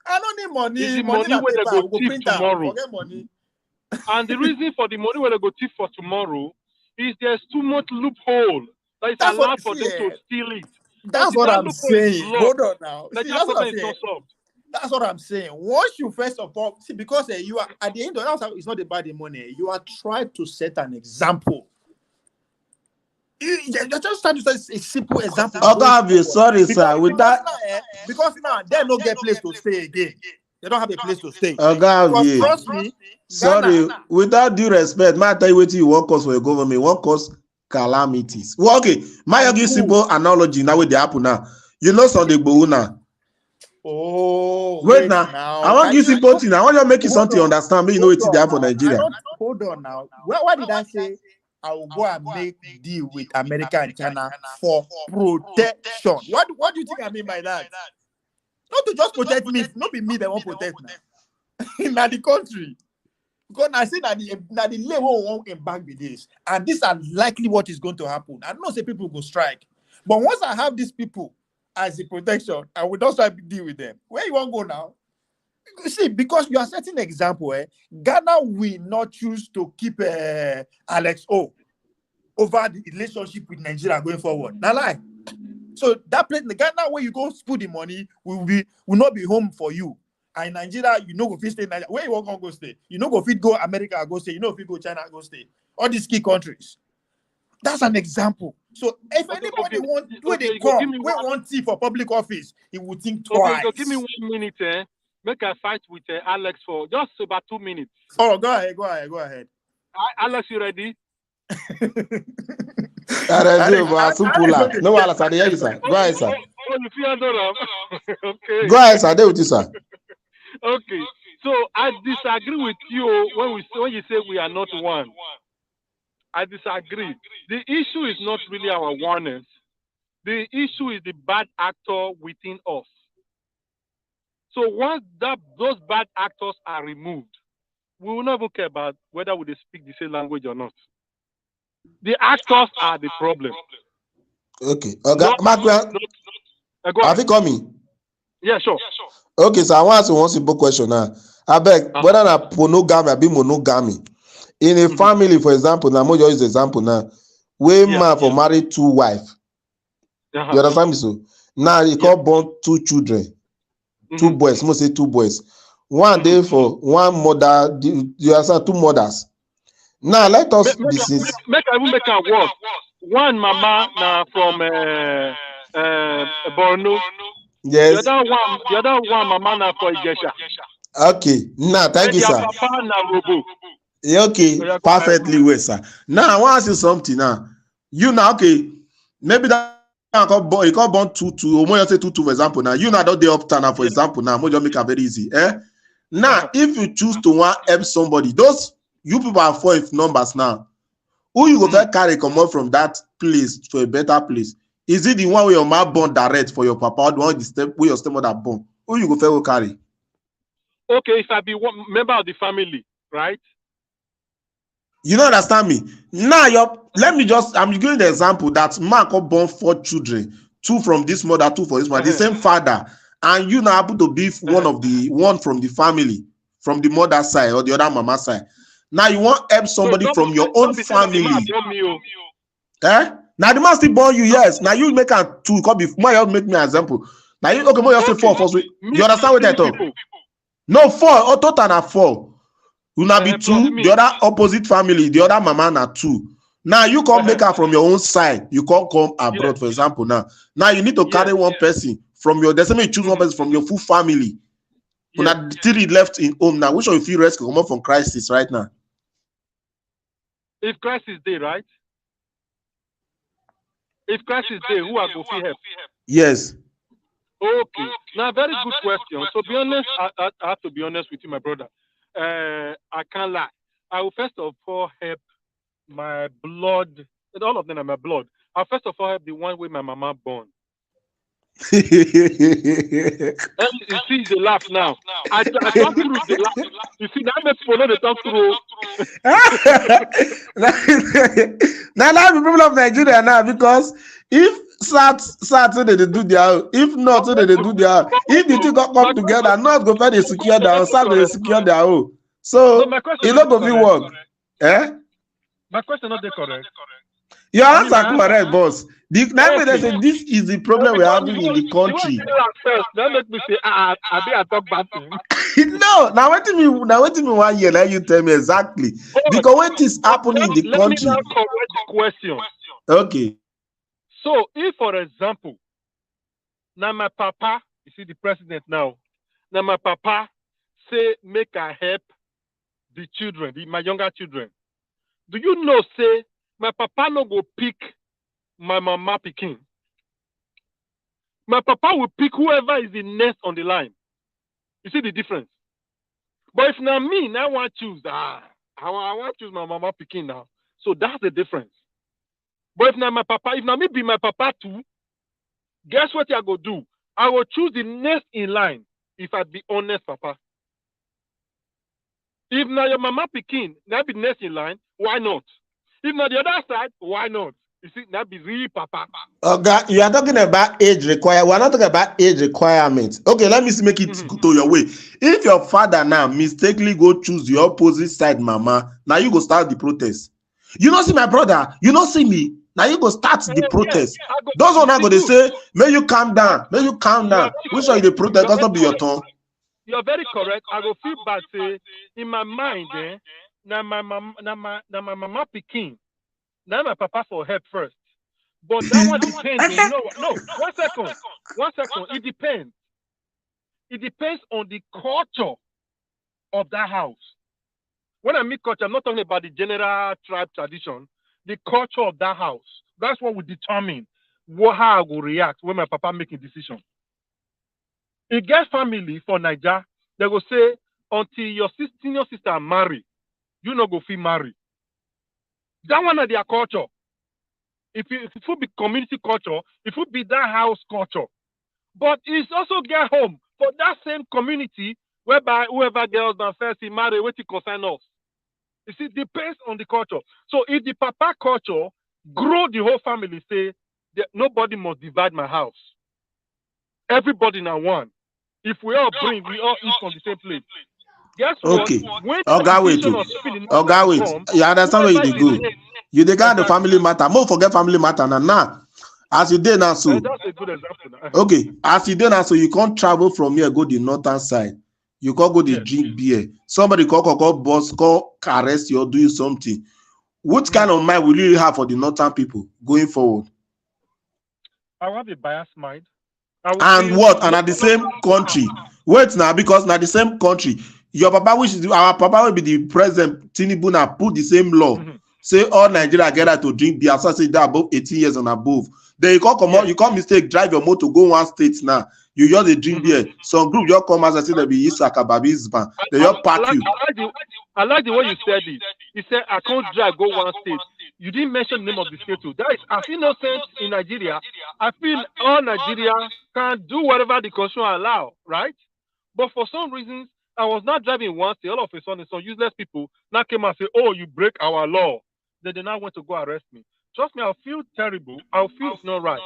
I don't need money. It's the money where they go thief tomorrow. Forget money. And the reason for the money where they go thief for tomorrow is there's too much loophole that is allowed for them to steal it. That's what I'm saying. Hold on now. See, that's what I'm saying. That's what I'm saying. Once you first of all see, because you are at the end of that, it's not about the money. You are trying to set an example. You're just trying to set a simple example. Okay, sorry, sir. With that, because now they don't get a place to stay again. They don't have a place to stay. Trust me. Sorry, without due respect, my tell you what you want cause for your government, what cause calamities. Well, okay, my give simple analogy now with the apple now. You know Sunday Igboho now. Oh, wait now. I want to give simple thing. I want you to make it something you understand. But you know it's there for Nigeria. Hold on now. Why did I say I will go and make deal with America and China for protection? What do you think I mean by that? Not to just protect me, not be me that won't protect now. In the country. Because I say that the level won't embark with this, and these are likely what is going to happen. I know say people go strike, but once I have these people as a protection, I will not try to deal with them. Where you want to go now? You see, because you are setting an example, Ghana will not choose to keep Alex O over the relationship with Nigeria going forward. Now, lie. So that place, the Ghana where you go put the money will not be home for you. And in Nigeria, you know go fit stay Nigeria. Where you want to go stay? You know go fit go America go stay. You know if you go China go stay. All these key countries. That's an example. So if anybody want tea for public office, he would think twice. Okay, give me 1 minute, Make I fight with Alex for just about 2 minutes. Oh, go ahead. Alex, you ready? No, Alex, I hear you, sir. Go ahead, sir. Oh, you feel okay. Go ahead, sir. I with you, sir. Okay. So I disagree with you when you say we are not one. I disagree. The issue is not really our oneness. The issue is the bad actor within us. So once those bad actors are removed, we will never care about whether they speak the same language or not. The actors are the problem. Okay. Have you coming? Yeah, sure. Okay, so I want to ask you one simple question now. I beg, whether na monogamy or be monogamy. In a family, for example, now I'm going to use the example now. Where man for married 2 wives. You understand me? So now he call born 2 children. 2 boys, must say 2 boys. One day for one mother, you understand 2 mothers. Now let us be sincere. Make a work. One mama now from Borno. Yes. The other one mama now for Ijesha. Okay. Now thank you, sir. Papa na Robo. Okay, perfectly well, sir. Now I want to ask you something now. You now, okay, maybe that you can't born 2, or say 2, for example. Now you now don't up now, for example. Now I'm just make it very easy. Now, if you choose to want help somebody, those you people are 4 numbers now. Who you go carry come out from that place to a better place? Is it the one where your mom born direct for your papa, or the one where your stepmother born? Who you go carry? Okay, if I be one member of the family, right? You don't understand me. Now, I'm giving the example that Marco born 4 children, 2 from this mother, 2 for this one, the same father, and you now happen to be one from the family, from the mother side or the other mama side. Now you want help somebody from your own family. Now the man still born you, yes. Now you make a 2, come before you make me an example. Now you okay, you say 4 first. You understand what I talk? No, 4, or total are 4. You now be 2, the other opposite family, the other mama na 2. Now you can't make her from your own side. You can't come abroad, for example. Now you need to carry one person from your. There's you choose one person from your full family. You now 3 left in home now. Which one you feel rest come up from crisis right now? If Christ is there, right? If Christ is there, who are going to help? Yes. Okay. Now, very good question. So, be honest. I have to be honest with you, my brother. I can't lie. I will first of all help my blood. All of them are my blood. I'll first of all help the one with my mama born. You see the laugh now. I talk through the laugh. You see that makes people know they talk through. Now the problem of Nigeria now, because if SAT so they do their, if not so they do their, if the two come together, not go find a secure their own, SAT they secure their own. So it not go fit work. My question not correct. Your answer correct, boss. They say this is the problem we're having in the country. That make me say, I talk bad thing. No, now what me 1 year, now you tell me exactly. Because what is happening in the country? Let me now correct the question. Okay. So, if for example, now my papa, you see the president now, now my papa say make I help the children, my younger children. Do you know, say, my papa no go pick my mama picking. My papa will pick whoever is the next on the line. You see the difference? But if now me, now I want to choose, I want to choose my mama picking now. So that's the difference. But if now my papa, if now me be my papa too, guess what I go do? I will choose the next in line if I be honest, papa. If now your mama pikin, that be next in line, why not? If not the other side, why not? You see, that be real papa. Okay, you are talking about age requirement. We're not talking about age requirements. Okay, let me make it to your way. If your father now mistakenly go choose the opposite side, mama, now you go start the protest. You don't see my brother, you don't see me. Now you go start the protest. Those one are going to say, may you calm down, may you calm down. Which one you the protest? That's not be your turn. You're very correct. I go feel bad say in my mind, now my mama pikin, now my papa for help first. But that one depends. You know what? No, 1 second. 1 second. It depends. It depends on the culture of that house. When I mean culture, I'm not talking about the general tribe tradition. The culture of that house. That's what will determine how I will react when my papa make a decision. It gets family for Niger, they will say, until your senior sister marry, you not go feel marry. That one is their culture. If it would be community culture, it would be that house culture. But it's also get home for that same community whereby whoever girls that first he marry, what you concern us. You see, depends on the culture. So if the papa culture grow the whole family, say nobody must divide my house. Everybody now one. If we all bring, we all eat from the same place. Guess okay. what? When wait. You understand where you go? You the guy the family matter. More forget family matter now. As you did now, so that's a good example. Okay, as you did now, so you can't travel from here, go the northern side. You can't go the drink beer. Somebody call boss, call arrest you or do something. What kind of mind will you have for the northern people going forward? I have a biased mind. And what? And at the same country. Wait now, because now the same country. Your papa, which is our papa, will be the president. Tinubu now put the same law. Say all Nigeria get out to drink beer. So say that above 18 years and above. Then you can't come out. You can't mistake drive your motor go one state now. You just a drink beer. Some group you come as I say they be Isaka Babisban. They just pack you. I like the way you said it. You said I can't drive go one state. You didn't mention the name of the state too. That is as innocent in Nigeria. I feel all Nigeria can do whatever the constitution allow, right? But for some reasons, I was not driving one state. All of a sudden, some useless people now came and say, "Oh, you break our law." Then they now went to go arrest me. Trust me, I'll feel terrible. I'll feel it's not right.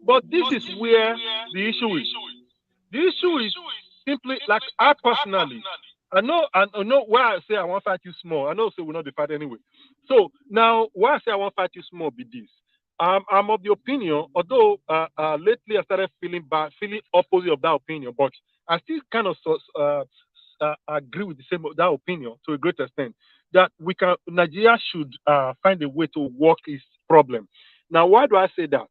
But this is where the issue is. The issue is simply like I personally. I know why I say I want to fight you small. I know say we're not the fight anyway. So now why I say I want to fight you small be this. I'm of the opinion, although lately I started feeling opposite of that opinion, but I still kind of agree with that opinion to a great extent that Nigeria should find a way to work its problem. Now, why do I say that?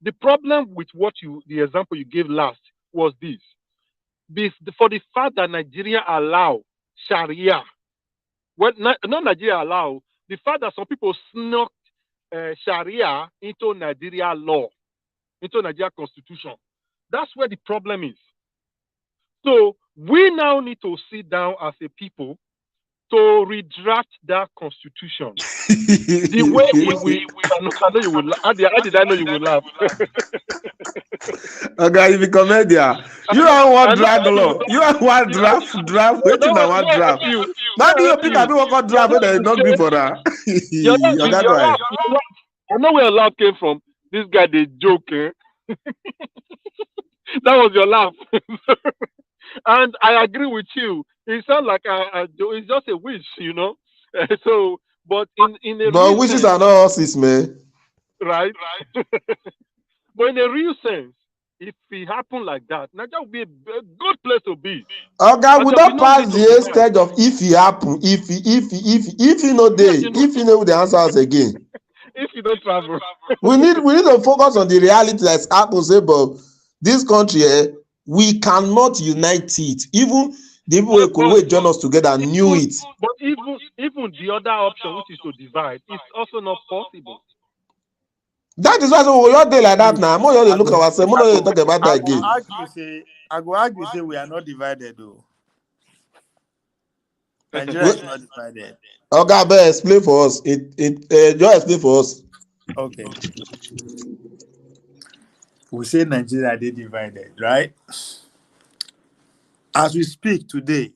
The problem with the example you gave last was this. For the fact that Nigeria allow Sharia, not Nigeria allow, the fact that some people snuck Sharia into Nigeria law, into Nigeria constitution, that's where the problem is. So we now need to sit down as a people to redraft that constitution. The way I know you will laugh. How did I know you will laugh? Okay, you be comedian. You don't want drag law. You don't want draft. Waiting on one draft. Now do you pick up what draft when they not be for that? I know where your laugh came from. This guy they joke. Eh? That was your laugh. And I agree with you. It sounds like it's just a wish, you know. So, but in a but wishes are not horses, man. Right. But in a real sense, if it happened like that, Nigeria would be a good place to be. Okay, we don't pass the stage of if it happen, if you know the answers again. If you don't travel. we need to focus on the reality that's Apple say, but this country, we cannot unite it. Even the people who join us together knew it. But even the other option, which is to divide, is also not possible. That is why we all day like that now. I'm not look at ourselves. I'm not talk about that again. I go argue say we are not divided though. Nigeria is not divided. Okay, but explain for us. Just explain for us. Okay. We say Nigeria they divided, right? As we speak today,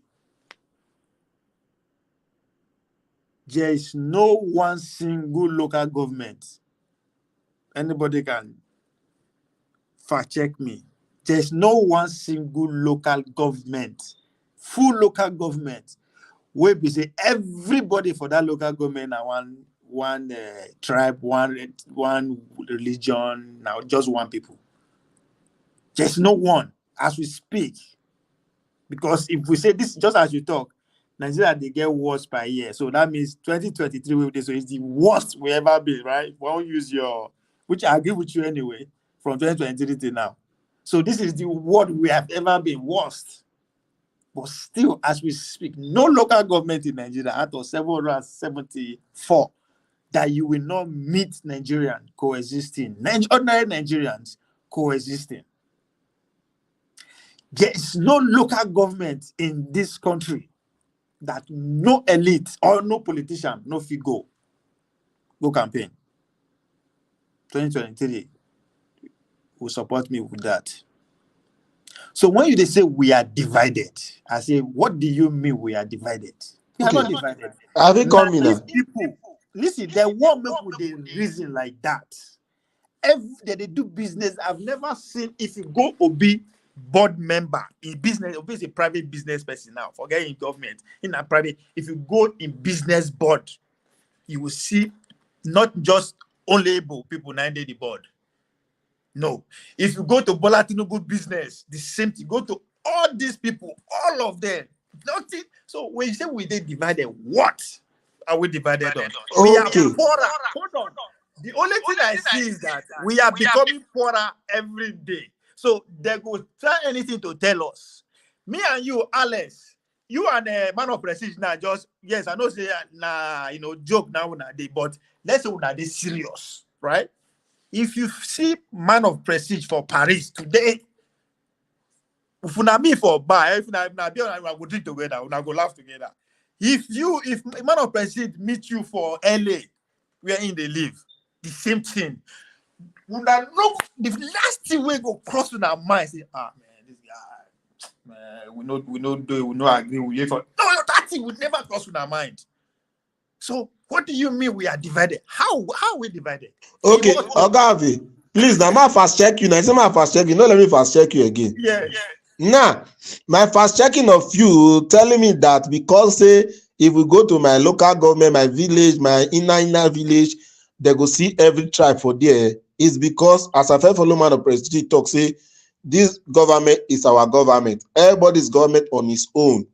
there is no one single local government. Anybody can fact check me. There's no one single local government, full local government, where we say everybody for that local government are one tribe, one religion, now just one people. There's no one as we speak. Because if we say this, just as you talk, Nigeria, they get worse per year. So that means 2023, so it's the worst we ever been, right? Won't use which I agree with you anyway, from 2023 to now. So this is the worst we have ever been, worst. But still, as we speak, no local government in Nigeria out of 774 that you will not meet Nigerians coexisting, ordinary Nigerians coexisting. There is no local government in this country that no elite or no politician, no figure, go campaign. 2023 will support me with that. So when they say we are divided, I say, what do you mean we are divided? We are not divided. Have you come in now? People, listen, they won't make with a reason like that. Every day they do business, I've never seen, if you go Obi board member in business, Obi is a private business person now, forget in government, in a private, if you go in business board, you will see not just only able people 9 day the board. No. If you go to Bola Tinubu business, the same thing. Go to all these people, all of them. Nothing. So when you say we they divided, what are we divided on? We are poorer. Hold on. The only thing I see is that we are becoming poorer every day. So they go try anything to tell us. Me and you, Alex, you and a man of prestige now, just yes, I know say joke now but let's say una dey serious, right? If you see man of prestige for Paris today, if una me for bar, if una be on, we go drink together, una go laugh together. If man of prestige meet you for LA, wherein they live, the same thing. Una know the last thing we go cross in our mind, say, man, this guy, man, we no agree with you. No, that thing would never cross in our mind. So what do you mean we are divided? How are we divided? Okay, Ogavi, please, now my fast check you. Now, my fast check you. No, let me fast check you again. Yeah. Now, my fast checking of you telling me that because say if we go to my local government, my village, my inner village, they go see every tribe for there. Is because as a fellow man of prestige talk, say this government is our government. Everybody's government on his own.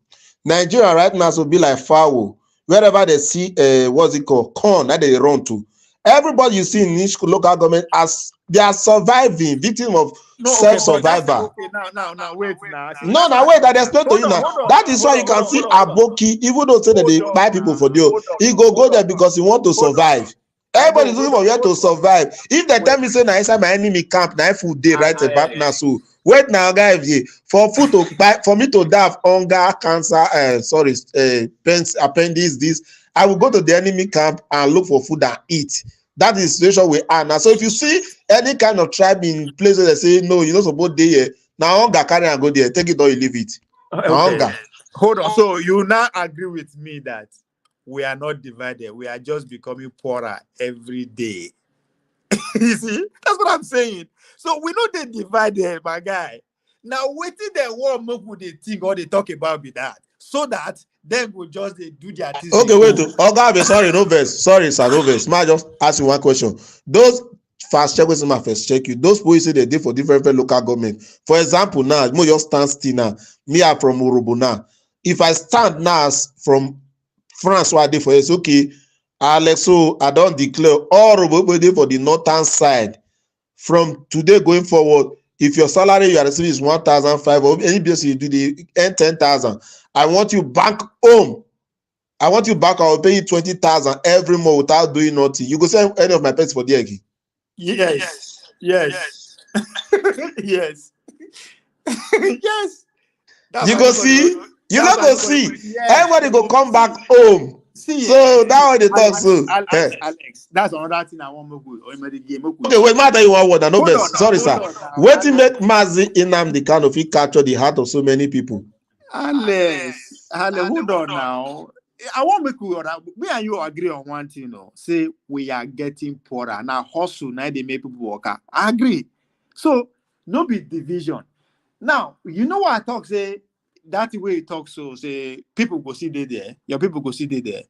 Nigeria right now so be like fowl. Wherever they see what's it called, corn that they run to. Everybody you see in each local government as they are surviving, victim of self-survival. Okay, now, wait now. No, wait, I explain to you now. That is why you can see Aboki, even though say that they buy people for there, he go there because he want to survive. Everybody is looking for where to survive. If they tell me say now inside my enemy camp, now food day right about now. So wait now, guys, for food to buy, for me to die of hunger, cancer, appendix, this, I will go to the enemy camp and look for food and eat. That is the situation we are now. So if you see any kind of tribe in places that say no, you're not supposed to there, now hunger carry and go there, take it or you leave it. Okay. Hunger. Hold on. So you now agree with me that we are not divided. We are just becoming poorer every day. You see? That's what I'm saying. So we know they divided, my guy. Now, waiting the war make what they think or they talk about with that. So that then we just they do their things. Okay, wait. Okay, sorry, no verse. Sorry, sir, no verse. May I just ask you one question? Those fast check with my first check you. Those people say they did for different local government. For example, now, me just stand still now. Me are from Urubu now. If I stand now from France, what I did for you, okay, Alex, so I don't declare all Urubu for the northern side. From today going forward, if your salary you are receiving is 1,500, or any business you do, the earn 10,000. I want you back home. I want you back. I will pay you 20,000 every month without doing nothing. You go send any of my pets for the egg. Yes. Yes. Yes. That's you go see. You not go see. Yes. Everybody go come back home. See, so that way they talk so. Alex, that's another thing I want to go. Okay, wait, matter you want word. No best. Sorry, sir. What to make Mazi Nnamdi Kanu fit capture the heart of so many people? Alex, hold on now. I want me and you agree on one thing, say we are getting poorer. Now hustle, now they make people work. I agree. So no be division. Now, you know what I talk, say that way you talk, so say people go see they there, your people go see they there.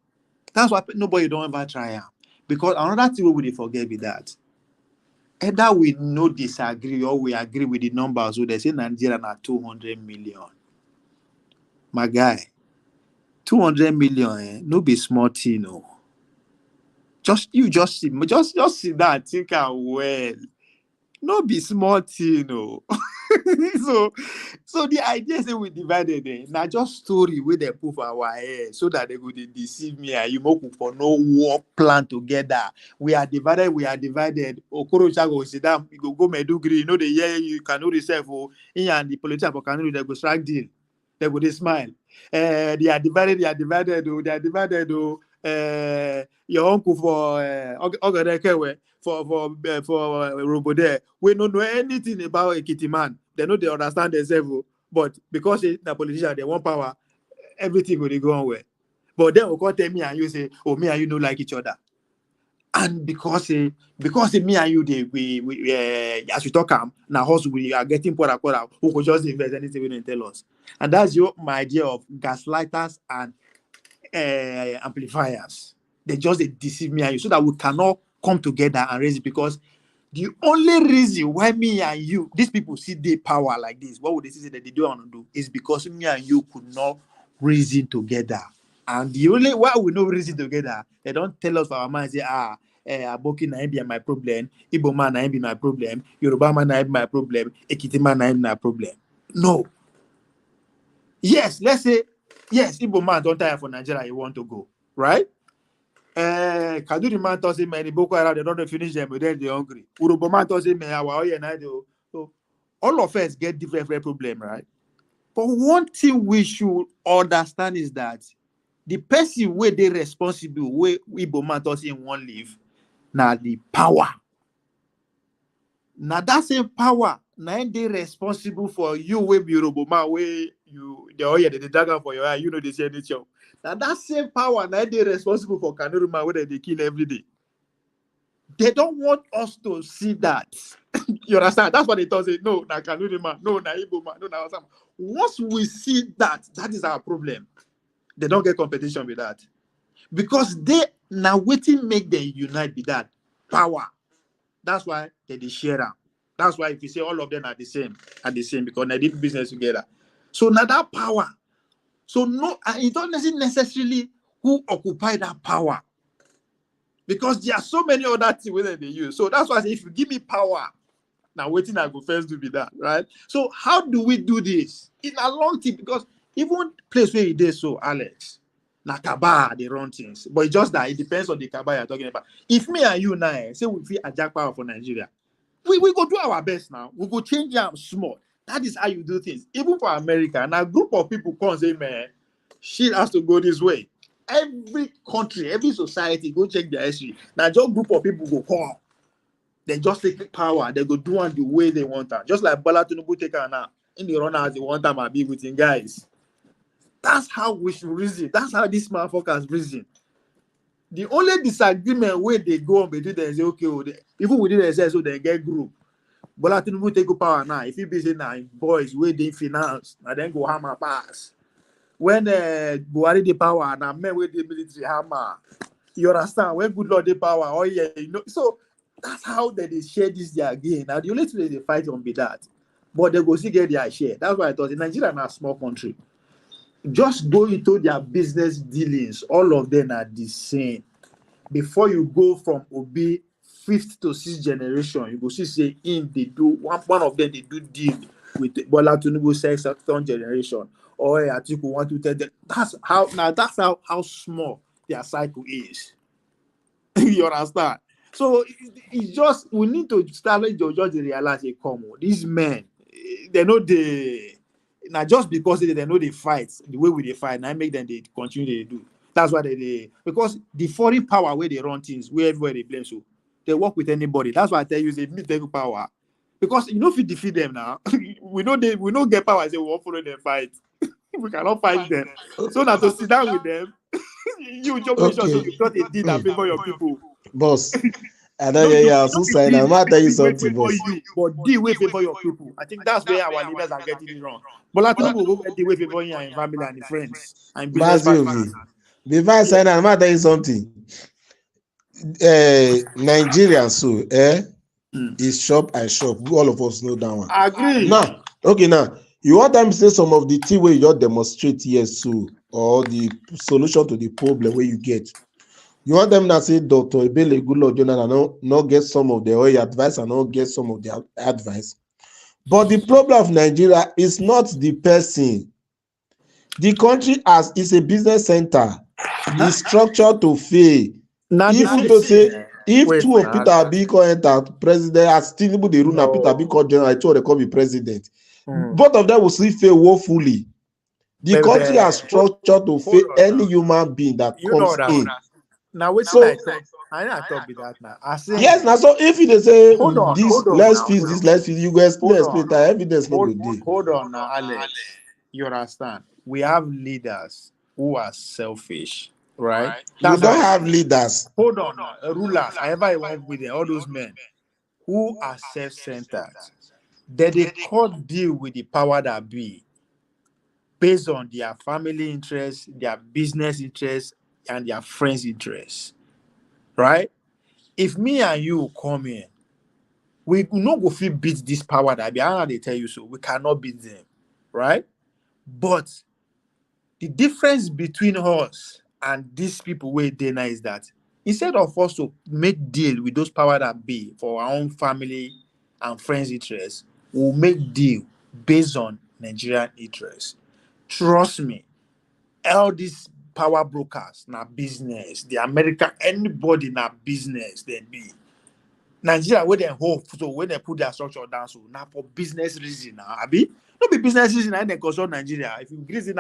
That's why nobody don't ever try am. Because another thing we will forget with that. Either we no disagree or we agree with the numbers. So they say Nigeria na 200 million. My guy, 200 million, no be small thing, no. Just see that, think well. No be small thing, no. so the idea say we divided now just story where they put for our hair so that they could deceive me and you moku for no work plan together. We are divided. Okorocha go sit down, you go Medugri, you know the year you cannot reserve for and the politician for Canada, they go strike deal. They go they smile. They are divided, your uncle for Robo there. We don't know anything about a kitty man. They know they understand themselves, but because the politician they want power, everything will go on well. But then we tell me and you say, oh, me and you don't like each other. And because me and you we as we talk now us we are getting poorer, who could just invest anything we don't tell us. And that's my idea of gaslighters and amplifiers. They just deceive me and you so that we cannot come together and raise it, because the only reason why me and you, these people see the power like this, what would they say that they don't want to do, is because me and you could not reason together. And the only why we know reason together, they don't tell us for our mind, say, Aboki na be my problem, Igbo man na be my problem, Yoruba man na be my problem, Ekiti man na be my problem. No. Yes, let's say, yes, Igbo man don't tire for Nigeria, you want to go, right? Kaduri man tells him, man, Boko Haram, they don't finish them, but then they're hungry. Urobo man tells him, so all of us get different problem, right? But one thing we should understand is that the person where they responsible, where Igbo man tells him won't live, now the power. Now that same power, now they responsible for you, where Urobo man, where you the dagger for your eye, you know they say it. Now that same power, now they responsible for Kanuri man, where they kill every day. They don't want us to see that. You understand? That's what they thought. Say, no, na Kanuri man, no, na Igbo man, no, na Osama. Once we see that, that is our problem. They don't get competition with that. Because they now waiting make them unite with that power. That's why they share them. That's why if you say all of them are the same, because they did business together. So now that power. So no, it don't necessarily who occupy that power. Because there are so many other things that they use. So that's why I say, if you give me power, now waiting I go first to be that, right? So how do we do this? In a long time, because even place where it is so, Alex, na Kaba, they run things. But it's just that it depends on the Kaba you're talking about. If me and you now say we feel a jack power for Nigeria, we go do our best now. We go change them small. That is how you do things. Even for America, and a group of people come say, man, shit has to go this way. Every country, every society, go check their history. Now just group of people go come. They just take power. They go do it the way they want them. Just like Bola Tinubu take her now. In the run as they want them, I be with him guys. That's how we should reason. That's how this motherfuckers reason. The only disagreement where they go on between them say, okay, even within themselves, so they get group. Bola Tinubu take power now. If you be saying now, boys, where they finance, and then go hammer pass. When Buhari the power, now men with the military hammer. You understand? When good Lord the power, oh yeah, you know. So that's how they share this their gain. Now the only thing they fight on be that. But they go still get their share. That's why I thought Nigeria is a small country. Just go into their business dealings. All of them are the same. Before you go from Obi 5th to 6th generation, you go see say in they do one of them they do deal with Bola Tinubu 2nd generation. Or Atiku 1 to 10. That's how small their cycle is. You understand? So it's just we need to start to just realize they come. These men, they know now just because they know they fight the way they fight, now make them they continue to do. That's why they because the foreign power where they run things, where everywhere they blame, so they work with anybody. That's why I tell you they need their power. Because you know if you defeat them now, we know get power, say we won't follow them fight. We cannot fight them. So now to sit down with them, you just make sure Okay. you got a deal that favor your people. Boss, I know No, you you are so silent. I'm gonna tell you something, favor boss. you, but deal with favor your people. I think that's where our leaders are getting it wrong. But I think we'll go get deal with favor you and family and friends and business partners. Before I sign, I'm gonna tell you something. Nigerian so is shop and shop. All of us know that one. I agree. Now, okay, now you want them to say some of the thing where you just demonstrate here, so or the solution to the problem where you get. You want them to say Dr. Ebele Goodluck Jonathan not get some of their advice and not get some of their advice. But the problem of Nigeria is not the person. The country as is a business center. The structure to fail. Now, Even to say if two of Peter Biko enter president as Tinubu the rule now Peter Biko general, I told they call be president. Both of them will still fail woefully. The country has structure to fail any human being that comes in. Now wait till I talk with that now. I say yes, now so if they say hold on, let's fix this, let's fix you go explain that evidence no good day. Hold on now, Alex. You understand? We have leaders who are selfish, right? You don't have leaders. Hold on now, rulers. I ever work with them, all those men who are self-centered. They can't deal with the power that be based on their family interests, their business interests, and their friends' interests, right? If me and you come in, we no go fit beat this power that be. I know they tell you so. We cannot beat them, right? But the difference between us and these people where they now is that instead of us to make deal with those power that be for our own family and friends' interests, we'll make deal based on Nigerian interests. Trust me, all these power brokers na business, the American anybody na business they be. Nigeria where they hope so when they put their structure down so now for business reason now abi no be business reason and they consult Nigeria. If you increase in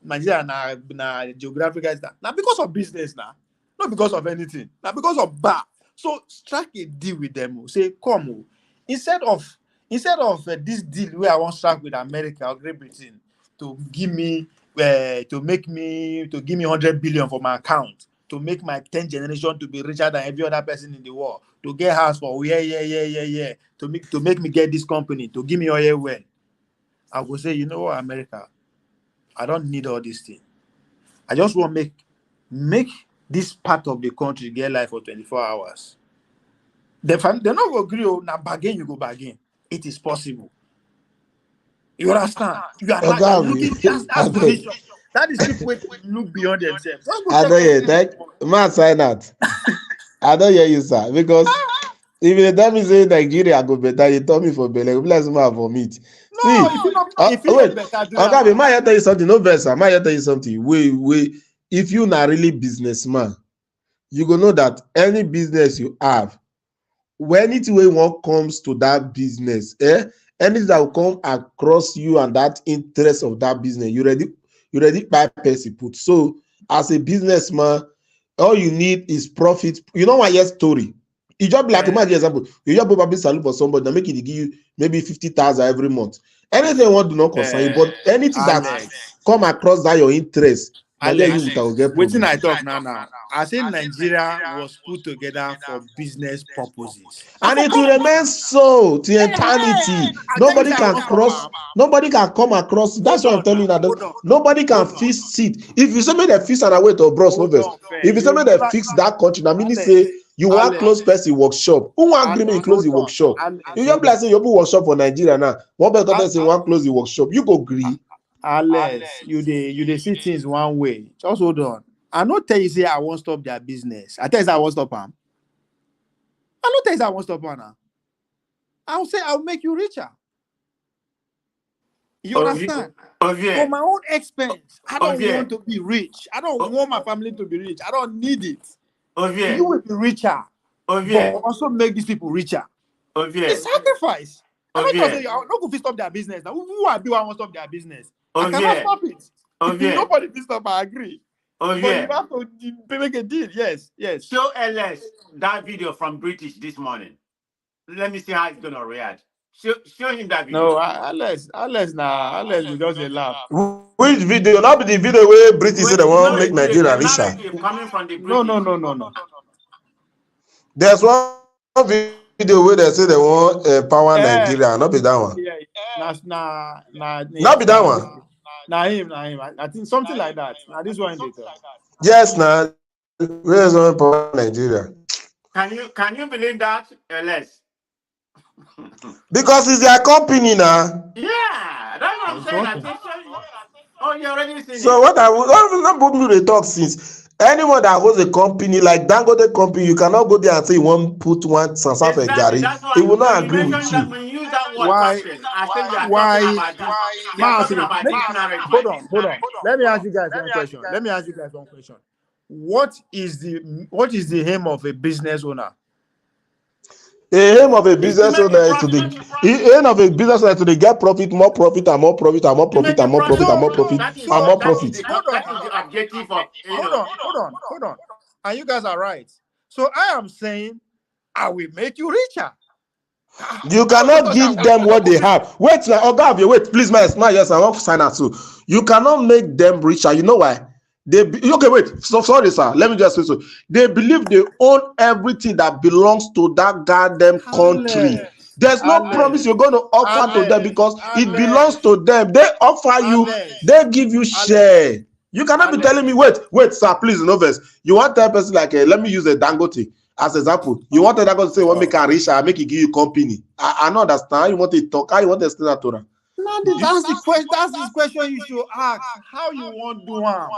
Nigeria na geographical now because of business now, not because of anything, now because of bar. So strike a deal with them. Say come instead of this deal where I want to strike with America or Great Britain to give me to give me 100 billion for my account, to make my 10th generation to be richer than every other person in the world, to get house for to make me get this company, to give me oil well. I will say, you know what, America, I don't need all these things. I just want to make this part of the country get life for 24 hours. They're not going to agree now bargain, you go bargain. It is possible. You understand? You are not looking that's the vision. That is people who look beyond themselves. I know you thank man sign that. I don't hear you, sir, because if you tell me say Nigeria go better, you tell me for Bele, bless man for meat. No, see, wait, okay, might tell you something, no better, might tell you something. Wait, if you not really businessman, you go know that any business you have, when it way one comes to that business, anything that will come across you and that interest of that business, you ready buy person put. So as a businessman, all you need is profit. You know what? Yes, story. You just be like imagine example. You just probably salute for somebody that make it give you maybe 50,000 every month. Anything you want do not concern you, but anything that come across that your interest, and then you will get what I talk now. I say Nigeria was put together for business purposes, and it will remain so to eternity. Nobody can come across. That's what I'm telling you that nobody can fix it. If you say me they fix and I wait to bros no verse. If you say me they fix that country, now meaning say you want close person workshop. Who want agreement close the workshop? You just like say you put workshop for Nigeria now. One better person want close the workshop. You go agree. Alex, you they see things one way. Just hold on. I not tell you say I won't stop their business. I tell you say I won't stop them. I not tell you say I won't stop them. I'll say I'll make you richer. You understand? For my own expense, I don't want to be rich. I don't want my family to be rich. I don't need it. You will be richer. But also make these people richer. It's sacrifice. I'm not going to stop their business. Now, who are people who want to stop their business? I cannot stop it. Nobody will stop, I agree. But you have to make a deal. Yes. Show LS that video from British this morning. Let me see how he's going to react. Show him that video. No, Alex, we just laugh. Which Which video? Not be the video where British say they want to make Nigeria the richer. narrative coming from the No. British. There's one video where they say they want power Nigeria. Not be that one. Yeah. Not be that one. Nah, him. I think something like that. Now this one they talk. Yes, now. Where's one power Nigeria? Can you believe that, LS? Because it's their company now. Yeah, that's what I'm saying. I think so. Oh, you already seen So it. what I would not put me to talk since anyone that holds a company like Dangote company, you cannot go there and say you want put one sansa for Exactly. Gary. That's why He will not when you agree mention with that, you. when you use that word Why? success, I think you are Why? talking about this. You are talking about this narrative. Hold on. Let me ask you guys one question. What is the aim of a business owner? The aim of a business owner is to get profit, more profit, and more profit, and more profit, and more profit, and more profit, That is and more that profit. is the objective of Hold on. And you guys are right. So I am saying, I will make you richer. You cannot give them what they have. Wait now, Oga, wait, please, my yes, I want to sign out too. You cannot make them richer. You know why? So sorry, sir. Let me just say so. They believe they own everything that belongs to that goddamn country. There's no promise you're going to offer to them because it belongs to them. They offer you, they give you share. You cannot be telling me, wait, sir, please, novice. You want that person like, let me use a Dangote as example. You want that Dangote to say, well, make a richer, make it give you company. I don't understand how you want to talk, how you want to explain that to them. That's the question you should ask. How you want to do one?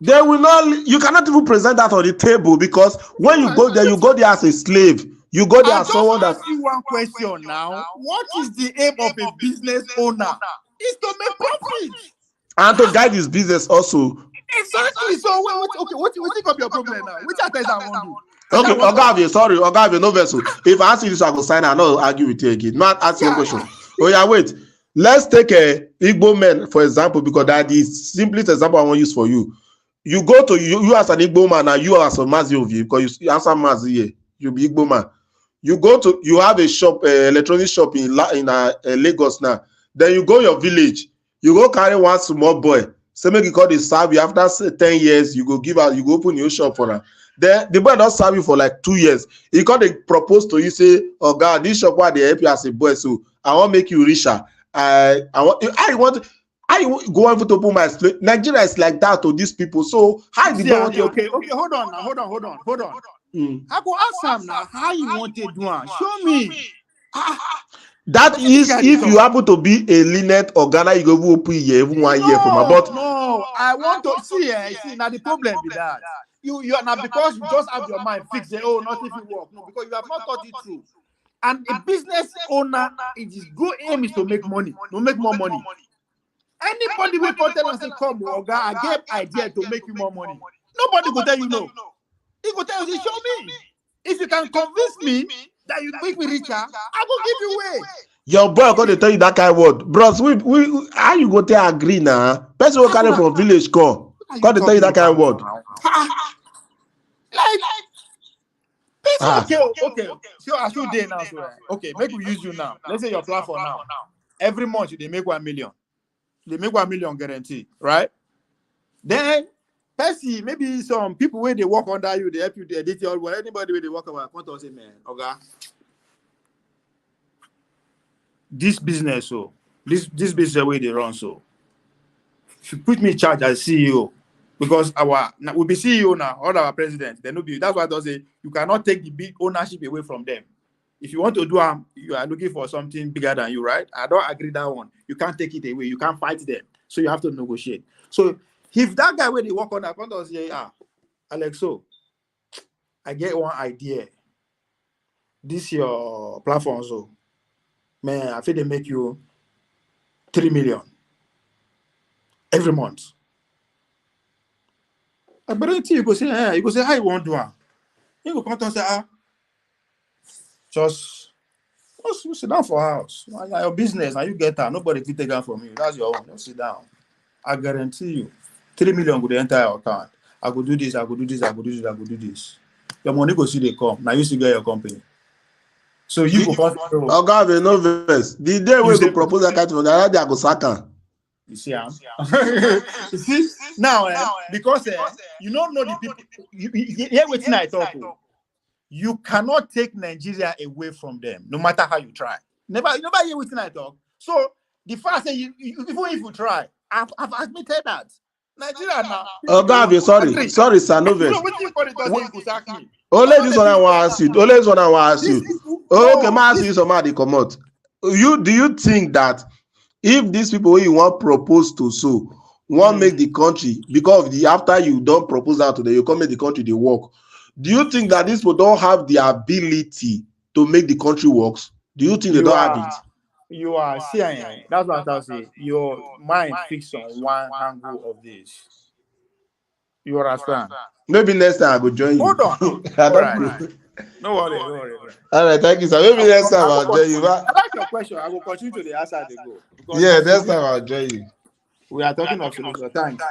They will not. You cannot even present that on the table because when you go there as a slave. You go there as someone that. I just ask you one question now. What is the aim of a business owner? Is to make profit and to guide his business also. Exactly. So what you think of your problem now? Which attest I want to? Okay, Ogave, no vessel. If I ask you this, I go sign. I not argue with you again. Not ask you a question. Oh yeah, wait. Let's take a Igbo man for example because that is simplest example I want to use for you. You go to you as an Igbo man and you as a Mazi of you because you answer Mazi here. You be Igbo man. You have a shop, electronic shop in Lagos now. Then you go your village. You go carry one small boy. Say make you call the serve you after 10 years. You go open your shop for her. Then the boy don't serve you for like 2 years. He got to propose to you say, oh God, this shop where they help you as a boy, so I want to make you richer. I want go on to open my slate. Nigeria is like that to these people. So how did want to okay, hold on. I go ask him now how you want to do it. Show me. That is if you happen to be a Linet or Ghana, you go open here even 1 year from about. No, I want to see now the problem with that. You are not because you just have your mind fixed. Oh, nothing will work. No, because you have not thought it through. And a business owner, his good aim is to make money, to make more money. Anybody will come tell and say, come, Oga, I get idea to make you more money. Nobody will tell you no. He will tell you, show me. If you can convince me that you make me richer, I will give you way. Your boy going to tell you that kind of word. Bros, we how you go to agree now? Person will carry from village call. Got to tell you that kind of word. Okay. So I should day now. So, okay, maybe we use you now. Let's say your platform now. Every month they make 1 million. They make 1 million guarantee, right? Then, Percy, maybe some people where they work under you, they help you, they edit your work. Anybody where they work about, come to say, man, okay. This business, so this business way they run, so if you put me in charge as CEO, because we'll be CEO now, all our presidents, they know be that's why I say you cannot take the big ownership away from them. If you want to do you are looking for something bigger than you, right? I don't agree that one. You can't take it away. You can't fight them. So you have to negotiate. So if that guy where they work on that, come to say, Alex, so I get one idea. This your platform, so man, I feel they make you 3 million every month. I better you go say, how you want to do it? You go come to say, just sit down for house. Your business, and you get that. Nobody can take that from you. That's your own. Just sit down. I guarantee you, 3 million would enter your account. I could do this, I could do this, I could do this, I could do this. Your money go see they come. Now you still get your company. So you go. Oh God, no verse. The day we go propose that kind of thing, I go sack. You see, you see now, because you don't know the people. You hear what I talk. You cannot take Nigeria away from them, no matter how you try. Never hear what I talk. So the fact that even if you try, I've admitted that Nigeria now. Oh, Gabi, sorry, Sanoves. So what you call it doesn't go sack me. Only this one I want to ask you. Only this one I want to ask you. Okay, ma ask you somebody come out. Do you think that if these people you want propose to want make the country, because after you don't propose that to them, you come make the country they work. Do you think that these people don't have the ability to make the country works? Do you think they don't have it? You are saying that's what I'll say. Your mind fixed on one angle of this. You understand? Maybe next time I will join you. Hold on. All right. No worry. All right, thank you, sir. Maybe next time I'll join you. I like your question. I will continue to the answer they go. Yeah, next time I'll join you. We are talking of solution. Thanks.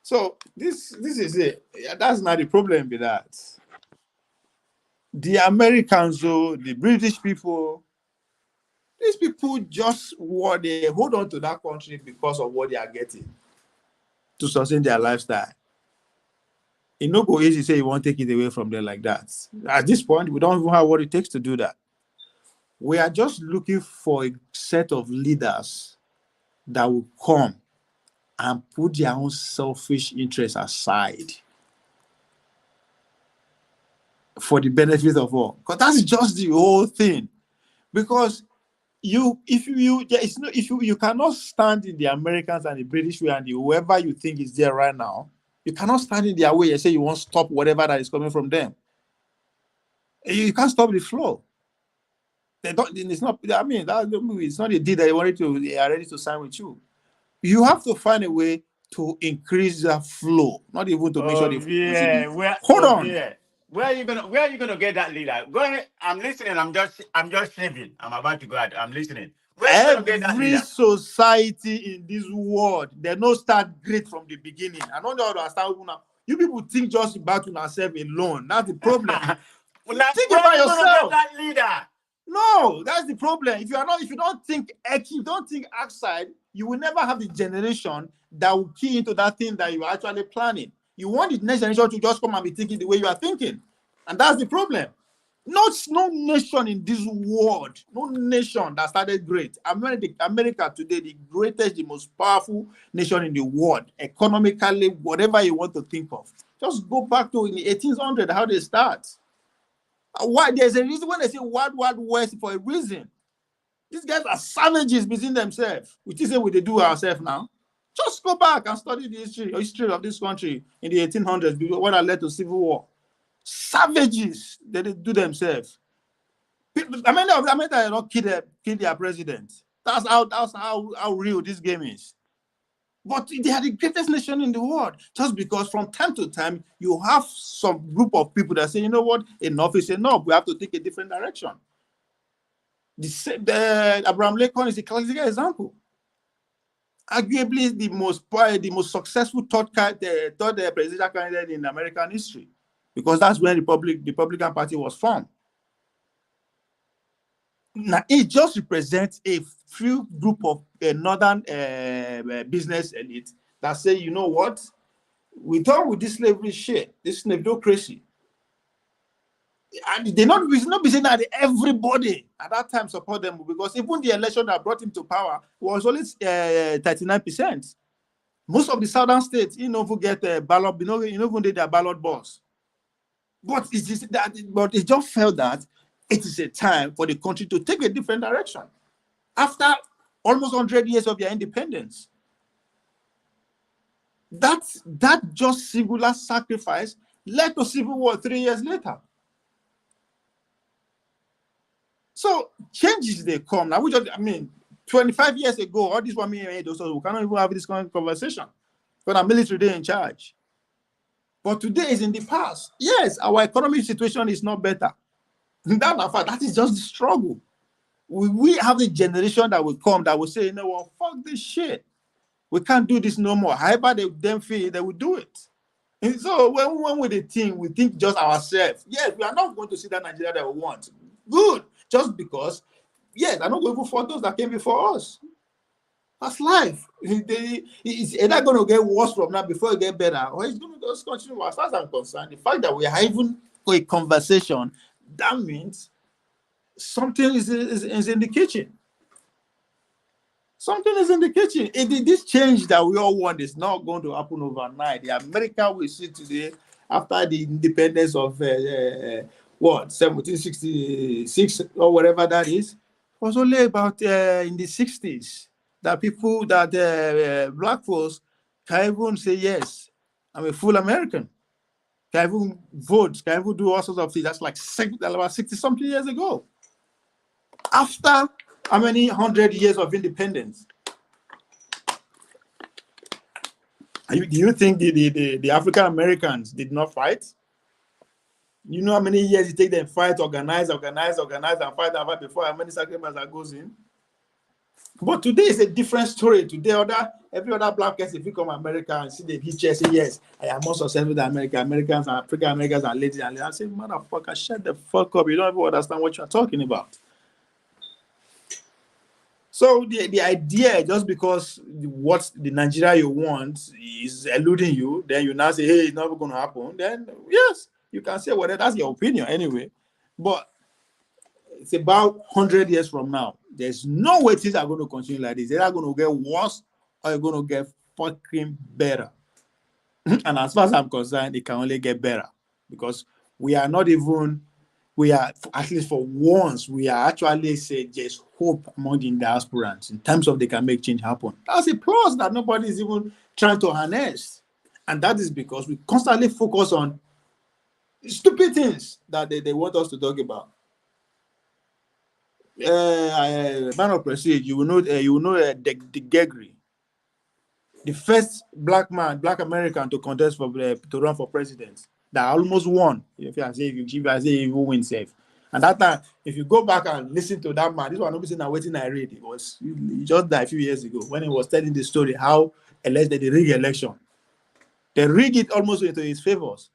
So this is it. Yeah, that's not the problem with that. The Americans, though, the British people, these people just they hold on to that country because of what they are getting to sustain their lifestyle. It no go easy say you won't take it away from them like that. At this point, we don't even have what it takes to do that. We are just looking for a set of leaders that will come and put their own selfish interests aside for the benefit of all. Because that's just the whole thing. Because you cannot stand in the Americans and the British way and whoever you think is there right now, you cannot stand in their way and say you won't stop whatever that is coming from them. You can't stop the flow. They don't. It's not. I mean, it's not a deal that they are ready to sign with you. You have to find a way to increase the flow, not even to make sure the hold on. Yeah. Where are you gonna get that leader? Go ahead. I'm listening. I'm just shaving. I'm about to go out. I'm listening. Every society in this world, they don't start great from the beginning. I don't know how to understand now. You people think just about yourself alone. That's the problem. Think about yourself. That leader. No, that's the problem. If you don't think outside, you will never have the generation that will key into that thing that you are actually planning. You want the next generation to just come and be thinking the way you are thinking. And that's the problem. No nation in this world, no nation that started great. America today, the greatest, the most powerful nation in the world, economically, whatever you want to think of. Just go back to in the 1800s, how they start. Why? There's a reason when they say Wild West for a reason. These guys are savages between themselves. Which is what they do ourselves now. Just go back and study the history of this country in the 1800s, what led to civil war. Savages that they do themselves. Many of them don't kill their president. That's how real this game is. But they are the greatest nation in the world. Just because from time to time you have some group of people that say, you know what, enough is enough. We have to take a different direction. Abraham Lincoln is a classic example. Arguably the most successful third presidential candidate in American history, because that's when the Republican Party was formed. Now it just represents a few group of northern business elite that say, you know what, we're done with this slavery shit, this slaveocracy. And they not be saying that everybody at that time support them, because even the election that brought him to power was only 39%. Most of the southern states, who get a ballot, who did their ballot box. But it just felt that it is a time for the country to take a different direction after almost 100 years of their independence. That just singular sacrifice led to civil war 3 years later. So changes they come now. 25 years ago, all this 1 million, we cannot even have this kind of conversation because our military they in charge. But today is in the past. Yes, our economic situation is not better. That is just the struggle. We have the generation that will come that will say, you know what, fuck this shit. We can't do this no more. However they feel, they will do it. And so when we think just ourselves. Yes, we are not going to see that Nigeria that we want. Good. Just because yes, I'm not going to for those that came before us. That's life. It's either going to get worse from now before it get better, or it's going to just continue. As far as I'm concerned, the fact that we are even for a conversation, that means something is in the kitchen. Something is in the kitchen. This change that we all want is not going to happen overnight. The America we see today, after the independence of 1766 or whatever that is, was only about in the 60s that people that black folks can even say yes, I'm a full American. Can even vote, can even do all sorts of things. That's like about 60 something years ago. After how many 100 years of independence? Do you think the African Americans did not fight? You know how many years it takes them fight, organize, and fight before how many sacrifices that goes in? But today is a different story. Today, every other black person, if you come to America and see the picture, say, yes, I am more successful than Americans and African Americans and ladies. And I say, motherfucker, shut the fuck up. You don't even understand what you're talking about. So the idea, just because what the Nigeria you want is eluding you, then you now say, hey, it's not going to happen. Then, yes, you can say whatever. That's your opinion anyway. But it's about 100 years from now. There's no way things are going to continue like this. They're either going to get worse or you're going to get fucking better. And as far as I'm concerned, it can only get better because we are, at least for once, we are actually saying there's hope among the diasporans in terms of they can make change happen. That's a plus that nobody is even trying to harness. And that is because we constantly focus on stupid things that they want us to talk about. Man of Prestige, you will know the Gregory, the first black American to contest to run for president, that almost won. If I say he will win safe. And that time, if you go back and listen to that man, this one nobody saying waiting I read. He just died a few years ago when he was telling the story how they rig election. They rig it almost into his favors.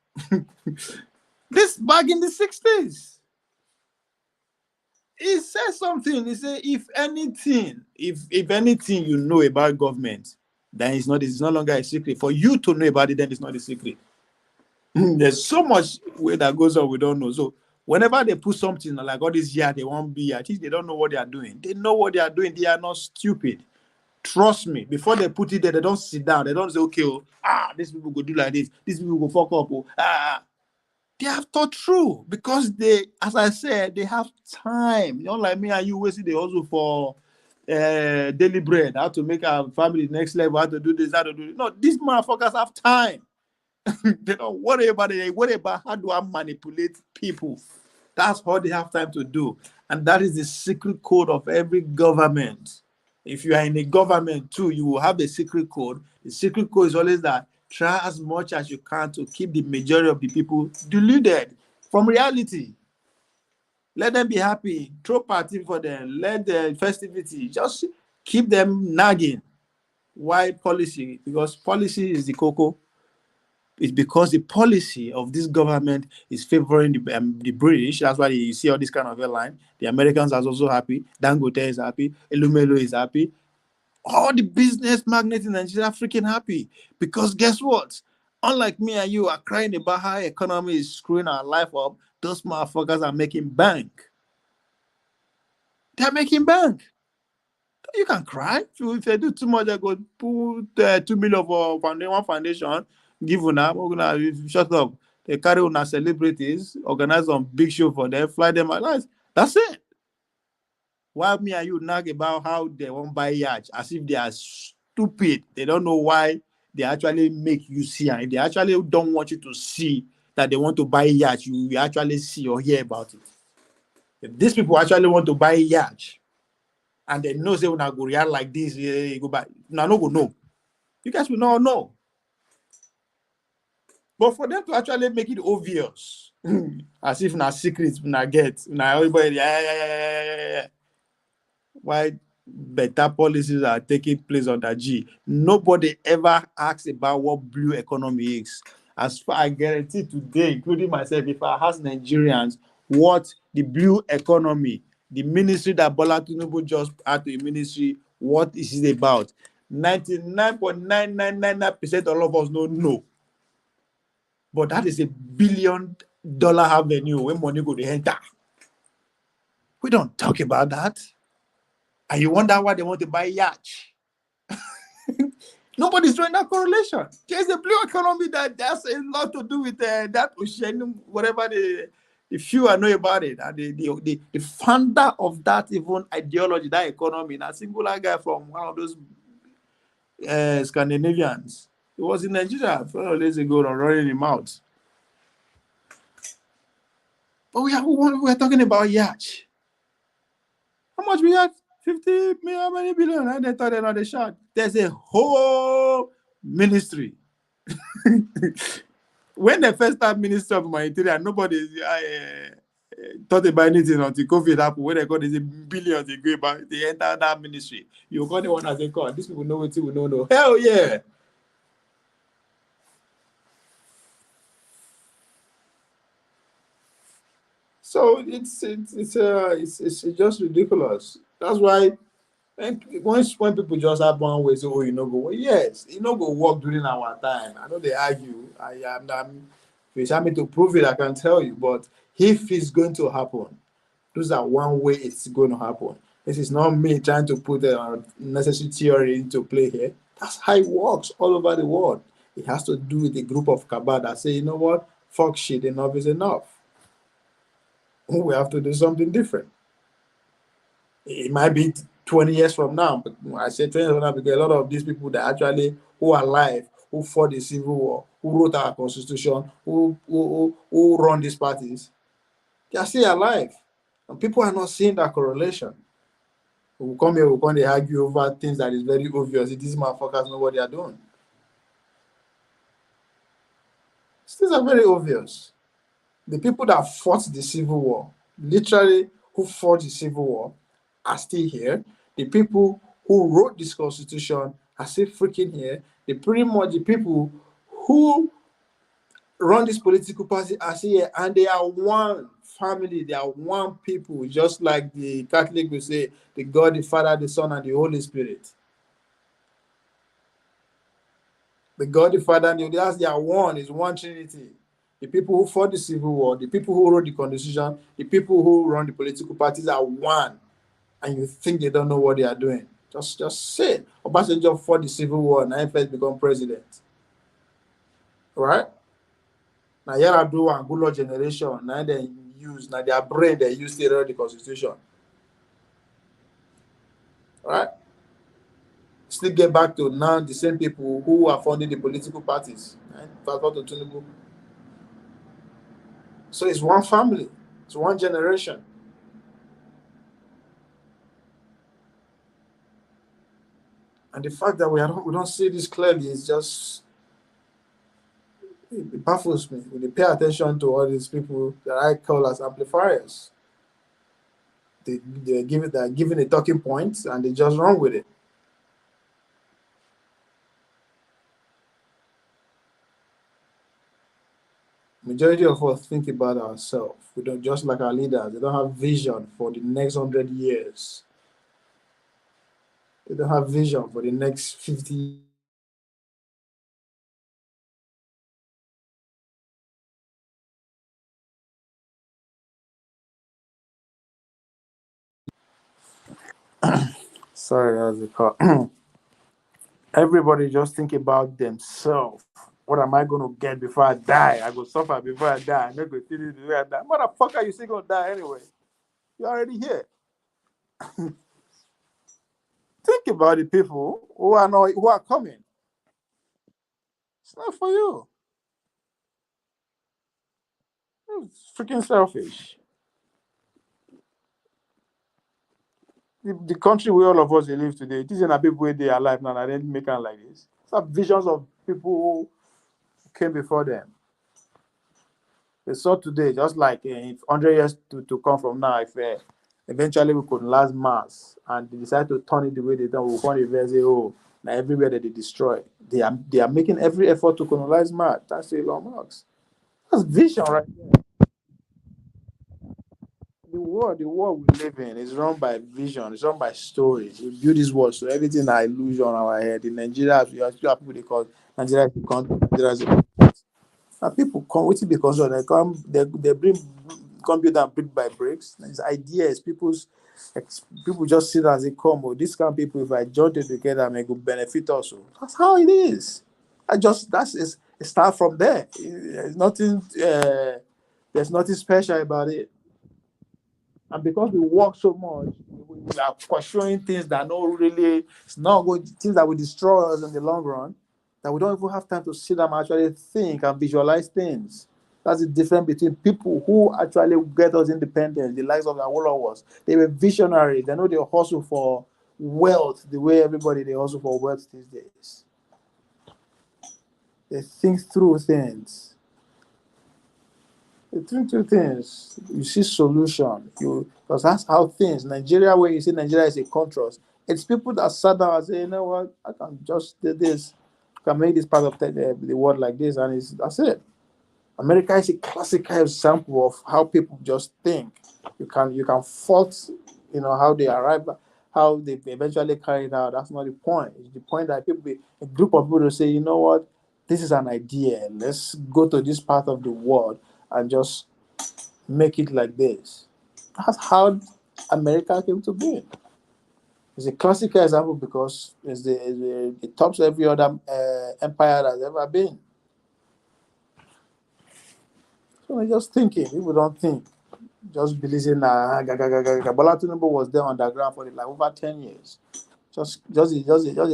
This back in the 60s. He said something. He said, if anything you know about government, then it's no longer a secret. For you to know about it, then it's not a secret. There's so much way that goes on we don't know. So whenever they put something like all this year, they won't be at least they don't know what they are doing. They know what they are doing. They are not stupid. Trust me. Before they put it there, they don't sit down. They don't say, okay, these people go do like this. These people go fuck up. They have thought through because they, as I said, they have time. Not like me and you, we see they also for daily bread, how to make our family next level, how to do this, how to do it. No, these motherfuckers have time. They don't worry about it. They worry about how do I manipulate people. That's all they have time to do. And that is the secret code of every government. If you are in a government too, you will have a secret code. The secret code is always that try as much as you can to keep the majority of the people deluded from reality. Let them be happy. Throw party for them. Let the festivity. Just keep them nagging. Why policy? Because policy is the cocoa. It's because the policy of this government is favoring the British. That's why you see all this kind of airline. The Americans are also happy. Dangote is happy. Elumelo is happy. All the business magnates in Nigeria are freaking happy. Because guess what? Unlike me and you are crying about how economy is screwing our life up, those motherfuckers are making bank. They're making bank. You can cry. If they do too much, they go put 2 million for one foundation, give them, shut up. They carry on as celebrities, organize some big show for them, fly them out. That's it. While me and you nag about how they won't buy yacht, as if they are stupid. They don't know why they actually make you see. And if they actually don't want you to see that they want to buy yacht, you actually see or hear about it. If these people actually want to buy yacht, and they know they will not go react like this, you go back. No go know. You guys will not know. But for them to actually make it obvious, as if not secrets, not get, now everybody, why better policies are taking place under G. Nobody ever asks about what blue economy is. As far I guarantee today, including myself, if I ask Nigerians what the blue economy the ministry that Bola Tinubu just had to a ministry, what is it about? 99.9999% of all of us don't know. But that is $1 billion avenue where money go to enter. We don't talk about that. And you wonder why they want to buy Yacht. Nobody's drawing that correlation. There's a blue economy that has a lot to do with that ocean, whatever the few I know about it. And the founder of that even ideology, that economy, a singular guy from one of those Scandinavians. He was in Nigeria a few days ago and running him out. But we are talking about Yacht. How much we had? 50 million, how many billion? And they thought another shot. There's a whole ministry. When they first started Ministry of Humanitarian, nobody thought about anything until COVID happened. When they got these billions, they go about, they enter that ministry. You got the one as they call. These people know what we know. Hell yeah. So it's just ridiculous. That's why when people just have one way, say, oh, you know, go, well, yes, you know, go work during our time. I know they argue. If you want me to prove it, I can tell you. But if it's going to happen, those are one way it's going to happen. This is not me trying to put a necessary theory into play here. That's how it works all over the world. It has to do with a group of cabal that say, you know what, fuck shit, enough is enough. We have to do something different. It might be 20 years from now, but I say 20 years from now because a lot of these people that actually who are alive, who fought the Civil War, who wrote our constitution, who run these parties, they are still alive. And people are not seeing that correlation. We come here, they argue over things that is very obvious. These motherfuckers know what they are doing. Things are very obvious. The people that fought the Civil War, literally who fought the Civil War, are still here. The people who wrote this constitution are still freaking here. Pretty much the people who run this political party are still here, and they are one family. They are one people, just like the Catholic will say, the God, the Father, the Son, and the Holy Spirit. The God, the Father, and the Holy Spirit, they are one. It's one Trinity. The people who fought the Civil War, the people who wrote the Constitution, the people who run the political parties are one. And you think they don't know what they are doing. Just say it. Obasanjo fought the Civil War and I first become president. Right? Now, Yaradua and Gulo generation, now they use, now their brain, they use to write the Constitution. Right? Still get back to now the same people who are funding the political parties. Right? So it's one family, it's one generation. And the fact that we don't see this clearly is just, it baffles me. When they pay attention to all these people that I call as amplifiers, they're given a talking point and they just run with it. Majority of us think about ourselves. We don't, just like our leaders, they don't have vision for the next 100 years. They don't have vision for the next 50 years. Sorry, that was a call. Everybody just think about themselves. What am I going to get before I die? I go suffer before I die. I'm not going to tell you the way I die. Motherfucker, you still going to die anyway. You're already here. Think about the people who are coming. It's not for you. It's freaking selfish. The country where all of us live today, these are people where they are alive now, and they didn't make it like this. Some visions of people who came before them. They saw today, just like 100 years to come from now, if eventually we could last Mars and they decide to turn it the way they done, we'll come and say, oh, now everywhere that they destroy, they are making every effort to colonize Mars. That's Elon Musk. That's vision right there. the world we live in is run by vision. It's run by stories. We build this world, so everything are illusion on our head. In Nigeria, you have people they call Nigeria is the country. Nigeria is the and people come with it because of they come they bring computer and brick by bricks. It's ideas. People just see it as they come. Oh, this kind of people, if I join it together, may go benefit also. That's how it is. It start from there. There's nothing. There's nothing special about it. And because we work so much, we are pursuing things that not really, it's not good, things that will destroy us in the long run, that we don't even have time to sit down and actually think and visualize things. That's the difference between people who actually get us independence, the likes of the Awolowos. They were visionary. They know they hustle for wealth the way everybody they hustle for wealth these days. They think through things. The two things, you see solution. Because that's how things, Nigeria, where you see Nigeria is a contrast. It's people that sat down and say, you know what, I can just do this, I can make this part of the world like this, and that's it. America is a classical example of how people just think. You can fault, how they arrive, how they eventually carry it out. That's not the point. It's the point that a group of people will say, you know what, this is an idea. Let's go to this part of the world and just make it like this. That's how America came to be. It's a classical example because it tops every other empire that's ever been. So I'm just thinking. People don't think. Just believe in Bola Tinubu was there underground for like over 10 years. Just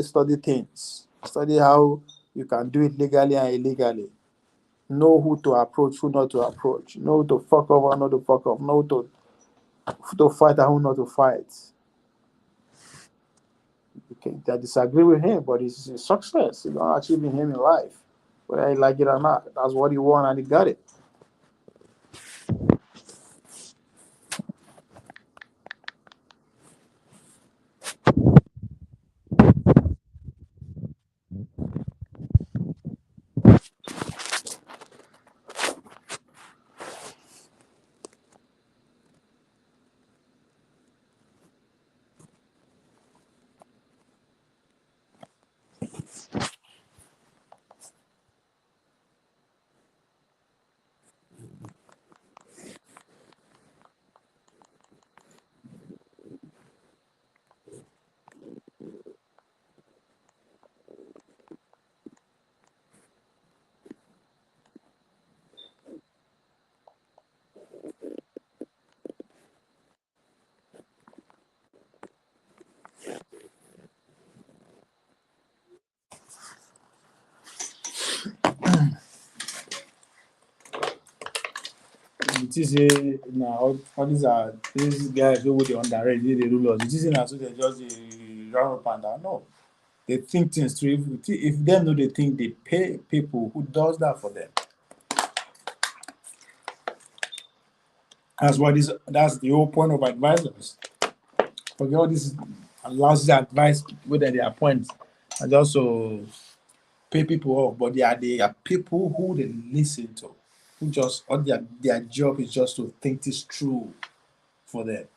study things. Study how you can do it legally and illegally. Know who to approach, who not to approach. Know who to fuck off or not to fuck off. Know who to fight and who not to fight. You can disagree with him, but it's a success. You're not achieving him in life. Whether you like it or not. That's what he want and he got it. It is now all these guys who they underrate, they rule us. It is now so they just run up and down. No, they think things through. If them know they think they pay people who does that for them. That's the whole point of advisors. Forget all this lousy advice whether they appoint and also pay people off, but they are people who they listen to, who just all their job is just to think this through for them.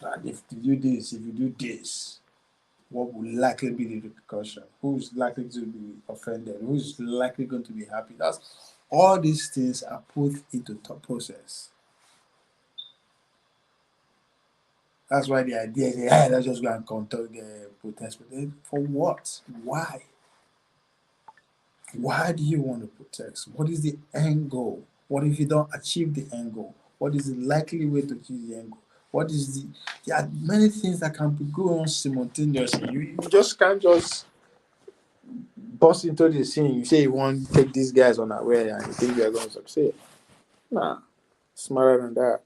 And if you do this, if you do this, what will likely be the repercussion? Who's likely to be offended? Who's likely going to be happy? That's all these things are put into thought process. That's why the idea is, hey, let's just go and conduct the protest. But then for what? Why? Why do you want to protest? What is the end goal? What if you don't achieve the end goal? What is the likely way to achieve the end goal? There are many things that can be going on simultaneously. You just can't just bust into the scene. You say you want to take these guys unaware and you think you are going to succeed. Nah, smarter than that.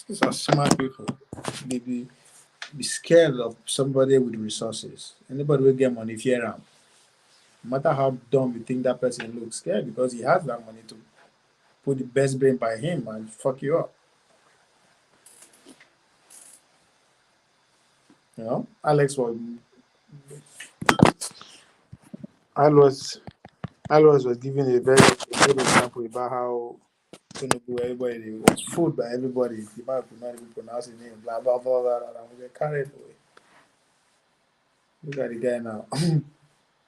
These are smart people. Maybe be scared of somebody with resources. Anybody will get money, fear him. No matter how dumb you think that person looks, scared because he has that money to put the best brain by him and fuck you up. You know, Alex was Alois was giving a very good example about how Tinubu, everybody was fooled by everybody. The man could not even pronounce his name, blah blah blah blah blah. We get carried away. Look at the guy now.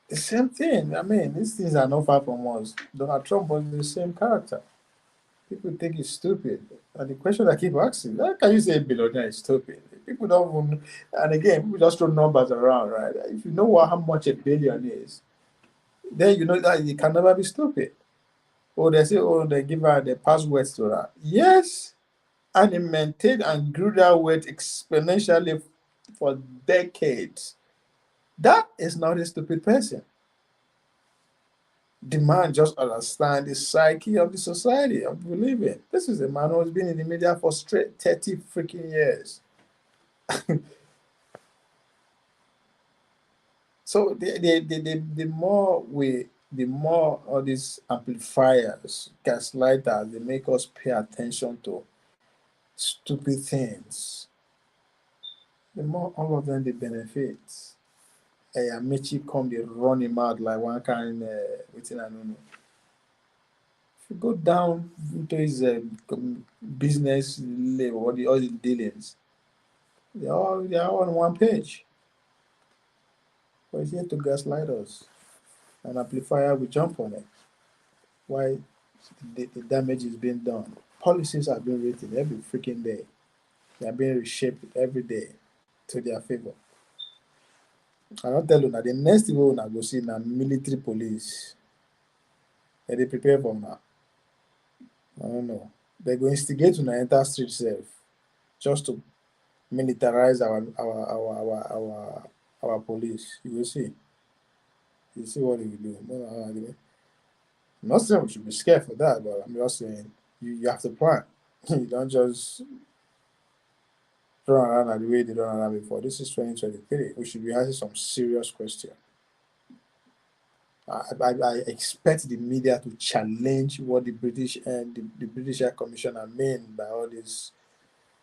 The same thing. I mean, these things are not far from us. Donald Trump was the same character. People think he's stupid. And the question I keep asking, how can you say a billionaire is stupid? People don't even, and again, people just throw numbers around, right? If you know how much a billion is, then you know that you can never be stupid. Or they say, oh, they give her the passwords to that. Yes, and he maintained and grew that weight exponentially for decades. That is not a stupid person. The man just understands the psyche of the society of believing. This is a man who has been in the media for straight 30 freaking years. So the more all these amplifiers, gaslighters, they make us pay attention to stupid things, the more all of them they benefit. Hey, Amici come, they run him out like one kind within I don't know. If you go down into his business level, all the dealings, they are all on one page. But he's here to gaslight us. An amplifier will jump on it. Why the damage is being done. Policies are being written every freaking day. They are being reshaped every day to their favor. I don't tell you now, the next thing we'll go see now military police. They prepare for now. I don't know. They go instigate to enter street self just to militarize our police. You will see. You see what they will do. I'm not saying we should be scared for that, but I'm just saying you have to plan. You don't just run around the way they run around before. This is 2023. We should be asking some serious questions. I expect the media to challenge what the British and the British High Commissioner mean by all these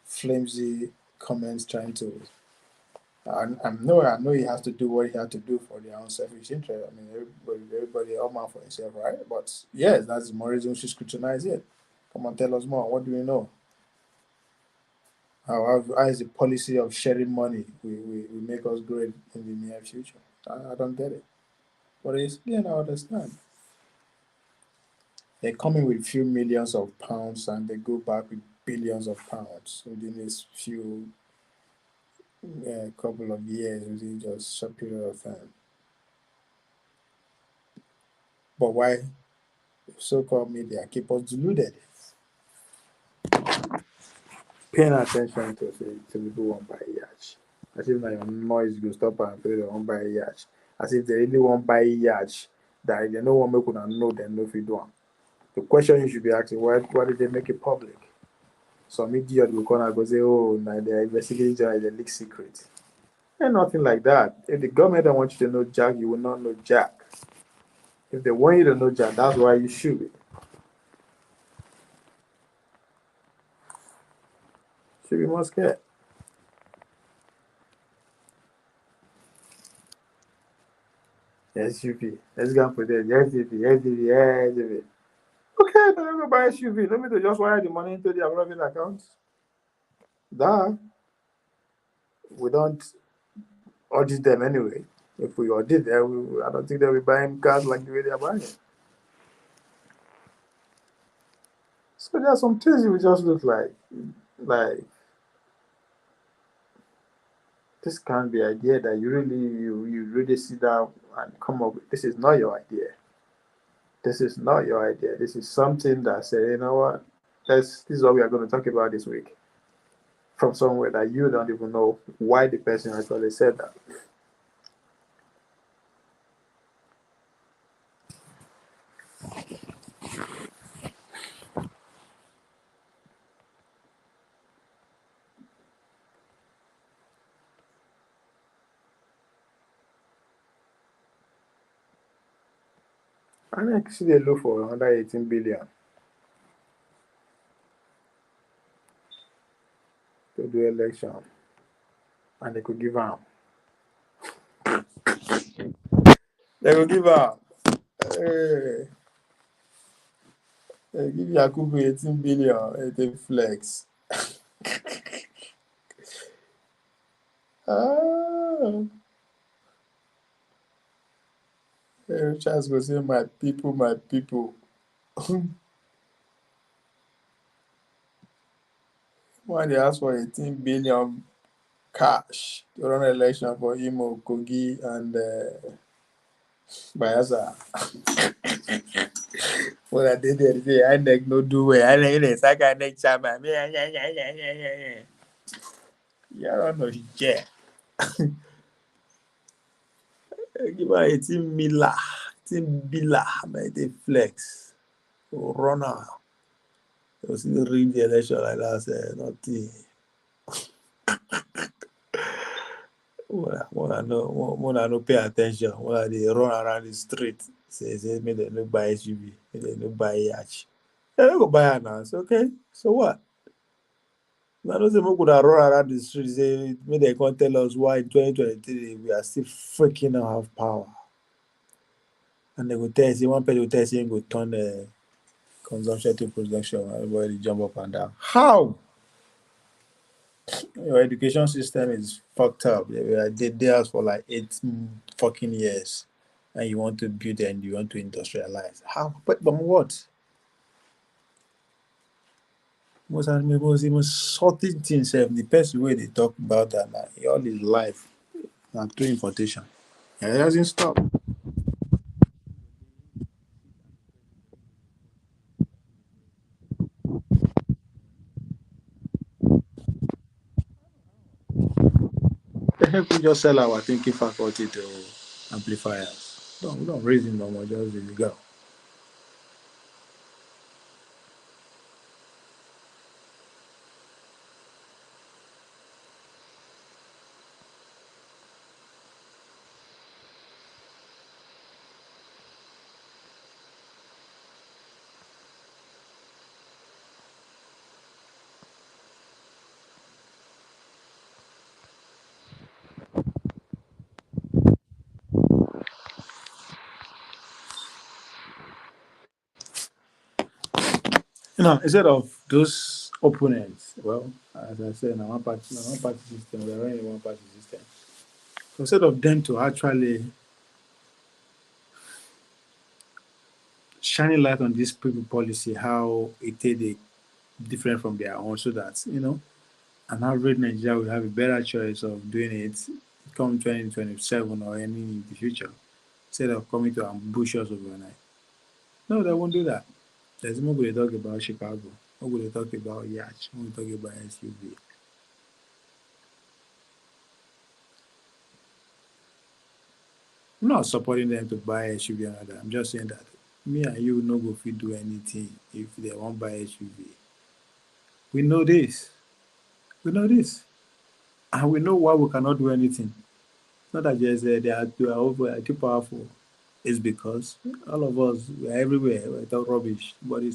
flimsy comments trying to. I know he has to do what he has to do for their own selfish interest. I mean, everybody all man for himself, right? But yes, that's the more reason we should scrutinize it. Come on, tell us more. What do we know? How is the policy of sharing money we make us great in the near future? I don't get it. But it's again, I understand. They come in with few millions of pounds and they go back with billions of pounds within this few couple of years, within just short period of time. But why so-called media keep us deluded? Paying attention to people won't buy yacht. As if like your noise go stop and people won't buy yacht. As if they really won't buy yacht, that they no one make una know them no fit do am. The question you should be asking, why did they make it public? Some idiot will come and go say, oh, now they're investigating the leak secret. And nothing like that. If the government don't want you to know Jack, you will not know Jack. If they want you to know Jack, that's why you should be. Should be more scared. SUV. Let's go for that. SUV. Okay, then go buy SUV. Let me to just wire the money into their private accounts. We don't audit them anyway. If we audit them, I don't think they'll be buying cars like the way they're buying it. So there are some things you just look like this can't be idea that you really sit down and come up with. This is not your idea. This is not your idea. This is something that say, you know what? This is what we are going to talk about this week. From somewhere that you don't even know why the person actually said that. And I see they look for 118 billion to do election. And they could give out. They will give out. Hey, give Yakubu 18 billion, 18 flex. Ah, hey, Charles go say, my people, my people. When they ask for 18 billion cash to run election for Imo, Kogi, and Bayelsa. When I did it, say, I neck no do way. I neck chairman. Yeah, I don't know. Yeah. Give her 18 mila. 18 bila. Make it flex. Runner. You see the rig the election like that. Say, nothing. When I no pay attention, when they run around the street, say, me they no buy SUV, me they no buy Yacht. They don't go buy it now. It's okay. So what? I don't say we could have run around the street, say, me they can't tell us why in 2023 we are still freaking not have power. And they go tell you, one person will tell you, go turn the consumption to production, everybody jump up and down. How? Your education system is fucked up. They were there for like 8 fucking years, and you want to build and you want to industrialize. How? But what? Most sorting things. The best way they talk about that now, all his life, and through importation. And it doesn't stop. The heck we just sell our thinking faculty to amplifiers. We don't raise them no more, just let it go. Instead of those opponents, well, as I said, now one party system, we're running a one party system. So instead of them to actually shining light on this people policy, how it is different from their own, so that an average Nigeria will have a better choice of doing it come 2027 or any in the future, instead of coming to ambush us overnight. No, they won't do that. There's more going to talk about Chicago, more going to talk about Yacht, more going to talk about SUV. I'm not supporting them to buy SUV and all that. I'm just saying that me and you no go fit do anything if they won't buy SUV. We know this. We know this. And we know why we cannot do anything. It's not that just they are too powerful. It's because all of us, we're everywhere. We're talking rubbish. Nobody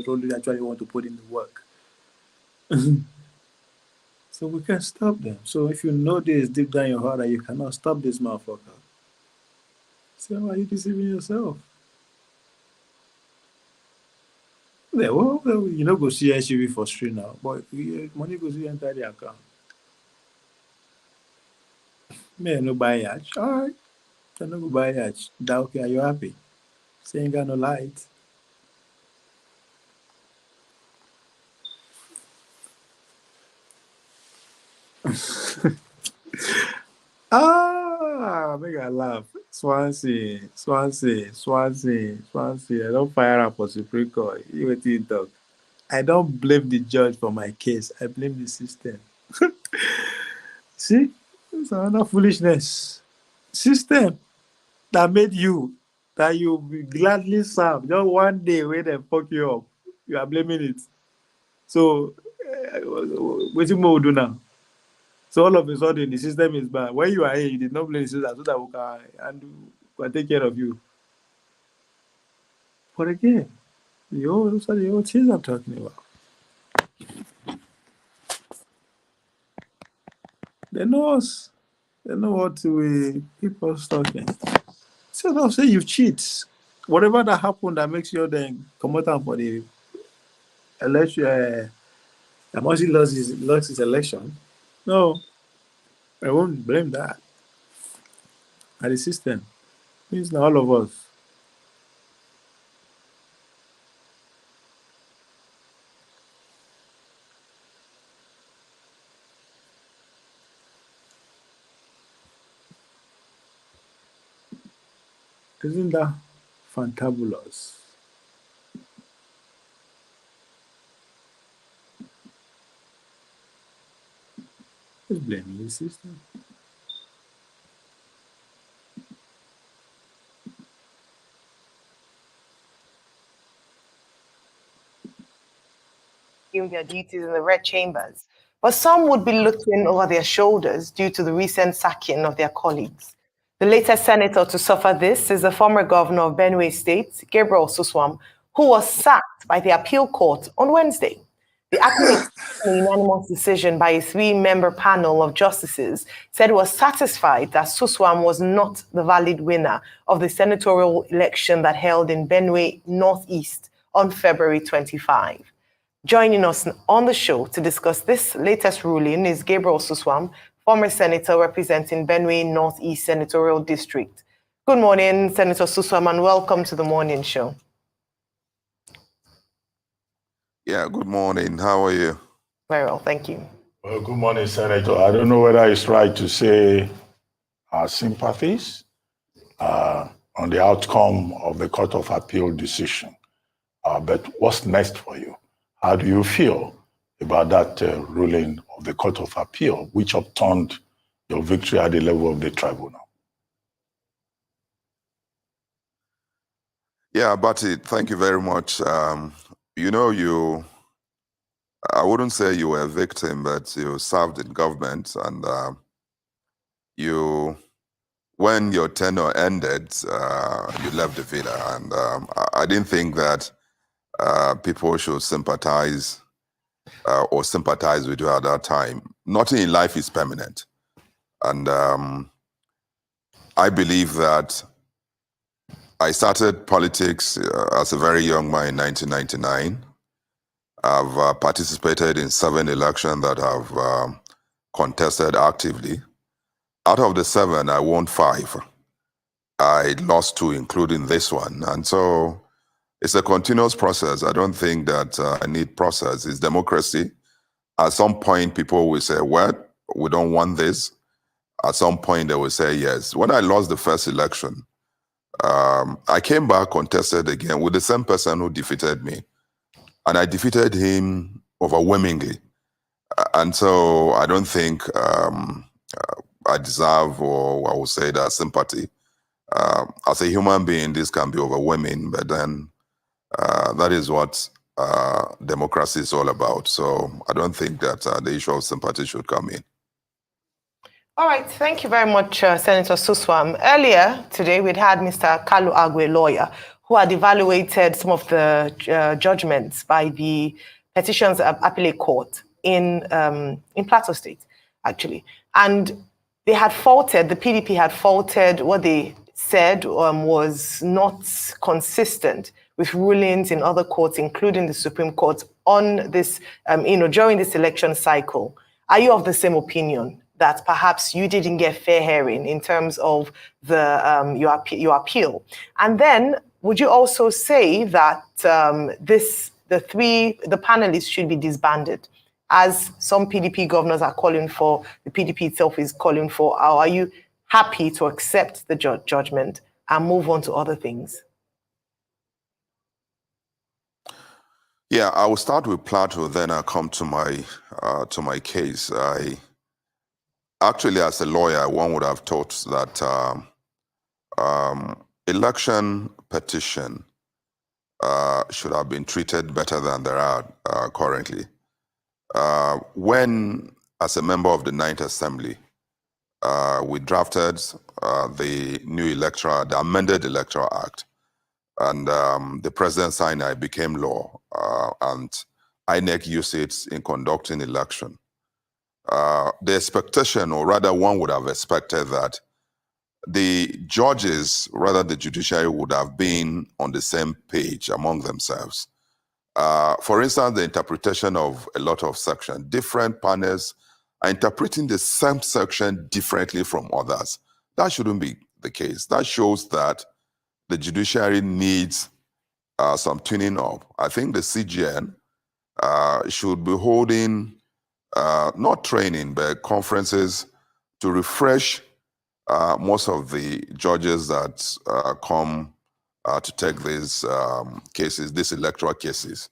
really actually want to put in the work. So we can stop them. So if you know this deep down your heart that you cannot stop this motherfucker, so why are you deceiving yourself? Yeah, well, you know, go see SUV for street now, but money goes to enter the account. Me no buy yacht. All right, I no go buy yacht. That okay? Are you happy? Say ain't got no light. Make I laugh. Swansea. I don't fire up for Supreme Court. You wait till you talk. I don't blame the judge for my case. I blame the system. See, it's another foolishness. System that made you, that you gladly serve. Just one day when they fuck you up, you are blaming it. So, what you more do now? So all of a sudden the system is bad. When you are here, you did not blame the system so that we can take care of you. But again, those are the old things I'm talking about. They know us. They know what to keep us talking. So they'll say you cheat. whatever that happened that makes you then come out for the election, that Morsi lost his election. No, I won't blame that. And the system. It's not all of us. Isn't that fantabulous? Who's blaming the system? Their duties in the red chambers, but some would be looking over their shoulders due to the recent sacking of their colleagues. The latest senator to suffer this is the former governor of Benue State, Gabriel Suswam, who was sacked by the appeal court on Wednesday. The acting unanimous decision by a 3-member panel of justices said it was satisfied that Suswam was not the valid winner of the senatorial election that held in Benue Northeast on February 25. Joining us on the show to discuss this latest ruling is Gabriel Suswam, former senator representing Benue Northeast Senatorial District. Good morning, Senator Suswam, and welcome to the morning show. Yeah, good morning. How are you? Very well, thank you. Well, good morning, Senator. I don't know whether it's right to say our sympathies on the outcome of the Court of Appeal decision. But what's next for you? How do you feel about that ruling of the Court of Appeal, which upturned your victory at the level of the tribunal? Yeah, Bati, thank you very much. I wouldn't say you were a victim, but you served in government, and when your tenure ended, you left the villa, and I didn't think that people should sympathize with you at that time. Nothing in life is permanent. And I believe that I started politics as a very young man in 1999. I've participated in 7 elections that I've contested actively. Out of the 7, I won 5. I lost 2, including this one. And so it's a continuous process. I don't think that I need process. It's democracy. At some point, people will say, well, we don't want this. At some point, they will say yes. When I lost the first election, I came back, contested again with the same person who defeated me. And I defeated him overwhelmingly. And so I don't think I deserve, or I would say that sympathy. As a human being, this can be overwhelming, but then that is what democracy is all about. So I don't think that the issue of sympathy should come in. All right, thank you very much, Senator Suswam. Earlier today, we'd had Mr. Kalu Agwe, lawyer, who had evaluated some of the judgments by the Petitions Appellate Court in Plateau State, actually. And they had faulted, the PDP had faulted what they said was not consistent with rulings in other courts, including the Supreme Court, on this, during this election cycle. Are you of the same opinion that perhaps you didn't get fair hearing in terms of your appeal? And then, would you also say that the panelists should be disbanded, as some PDP governors are calling for, the PDP itself is calling for? Or are you happy to accept the judgment and move on to other things? Yeah, I will start with Plateau, then I'll come to my case. Actually, as a lawyer, one would have thought that election petition should have been treated better than they are currently. When, as a member of the 9th Assembly, we drafted the amended Electoral Act, and the President signed it, became law, and INEC used it in conducting election. The expectation, or rather one would have expected that the judges, rather the judiciary, would have been on the same page among themselves. For instance, the interpretation of a lot of sections, different panels are interpreting the same section differently from others. That shouldn't be the case. That shows that the judiciary needs some tuning up. I think the CGN should be holding not training, but conferences to refresh most of the judges that come to take these cases, these electoral cases.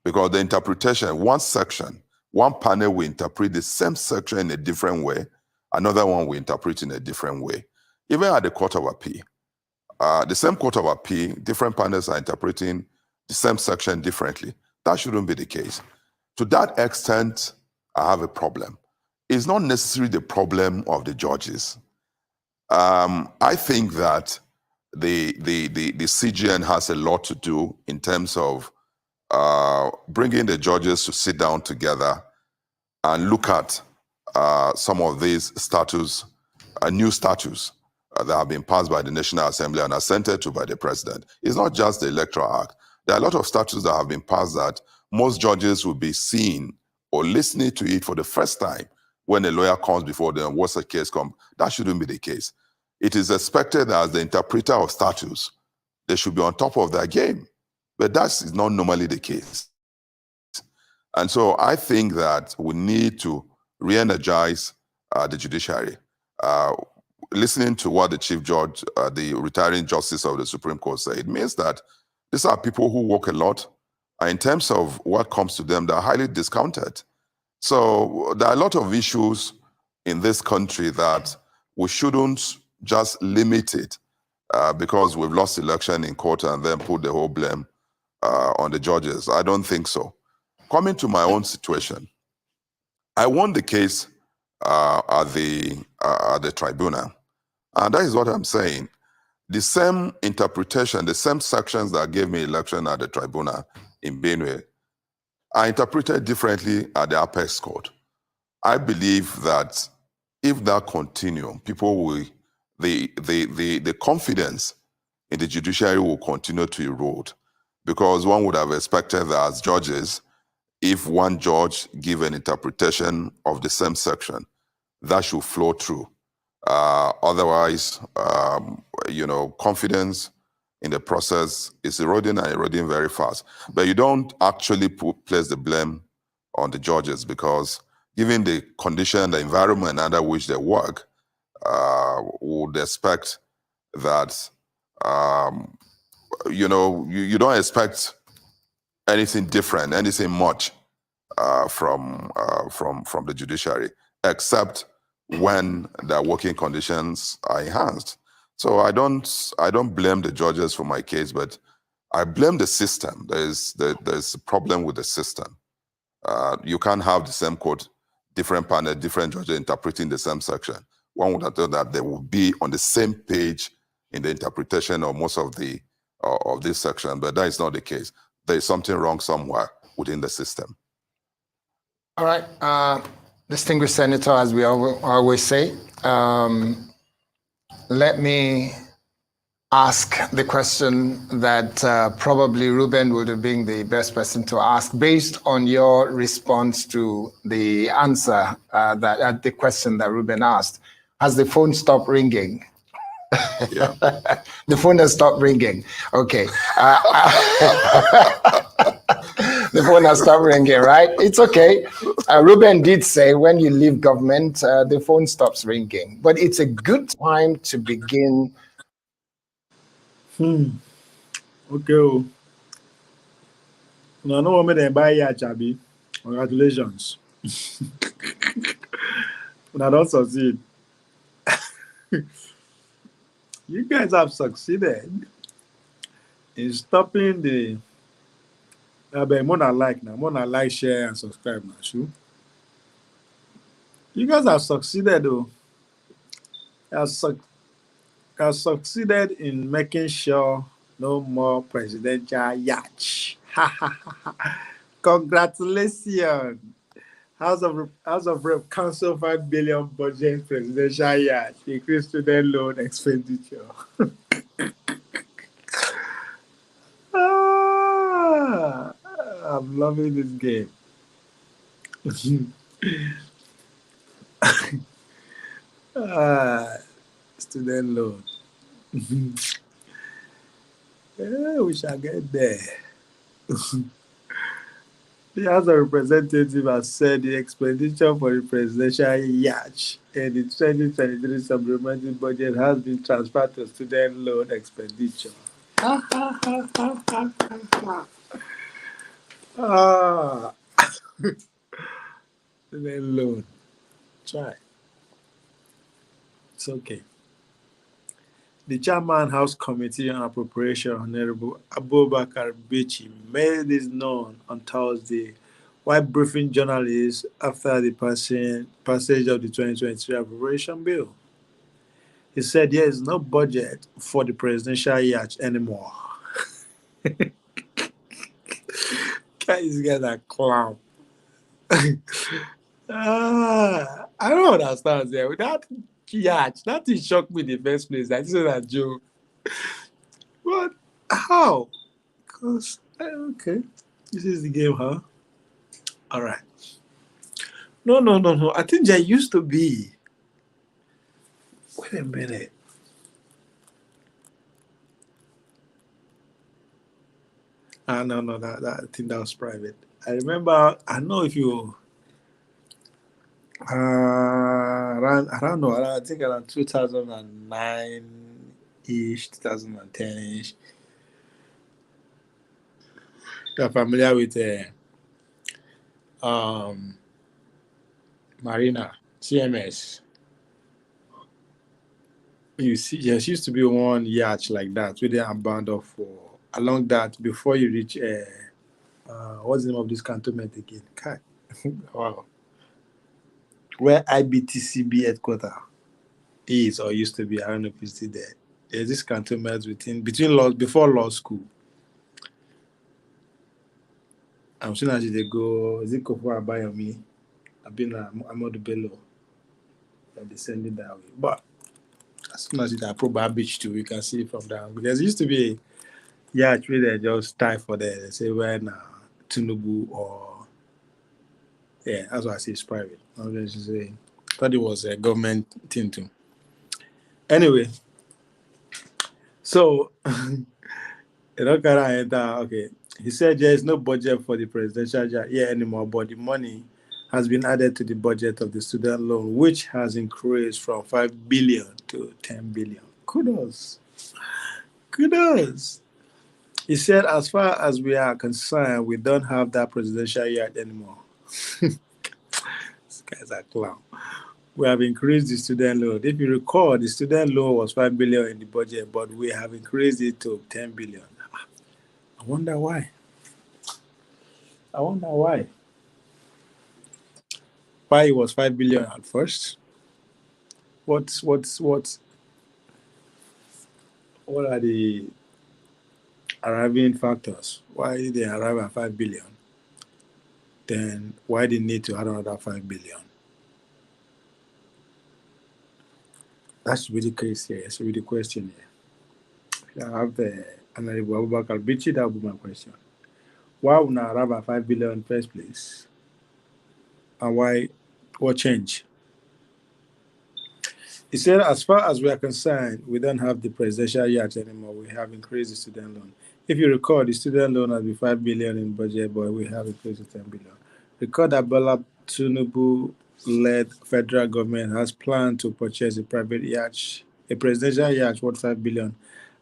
Because the interpretation, one section, one panel will interpret the same section in a different way, another one will interpret in a different way. Even at the Court of Appeal, the same Court of Appeal, different panels are interpreting the same section differently. That shouldn't be the case. To that extent, I have a problem. It's not necessarily the problem of the judges. I think that the CGN has a lot to do in terms of bringing the judges to sit down together and look at some of these statutes, new statutes that have been passed by the National Assembly and assented to by the President. It's not just the Electoral Act. There are a lot of statutes that have been passed that most judges will be seeing or listening to it for the first time when a lawyer comes before them, what's the case come. That shouldn't be the case. It is expected that as the interpreter of statutes, they should be on top of their game. But that is not normally the case. And so I think that we need to re-energize the judiciary. Listening to what the Chief Judge, the retiring Justice of the Supreme Court said, it means that these are people who work a lot. And in terms of what comes to them, they're highly discounted. So there are a lot of issues in this country that we shouldn't just limit it because we've lost election in court and then put the whole blame on the judges. I don't think so. Coming to my own situation, I won the case at the tribunal. And that is what I'm saying. The same interpretation, the same sections that gave me election at the tribunal in Benue are interpreted differently at the apex court. I believe that if that continues, people will, the confidence in the judiciary will continue to erode, because one would have expected that as judges, if one judge give an interpretation of the same section, that should flow through. Otherwise, confidence in the process is eroding and eroding very fast. But you don't actually place the blame on the judges, because given the condition, the environment under which they work, would expect that, you don't expect anything different, anything much from the judiciary, except when their working conditions are enhanced. So I don't blame the judges for my case, but I blame the system. There's a problem with the system. You can't have the same court, different panel, different judges interpreting the same section. One would have thought that they would be on the same page in the interpretation of most of this section, but that is not the case. There is something wrong somewhere within the system. All right, distinguished senator, as we always say, let me ask the question that probably Ruben would have been the best person to ask, based on your response to the answer that the question that Ruben asked. Has the phone stopped ringing? Yeah. The phone has stopped ringing. Okay. The phone has stopped ringing, right? It's okay. Ruben did say when you leave government, the phone stops ringing. But it's a good time to begin. Okay. No, no woman then buy Yacht, Chabi. Congratulations. When I don't succeed. You guys have succeeded in stopping the more like, share, and subscribe now. Sure. You guys have succeeded though. Have succeeded in making sure no more presidential yacht. Congratulations. House of Rep cancel 5 billion budget presidential yacht, increase student loan expenditure. Ah, I'm loving this game. Student loan. We shall get there. The House of Representatives has said the expenditure for the presidential yacht in the 2023 supplementary budget has been transferred to student loan expenditure. Student loan. Try. It's okay. The chairman House Committee on Appropriation, Honorable Abubakar Bichi, made this known on Thursday while briefing journalists after the passage of the 2023 appropriation bill. He said there is no budget for the presidential yacht anymore. These guys are clown. I don't understand there. That yacht, that thing shocked me in the first place. I just said that joke. What? How? Because, okay, this is the game, huh? All right. No. I think there used to be. Wait a minute. No, that I think that was private. I remember. I know if you around I think around 2009 ish, 2010 ish. You're familiar with Marina CMS. You see, yes, used to be one yacht like that where they abound of along that before you reach what's the name of this cantonment again? Kai. Wow. Where IBTCB headquarters is or used to be, I don't know if it's still there. There's this cantonment between law before law school. I'm soon as they go, is it Kofu Abayomi? I've been Amadou Bello. They're descending that way. But as soon as you approach Bar Beach too, you can see it from down. There used to be a yacht where they just tie for there. They say when Tinubu or that's why I say it's private. I was just saying, thought it was a government thing too. Anyway, so okay. He said there is no budget for the presidential year anymore, but the money has been added to the budget of the student loan, which has increased from 5 billion to 10 billion. Kudos. He said, as far as we are concerned, we don't have that presidential yacht anymore. These guys are clown. We have increased the student loan. If you recall, the student loan was 5 billion in the budget, but we have increased it to 10 billion. I wonder why. Why it was 5 billion at first? What are the arriving factors? Why did they arrive at 5 billion? Then why they need to add another 5 billion? That's really crazy. It's really the question here. I have the Honorable Abubakar Bichi, that would be my question. Why would not arrive at 5 billion in the first place? And why? What change? He said, as far as we are concerned, we don't have the presidential yacht anymore. We have increased the student loan. If you recall, the student loan has been 5 billion in budget, but we have increased to 10 billion. Recall that Bola Tinubu-led federal government has planned to purchase a private yacht, a presidential yacht worth 5 billion,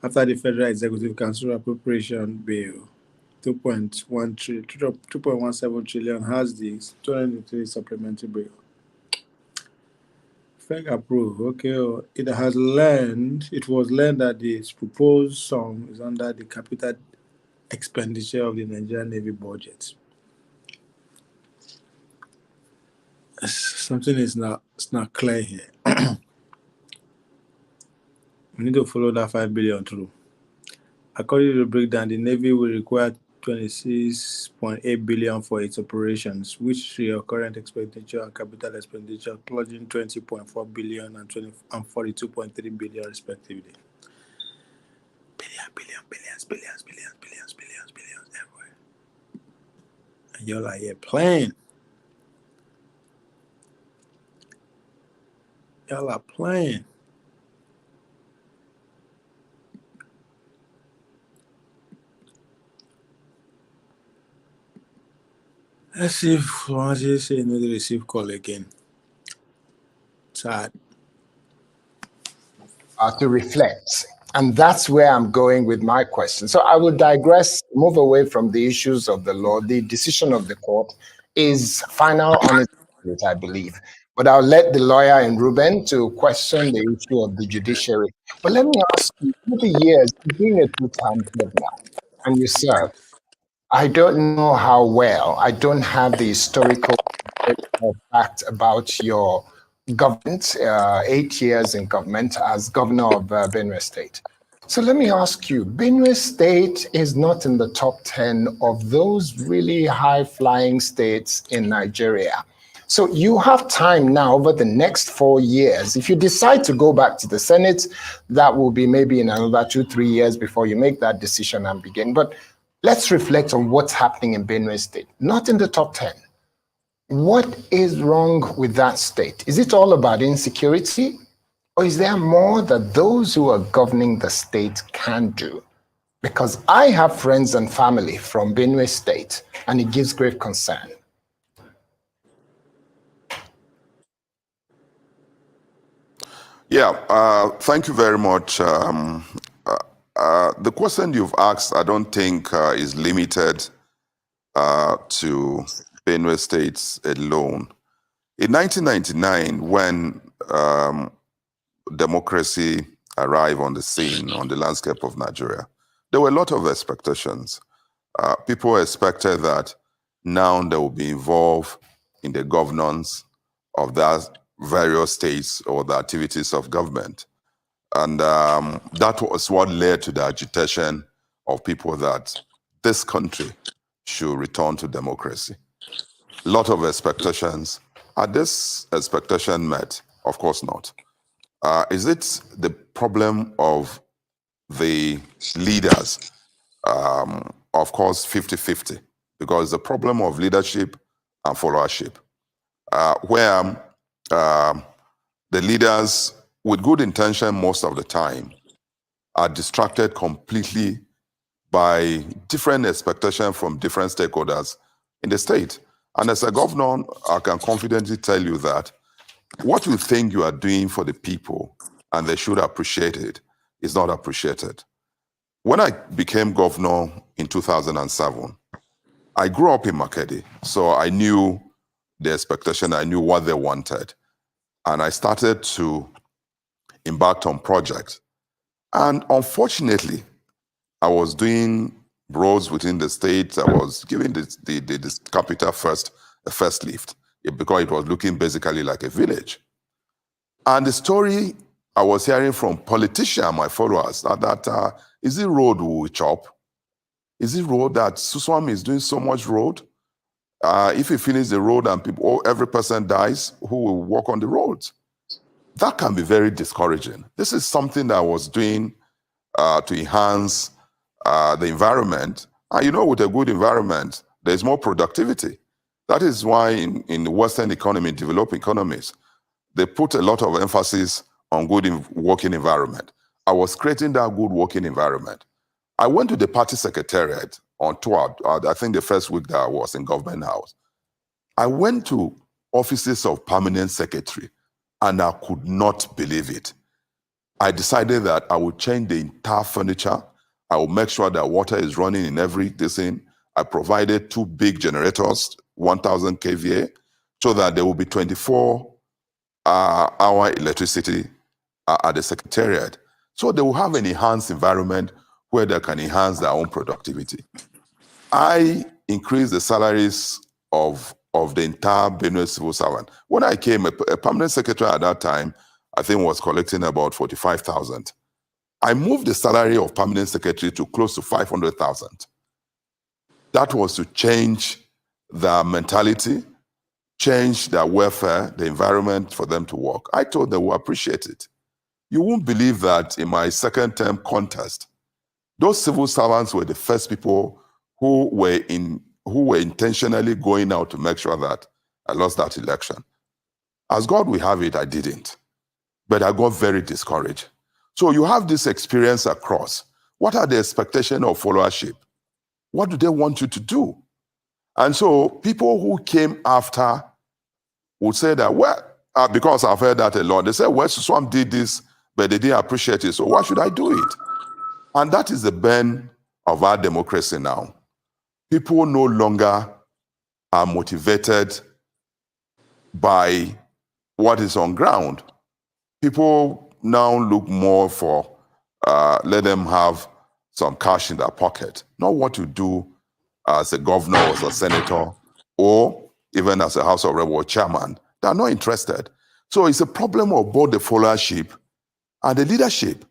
after the Federal Executive Council Appropriation Bill 2.17 trillion has the 2023 supplementary bill. FEC approved. Okay, it was learned that this proposed sum is under the capital expenditure of the Nigerian Navy budget. Something is not clear here. We need to follow that 5 billion through. According to the breakdown, the Navy will require 26.8 billion for its operations, which your current expenditure and capital expenditure plunging 20.4 billion and 42.3 billion respectively. Billions everywhere. And you're like, yeah, playing. Y'all are playing. Let's see if once you say another receive call again. Sad. To reflect. And that's where I'm going with my question. So I will digress, move away from the issues of the law. The decision of the court is final on it, I believe. But I'll let the lawyer and Ruben to question the issue of the judiciary. But let me ask you, through the years, being a two-time governor, and you serve, I don't know how well, I don't have the historical fact about your government, 8 years in government as governor of Benue State. So let me ask you, Benue State is not in the top 10 of those really high-flying states in Nigeria. So you have time now over the next 4 years. If you decide to go back to the Senate, that will be maybe in another 2-3 years before you make that decision and begin. But let's reflect on what's happening in Benue State, not in the top 10. What is wrong with that state? Is it all about insecurity? Or is there more that those who are governing the state can do? Because I have friends and family from Benue State, and it gives great concern. Yeah, thank you very much. The question you've asked, I don't think is limited to Benue State alone. In 1999, when democracy arrived on the scene, on the landscape of Nigeria, there were a lot of expectations. People expected that now they will be involved in the governance of that various states or the activities of government. And that was what led to the agitation of people that this country should return to democracy. A lot of expectations. Are this expectation met? Of course not. Is it the problem of the leaders? Of course, 50-50, because the problem of leadership and followership, where the leaders, with good intention most of the time, are distracted completely by different expectations from different stakeholders in the state. And as a governor, I can confidently tell you that what you think you are doing for the people and they should appreciate it is not appreciated. When I became governor in 2007, I grew up in Makedi, so I knew the expectation, I knew what they wanted. And I started to embark on projects. And unfortunately, I was doing roads within the state. I was giving the capital a first lift because it was looking basically like a village. And the story I was hearing from politicians, my followers, that is it road we chop? Is it road that Suswam is doing so much road? If he finishes the road and every person dies, who will walk on the roads? That can be very discouraging. This is something that I was doing to enhance the environment. And you know, with a good environment, there's more productivity. That is why in the Western economy, developed economies, they put a lot of emphasis on good working environment. I was creating that good working environment. I went to the party secretariat on tour, I think the first week that I was in Government House. I went to offices of permanent secretary, and I could not believe it. I decided that I would change the entire furniture. I will make sure that water is running in every thing. I provided 2 big generators, 1,000 kVA, so that there will be 24-hour electricity at the secretariat. So they will have an enhanced environment where they can enhance their own productivity. I increased the salaries of the entire Benue civil servant. When I came, a permanent secretary at that time, I think was collecting about 45,000. I moved the salary of permanent secretary to close to 500,000. that was to change their mentality, change their welfare, the environment for them to work. I told them we'll appreciate it. You won't believe that in my second term contest, those civil servants were the first people who were intentionally going out to make sure that I lost that election. As God will have it, I didn't. But I got very discouraged. So you have this experience across. What are the expectations of followership? What do they want you to do? And so people who came after would say that, well, because I've heard that a lot, they say, well, Swam did this, but they didn't appreciate it, so why should I do it? And that is the bane of our democracy now. People no longer are motivated by what is on ground. People now look more for, let them have some cash in their pocket, not what to do as a governor or as a senator, or even as a House of Reps or chairman. They are not interested. So it's a problem of both the followership and the leadership.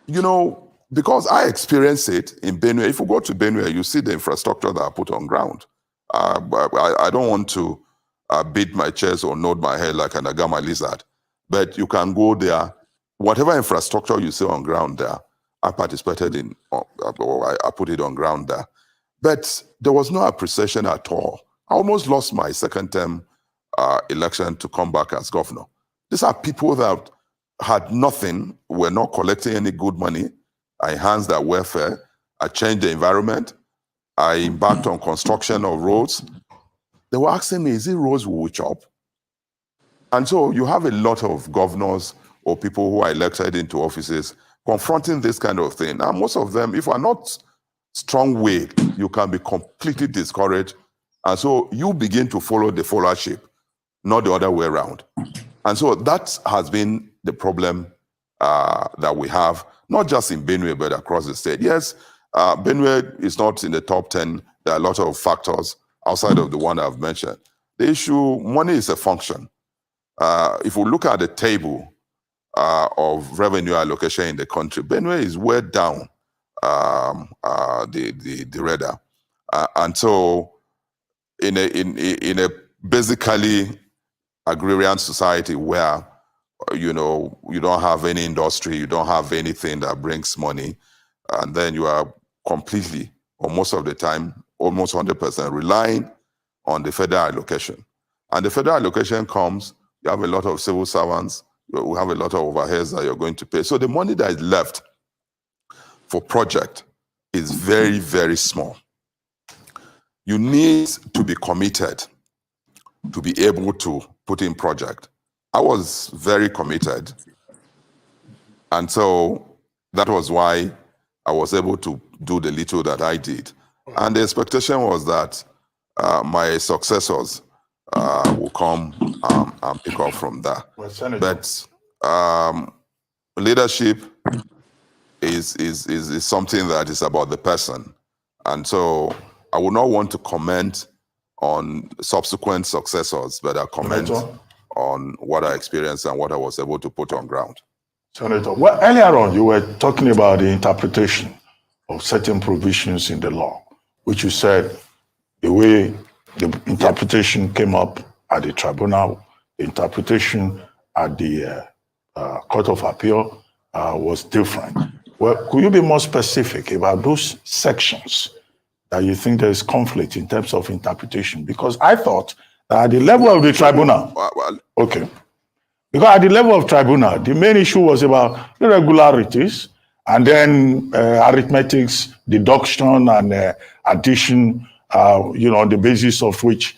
You know, because I experience it in Benue. If you go to Benue, you see the infrastructure that are put on ground. I don't want to beat my chest or nod my head like an Agama lizard, but you can go there. Whatever infrastructure you see on ground there, I participated in, or I put it on ground there. But there was no appreciation at all. I almost lost my second term election to come back as governor. These are people that had nothing, were not collecting any good money. I enhanced their welfare. I changed the environment. I embarked on construction of roads. They were asking me, is it roads we will chop? And so you have a lot of governors or people who are elected into offices confronting this kind of thing. And most of them, if are not strong-willed, you can be completely discouraged. And so you begin to follow the followership, not the other way around. And so that has been the problem that we have, not just in Benue, but across the state. Yes, Benue is not in the top 10. There are a lot of factors outside of the one I've mentioned. The issue, money is a function. If we look at the table of revenue allocation in the country, Benue is way down the radar. And so in a basically agrarian society where you know, you don't have any industry, you don't have anything that brings money, and then you are completely, or most of the time, almost 100% relying on the federal allocation. And the federal allocation comes, you have a lot of civil servants, you have a lot of overheads that you're going to pay. So the money that is left for project is very, very small. You need to be committed to be able to put in project. I was very committed. And so that was why I was able to do the little that I did. And the expectation was that my successors will come and pick up from that. But leadership is something that is about the person. And so I would not want to comment on subsequent successors, but I comment on what I experienced and what I was able to put on ground. Senator, well, earlier on, you were talking about the interpretation of certain provisions in the law, which you said the way the interpretation came up at the tribunal, the interpretation at the Court of Appeal was different. Well, could you be more specific about those sections that you think there is conflict in terms of interpretation? Because I thought that at the level of the tribunal, okay, because at the level of tribunal, the main issue was about irregularities and then arithmetics, deduction and addition, on the basis of which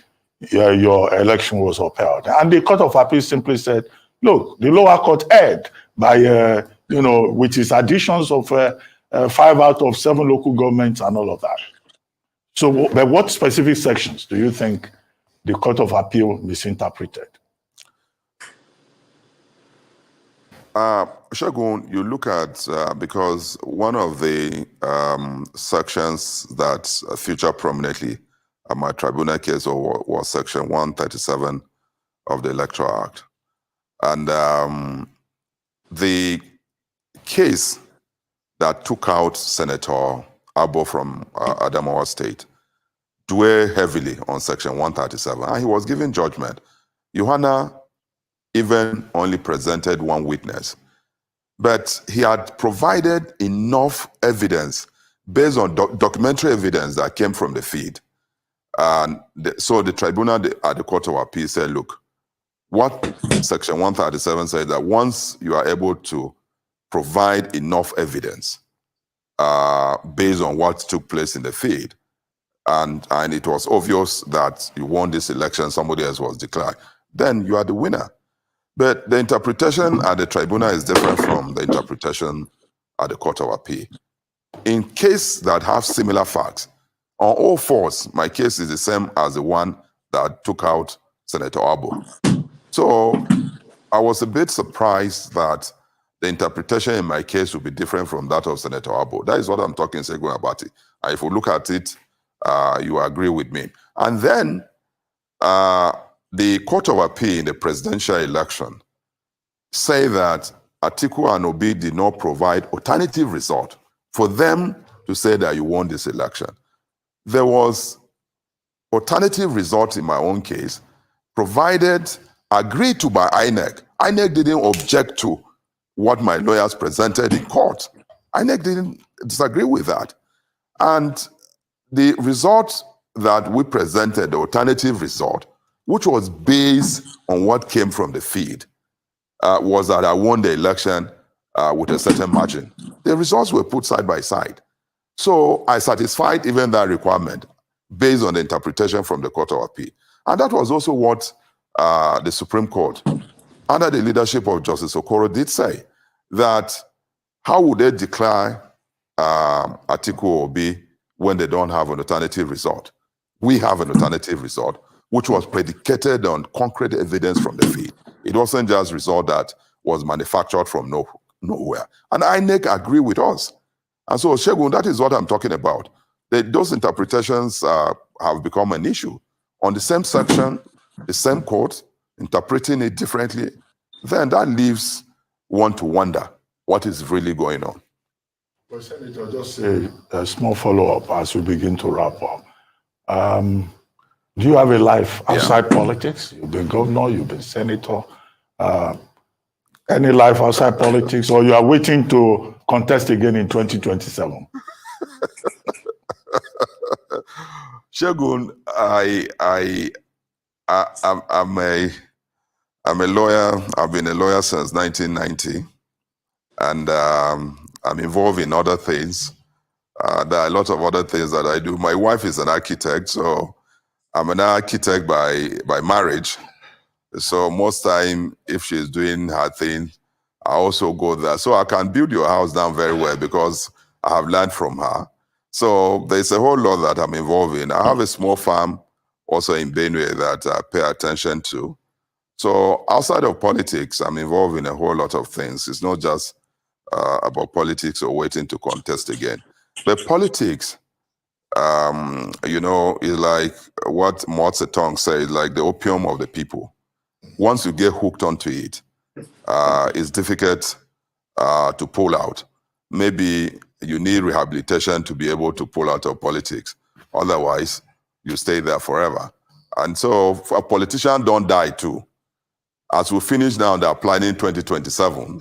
your election was upheld. And the Court of Appeal simply said, look, the lower court erred by, with its additions of 5 out of 7 local governments and all of that. So, but what specific sections do you think the Court of Appeal misinterpreted? Shagun, you look at, because one of the sections that feature prominently at my tribunal case was section 137 of the Electoral Act. And the case that took out Senator Abo from Adamawa State weigh heavily on Section 137, and he was given judgment. Johanna even only presented one witness, but he had provided enough evidence based on documentary evidence that came from the feed. And so the tribunal at the Court of Appeal said, look, what Section 137 says that once you are able to provide enough evidence based on what took place in the feed, and it was obvious that you won this election, somebody else was declared, then you are the winner. But the interpretation at the tribunal is different from the interpretation at the Court of Appeal. In cases that have similar facts, on all fours, my case is the same as the one that took out Senator Abo. So I was a bit surprised that the interpretation in my case would be different from that of Senator Abo. That is what I'm talking, Segun, about it. And if you look at it, you agree with me. And then the Court of Appeal in the presidential election say that Atiku and Obi did not provide alternative result for them to say that you won this election. There was alternative result in my own case, provided, agreed to by INEC. INEC didn't object to what my lawyers presented in court. INEC didn't disagree with that. And the result that we presented, the alternative result, which was based on what came from the feed, was that I won the election with a certain margin. The results were put side by side. So I satisfied even that requirement based on the interpretation from the Court of Appeal. And that was also what the Supreme Court, under the leadership of Justice Okoro, did say, that how would they declare Atiku or Obi when they don't have an alternative result? We have an alternative result, which was predicated on concrete evidence from the feed. It wasn't just a result that was manufactured from nowhere. And INEC agree with us. And so, Segun, that is what I'm talking about. Those interpretations have become an issue. On the same section, the same court, interpreting it differently, then that leaves one to wonder what is really going on. Well, Senator, just a small follow-up as we begin to wrap up. Do you have a life outside politics? You've been governor, you've been senator. Any life outside politics, or you are waiting to contest again in 2027? Segun, I'm a lawyer. I've been a lawyer since 1990, and I'm involved in other things. There are a lot of other things that I do. My wife is an architect, so I'm an architect by marriage. So most time, if she's doing her thing, I also go there. So I can build your house down very well because I have learned from her. So there's a whole lot that I'm involved in. I have a small farm also in Benue that I pay attention to. So outside of politics, I'm involved in a whole lot of things. It's not just about politics or waiting to contest again. But politics, you know, is like what Mao Zedong said, like the opium of the people. Once you get hooked onto it, it's difficult to pull out. Maybe you need rehabilitation to be able to pull out of politics. Otherwise, you stay there forever. And so politicians don't die too. As we finish now, they're planning 2027.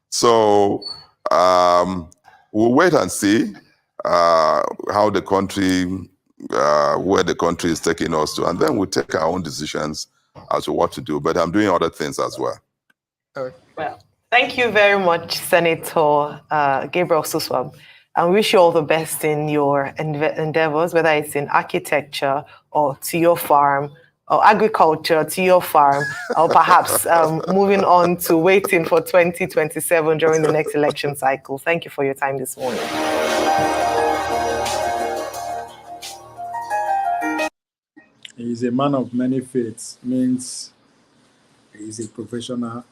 So we'll wait and see how the country, where the country is taking us to, and then we'll take our own decisions as to what to do. But I'm doing other things as well. Well, thank you very much, Senator Gabriel Suswam. I wish you all the best in your endeavors, whether it's in architecture or to your farm, or agriculture to your farm, or perhaps moving on to waiting for 2027 during the next election cycle. Thank you for your time this morning. He's a man of many faiths, means he's a professional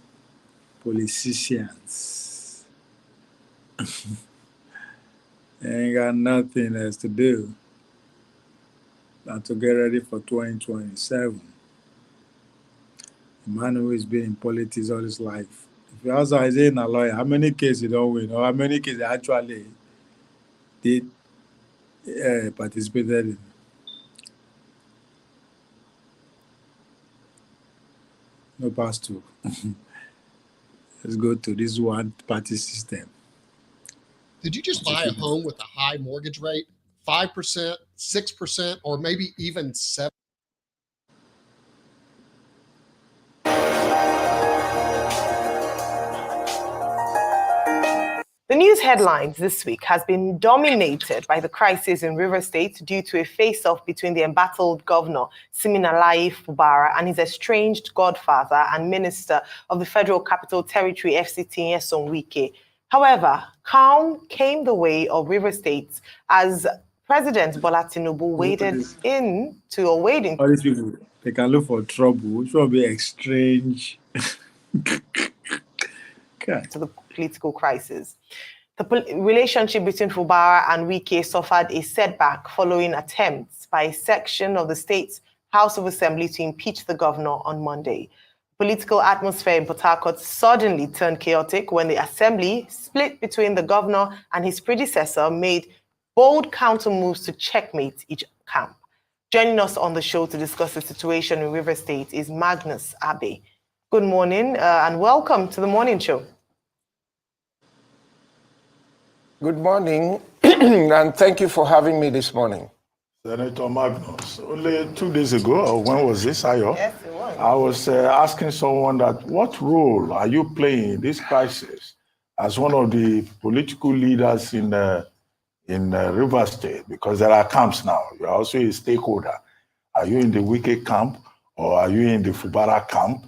politician. Ain't got nothing else to do than to get ready for 2027. A man who has been in politics all his life. If you ask him, is he a lawyer? How many cases he don't win? Or how many cases he actually did participated in? No pass two. Let's go to this one party system. Did you just buy a home with a high mortgage rate, 5%, 6%, or maybe even 7%? The news headlines this week has been dominated by the crisis in Rivers State due to a face-off between the embattled governor, Siminalayi Fubara, and his estranged godfather and minister of the Federal Capital Territory, FCT, Nyesom Wike. However, calm came the way of Rivers State as President Bola Tinubu waded into. All these people, they can look for trouble. Which will be exchange to the political crisis. The relationship between Fubara and Wike suffered a setback following attempts by a section of the state's House of Assembly to impeach the governor on Monday. Political atmosphere in Port Harcourt suddenly turned chaotic when the assembly, split between the governor and his predecessor, made bold counter moves to checkmate each camp. Joining us on the show to discuss the situation in Rivers State is Magnus Abe. Good morning and welcome to the morning show. Good morning, and thank you for having me this morning. Senator Magnus, only 2 days ago, or when was this, Ayo? Yes, it was. I was asking someone that, what role are you playing in this crisis as one of the political leaders in Rivers State? Because there are camps now. You're also a stakeholder. Are you in the Wike camp or are you in the Fubara camp?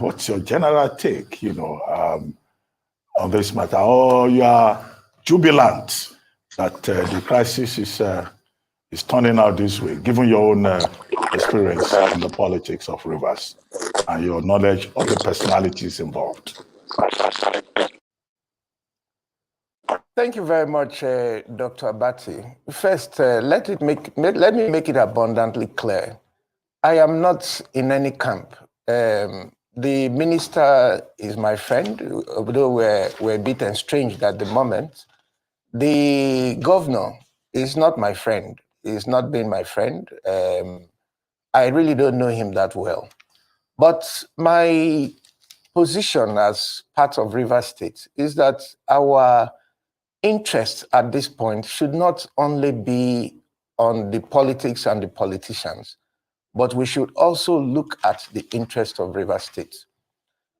What's your general take, on this matter? Or you are jubilant that the crisis is turning out this way, given your own experience in the politics of Rivers and your knowledge of the personalities involved? Thank you very much, Dr. Abati. First, let me make it abundantly clear. I am not in any camp. The minister is my friend, although we're a bit estranged at the moment. The governor is not my friend. He's not been my friend. I really don't know him that well. But my position as part of Rivers State is that our interest at this point should not only be on the politics and the politicians, but we should also look at the interest of Rivers State.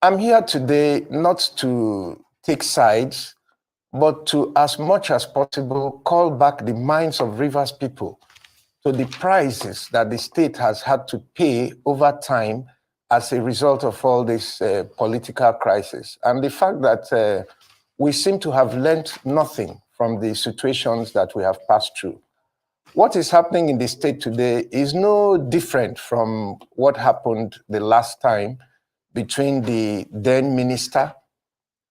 I'm here today not to take sides, but to, as much as possible, call back the minds of Rivers people to the prices that the state has had to pay over time as a result of all this political crisis. And the fact that we seem to have learned nothing from the situations that we have passed through. What is happening in the state today is no different from what happened the last time between the then minister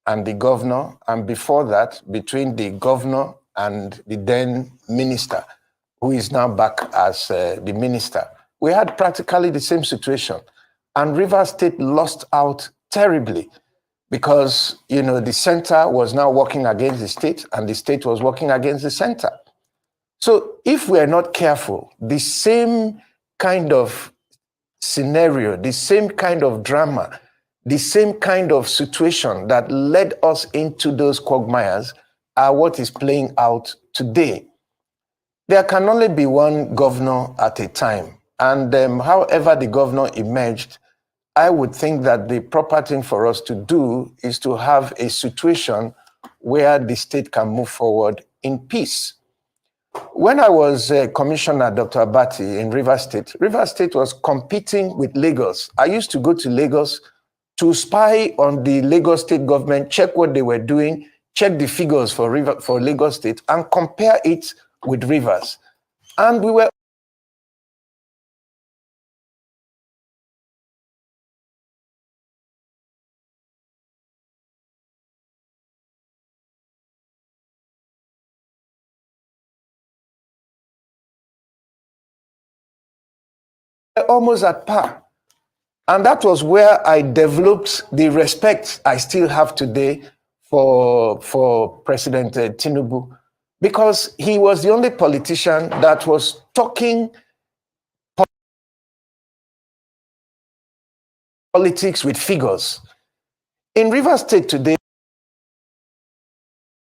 and the governor, and before that, between the governor and the then minister, who is now back as the minister. We had practically the same situation, and Rivers State lost out terribly because, the center was now working against the state, and the state was working against the center. So if we are not careful, the same kind of scenario, the same kind of drama, the same kind of situation that led us into those quagmires are what is playing out today. There can only be one governor at a time. And however the governor emerged, I would think that the proper thing for us to do is to have a situation where the state can move forward in peace. When I was Commissioner, Dr. Abati, in Rivers State was competing with Lagos. I used to go to Lagos to spy on the Lagos State government, check what they were doing, check the figures for Lagos State, and compare it with Rivers. And we were almost at par. And that was where I developed the respect I still have today for President Tinubu, because he was the only politician that was talking politics with figures. In Rivers State today,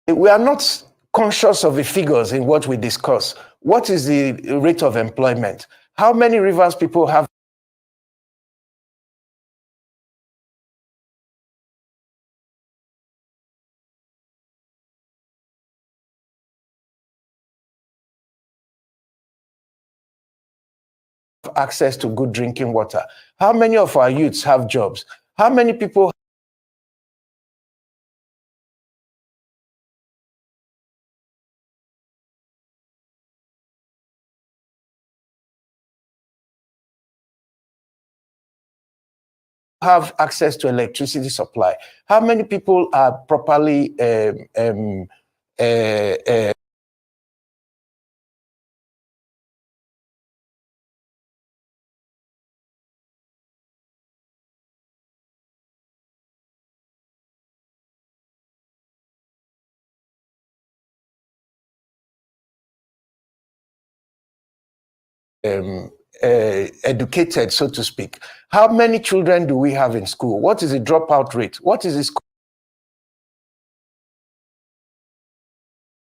we are not conscious of the figures in what we discuss. What is the rate of employment? How many Rivers people have access to good drinking water? How many of our youths have jobs? How many people have access to electricity supply? How many people are properly educated, so to speak? How many children do we have in school? What is the dropout rate? What is the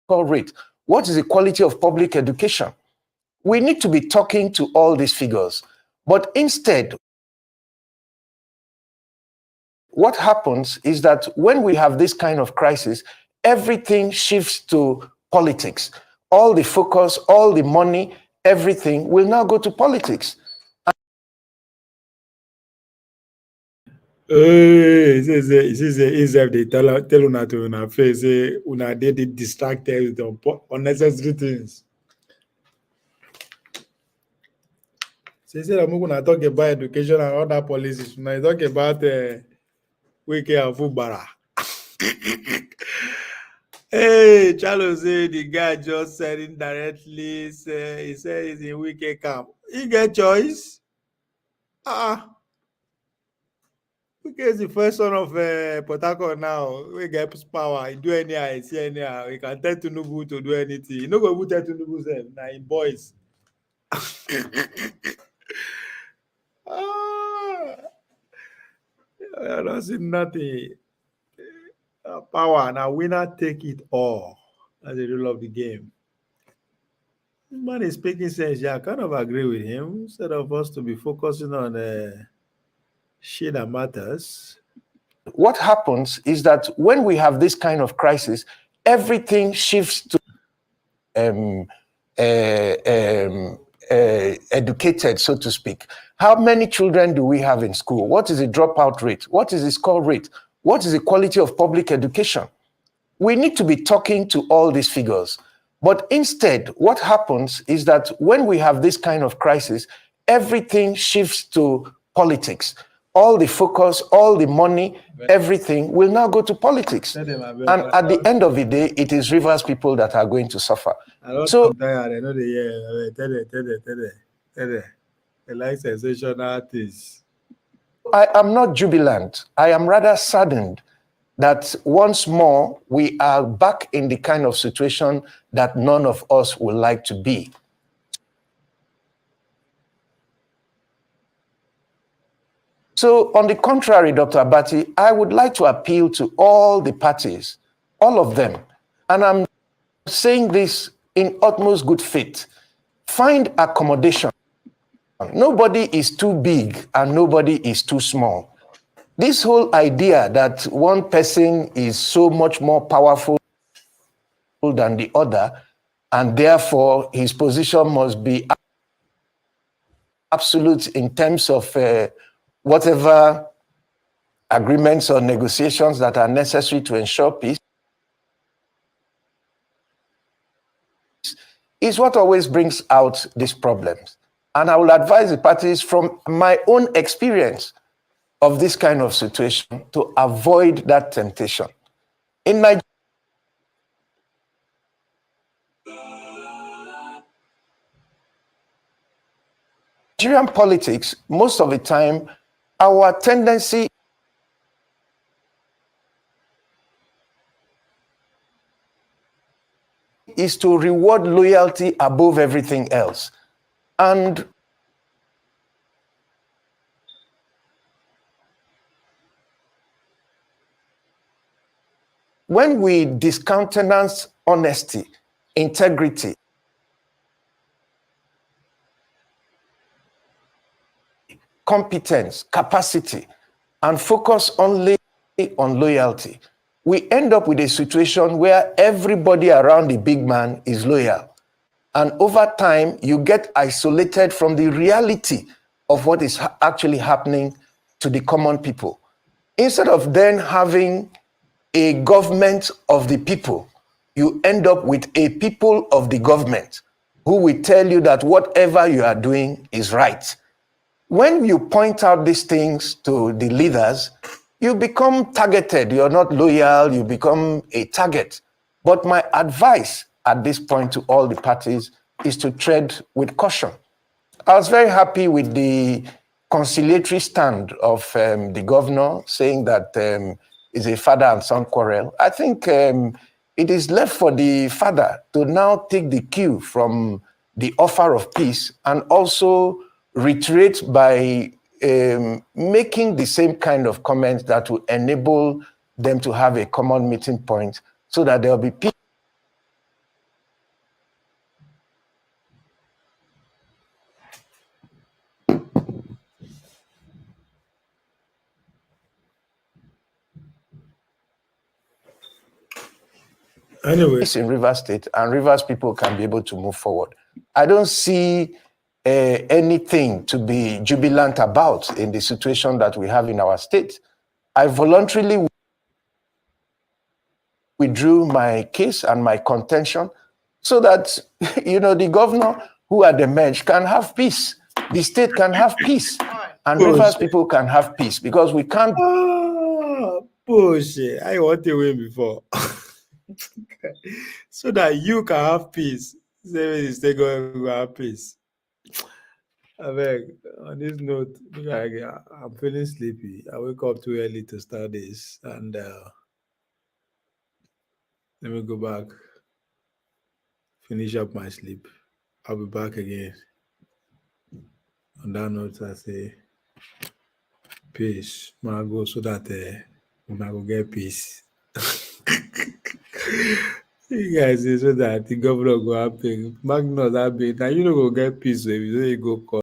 score rate? What is the quality of public education? We need to be talking to all these figures. But instead, what happens is that when we have this kind of crisis, everything shifts to politics. All the focus, all the money, everything will now go to politics. He says they tell una to una face, una did distracted with unnecessary things. So he said, I'm going to talk about education and other policies. When I talk about Wiki and Fubara. Hey, Charles said the guy just said indirectly, he said he's in Wiki camp. He get choice. Wiki is the first son of Port Harcourt now. We get power. He do anyhow, he see anyhow. He can tell Tinubu to do anything. He no go tell Tinubu self. Now in boys. I don't see nothing. Power. Now winner take it all. That's the rule of the game. This man is speaking sense. Yeah, I kind of agree with him. Instead of us to be focusing on shit that matters. What happens is that when we have this kind of crisis, everything shifts to educated, so to speak. How many children do we have in school? What is the dropout rate? What is the score rate? What is the quality of public education? We need to be talking to all these figures. But instead, what happens is that when we have this kind of crisis, everything shifts to politics. All the focus, all the money, everything will now go to politics. And at the end of the day, it is Rivers people that are going to suffer. So I know the like sensational things. I am not jubilant. I am rather saddened that once more we are back in the kind of situation that none of us would like to be. So on the contrary, Dr. Abati, I would like to appeal to all the parties, all of them, and I'm saying this in utmost good faith. Find accommodation. Nobody is too big and nobody is too small. This whole idea that one person is so much more powerful than the other, and therefore his position must be absolute in terms of whatever agreements or negotiations that are necessary to ensure peace, is what always brings out these problems. And I will advise the parties from my own experience of this kind of situation to avoid that temptation. In Nigerian politics, most of the time, our tendency is to reward loyalty above everything else. And when we discountenance honesty, integrity, competence, capacity, and focus only on loyalty, we end up with a situation where everybody around the big man is loyal. And over time, you get isolated from the reality of what is actually happening to the common people. Instead of then having a government of the people, you end up with a people of the government who will tell you that whatever you are doing is right. When you point out these things to the leaders, you become targeted. You're not loyal, you become a target. But my advice at this point to all the parties is to tread with caution. I was very happy with the conciliatory stand of the governor saying that it's a father and son quarrel. I think it is left for the father to now take the cue from the offer of peace and also reiterate by making the same kind of comments that will enable them to have a common meeting point so that there will be peace. Anyway, In Rivers State, and Rivers people can be able to move forward. I don't see anything to be jubilant about in the situation that we have in our state. I voluntarily withdrew my case and my contention so that, the governor who had emerged can have peace. The state can have peace. And Rivers people can have peace because we can't. Bullshit. I want to win before. So that you can have peace. Say stay going to have peace. I beg, on this note, I'm feeling sleepy. I wake up too early to start this, and let me go back, finish up my sleep. I'll be back again. On that note, I say peace. I go so that I go get peace. You guys say so that the governor go happy. Magnus happy. Now you don't go get peace if you go call.